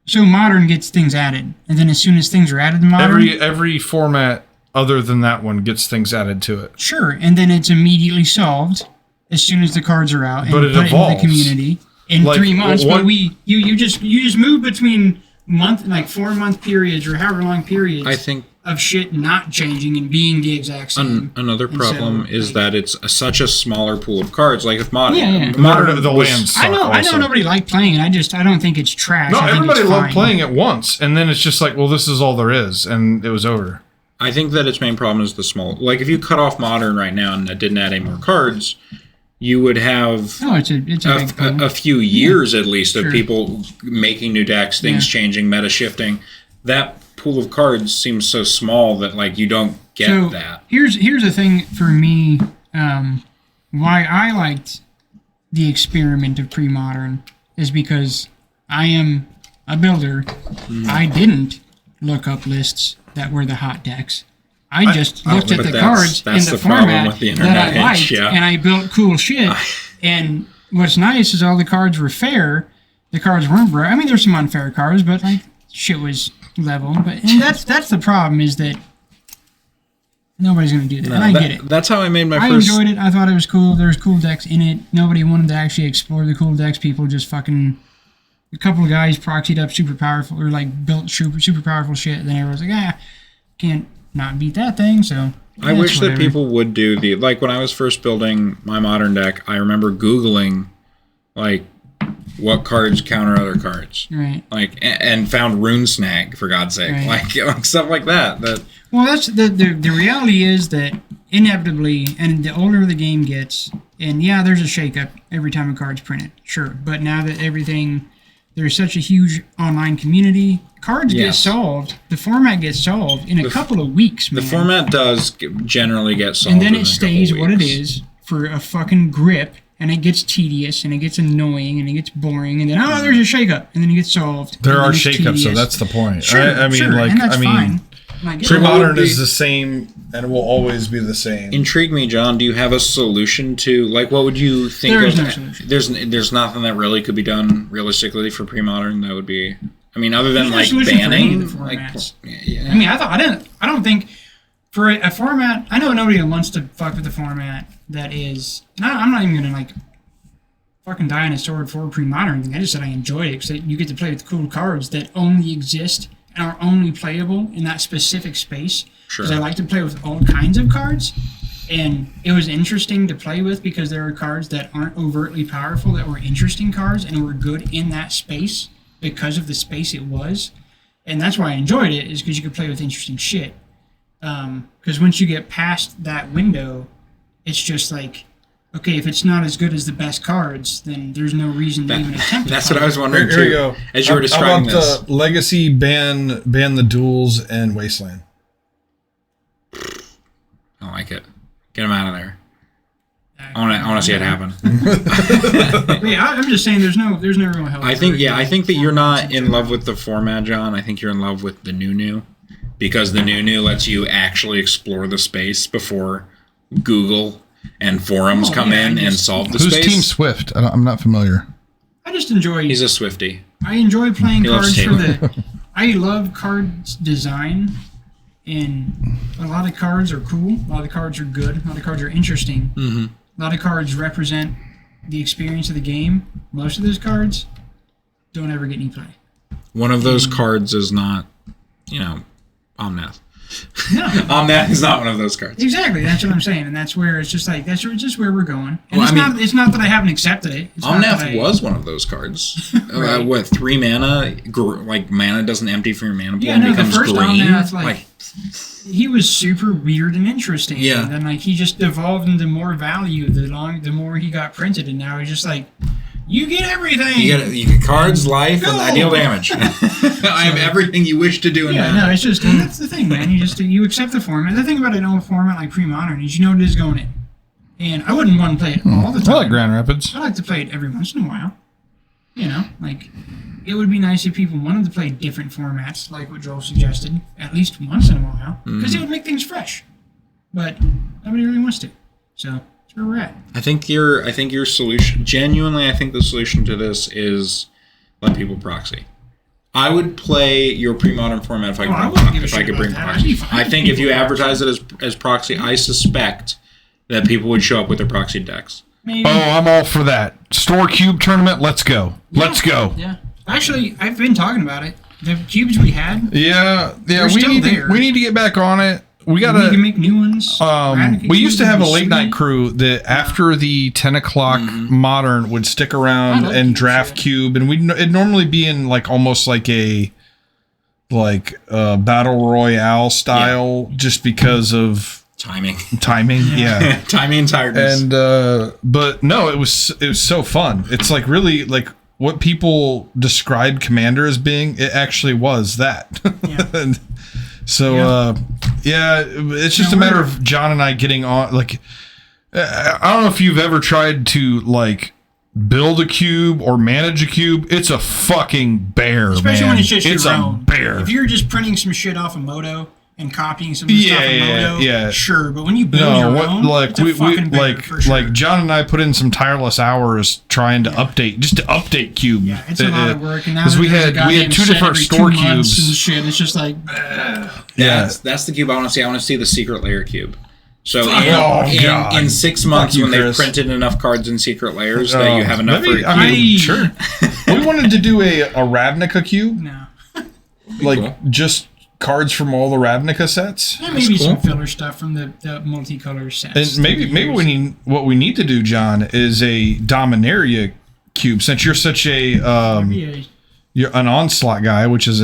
So modern gets things added, and then as soon as things are added to modern, every format other than that one gets things added to it. sure, and then it's immediately solved as soon as the cards are out and But it put it into evolves. the community in Like, 3 months. one- But you just move between like 4 month periods or however long periods. I think of shit not changing and being the exact same. another And problem so, is like- that it's such a smaller pool of cards. Like if modern, Yeah. Modern the was- lands. I know also. nobody liked playing it. I don't think it's trash. No, I think everybody it's loved fine. playing it once, and then it's just like, well, this is all there is, and it was over. I think that its main problem is the small. Like, if you cut off Modern right now and that didn't add any more cards, you would have Oh, it's a big pool. a few years at least of Sure. people making new decks, things Yeah. changing, meta shifting. That pool of cards seems so small that like you don't get So that. here's the thing for me. Why I liked the experiment of pre-modern is because I am a builder. I didn't look up lists that were the hot decks. I just looked at but the that's- cards that's in the the problem format with the that I internet, liked, yeah. and I built cool shit. And what's nice is all the cards were fair. The cards weren't broke. I mean, there's some unfair cards, but like shit was level. But and that's the problem is that nobody's gonna do that. And I get it. That's how I made my I first. enjoyed it. I thought it was cool. There was cool decks in it. Nobody wanted to actually explore the cool decks. People just fucking. A couple of guys proxied up super powerful or like built super powerful shit. And then everyone's like, can't not beat that thing. So I yeah, wish it's that whatever. people would do the like when I was first building my Modern deck. I remember Googling like what cards counter other cards, Right. like and found Rune Snag for God's sake, Right. like stuff like that. That Well, that's the reality is that inevitably, and the older the game gets, and yeah, there's a shakeup every time a card's printed, sure. But now that there's such a huge online community, cards get Yes. solved. The format gets solved in a couple of weeks, the man. format does generally get solved, and then in a it couple stays what it weeks. is for a fucking grip, and it gets tedious, and it gets annoying, and it gets boring, and then there's a shakeup, and then it gets solved. There and are then it's shakeups, so tedious. that's the point. Sure, I mean, sure, like, and that's I mean, fine. And I get pre-modern it. is the same, and it will always be the same. Intrigue me, John. Do you have a solution to like what would you think? There is of, no solution. There's nothing that really could be done realistically for pre-modern that would be. I mean, other than There's like no solution for any banning, of the like formats. yeah. I mean, I don't think for a format. I know nobody wants to fuck with the format that is. I'm not even gonna like fucking die on a sword for pre-modern thing. I just said I enjoyed it because you get to play with cool cards that only exist and are only playable in that specific space. Because I like to play with all kinds of cards, and it was interesting to play with because there are cards that aren't overtly powerful that were interesting cards and were good in that space because of the space it was. And that's why I enjoyed it, is because you could play with interesting shit. Because once you get past that window, it's just like, okay, if it's not as good as the best cards, then there's no reason to even attempt. That's to what play I was it. wondering Here too. we go. As you were describing How this, about the Legacy ban the duels and Wasteland? I like it. Get him out of there. I want to see it happen. But yeah, I'm just saying, there's no real help. I think that you're not in love with the format, John. I think you're in love with the new, because the new lets you actually explore the space before Google and forums come in and solve the Who's space. Team Swift? I'm not familiar. I just enjoy. He's a Swiftie. I enjoy playing He loves cards for Taylor. the. I love cards design, and a lot of cards are cool. A lot of cards are good. A lot of cards are interesting. Mm-hmm. A lot of cards represent the experience of the game. Most of those cards don't ever get any play. One of those cards is not, Omnath. No, Omnath is not one of those cards. exactly. That's what I'm saying, and that's where it's just like just where we're going. And Well, it's not. It's not that I haven't accepted it. It's not that Omnath was one of those cards. Right. What, 3 mana? Like mana doesn't empty from your mana pool Yeah, and no, the becomes first green. Omnath, like he was super weird and interesting. Yeah. And then like he just devolved into more value the more he got printed, and now he's just like, you get everything. You get cards, life, and No. ideal damage. I have everything you wish to do in Yeah, that. no, it's just that's the thing, man. You accept the format. The thing about an old format like pre-modern is you know what it is going in, and I wouldn't want to play it all the I time. like Grand Rapids. I like to play it every once in a while. Like it would be nice if people wanted to play different formats, like what Joel suggested, at least once in a while, because it would make things fresh. But nobody really wants to, so that's where we're at. I think your solution, genuinely, I think the solution to this is let people proxy. I would play your pre-modern format if I I could wouldn't give a if I shit could about bring that. I'd proxy. be fine I with think if people you advertise it as proxy, I suspect that people would show up with their proxy decks. Maybe. Oh, I'm all for that. Store Cube tournament. Let's go. Let's go. Yeah. Actually, I've been talking about it. The cubes we had, Yeah. They're We still need there. we need to get back on it. We we gotta. can make new ones. Eradicate We used to cubes have a would be late night sweet. crew that after the 10 o'clock modern would stick around I like and cubes, draft yeah. cube, and it'd normally be in like almost like a like battle royale style, just because of Timing. Yeah. Timing and tiredness. And but no, it was so fun. It's like really like what people describe Commander as being. It actually was that. Yeah. And so it's just a matter of John and I getting on. Like, I don't know if you've ever tried to like build a cube or manage a cube. It's a fucking bear, Especially man. when it's just It's your a own. bear. If you're just printing some shit off of Moto and copying some stuff from Moto, sure. But when you build your own, like it's a fucking bear for sure. like John and I put in some tireless hours trying to update cube. Yeah, it's a lot of work. And now because we there's a had goddamn two set different every store 2 months cubes. and shit. It's just like, That's the cube I want to see. I want to see the secret layer cube. So God. in 6 months, Fuck you, when they've Chris. printed enough cards in secret layers that you have enough Maybe, for I mean, Aye. sure. We wanted to do a Ravnica cube, no. like cool. just cards from all the Ravnica sets. Yeah, maybe cool. some filler stuff from the multicolor sets. And maybe what we need to do, John, is a Dominaria cube. Since you're such you're an Onslaught guy, which is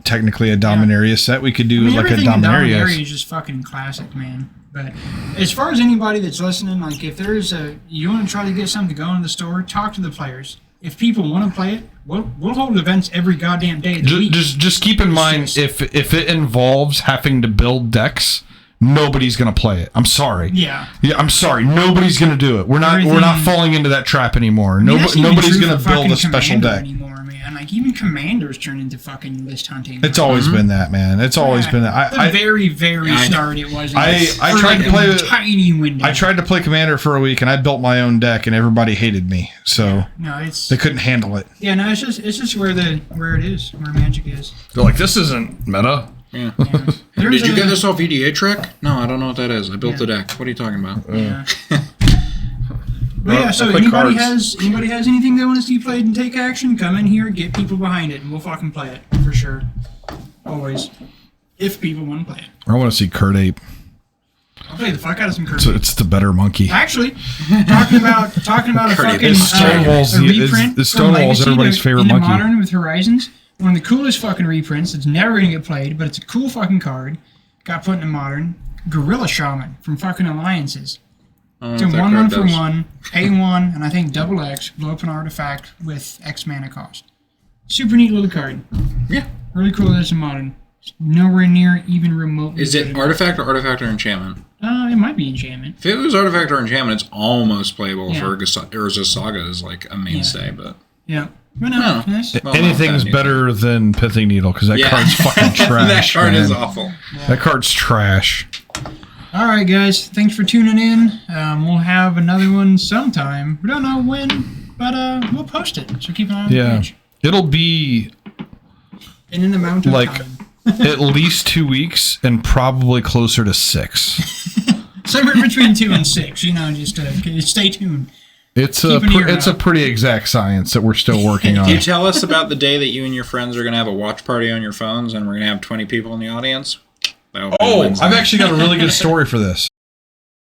technically a Dominaria set, we could do like a everything in Dominaria. Dominaria is just fucking classic, man. But as far as anybody that's listening, like if there's you want to try to get something to go in the store, talk to the players. If people want to play it, we'll hold events every goddamn day of the week. Just keep in mind if it involves having to build decks, nobody's gonna play it. I'm sorry. Yeah. I'm sorry. Nobody's gonna do it. We're not Everything- falling into that trap anymore. I mean, that's even Nobody's true gonna for build fucking a special Commander deck. anymore, man. Like even commanders turn into fucking list hunting. It's always been that, man. It's always been that. At the very, very start, it was. I for tried to play a with- tiny window. I tried to play Commander for a week and I built my own deck and everybody hated me. So No, it's they couldn't handle it. yeah. No, it's just where it is, where Magic is. They're like, this isn't meta. Yeah. Yeah. There's Did you a- get this off EDA Trick? No, I don't know what that is. I built the deck. What are you talking about? Yeah. But yeah, so I play anybody cards. has anything they want to see played and take action, come in here, get people behind it, and we'll fucking play it for sure. Always, if people want to play it, I want to see Kurt Ape. I'll play the fuck out of some Kirby. So it's the better monkey. Actually, talking about a Kirby. fucking Is Stonewall's a reprint is from Stonewall's Legacy everybody's to- favorite into monkey. Modern with Horizons. One of the coolest fucking reprints. It's never gonna get played, but it's a cool fucking card. Got put into Modern. Gorilla Shaman from fucking Alliances. It's a 1/1 for 1, A1, and I think double X, blow up an artifact with X mana cost. Super neat little card. Yeah. Really cool that it's a Modern. It's nowhere near even remotely. Is it good. artifact or enchantment? It might be enchantment. If it was artifact or enchantment, it's almost playable Yeah. for Urza Saga is like a mainstay, but Yeah. But no, No. yes. well, Anything's not that better than Pithing Needle because that Yeah. card's fucking trash. that card man. is awful. That card's trash. All right, guys. Thanks for tuning in. We'll have another one sometime. We don't know when, but we'll post it. So keep an eye on the Yeah. page. It'll be And in the amount of like time. at least 2 weeks and probably closer to 6. Somewhere between 2 and 6. You know, just stay tuned. It's Keep an ear it's a out. pretty exact science that we're still working on. Can you tell us about the day that you and your friends are going to have a watch party on your phones and we're going to have 20 people in the audience? That would be Oh, Wednesday. I've actually got a really good story for this.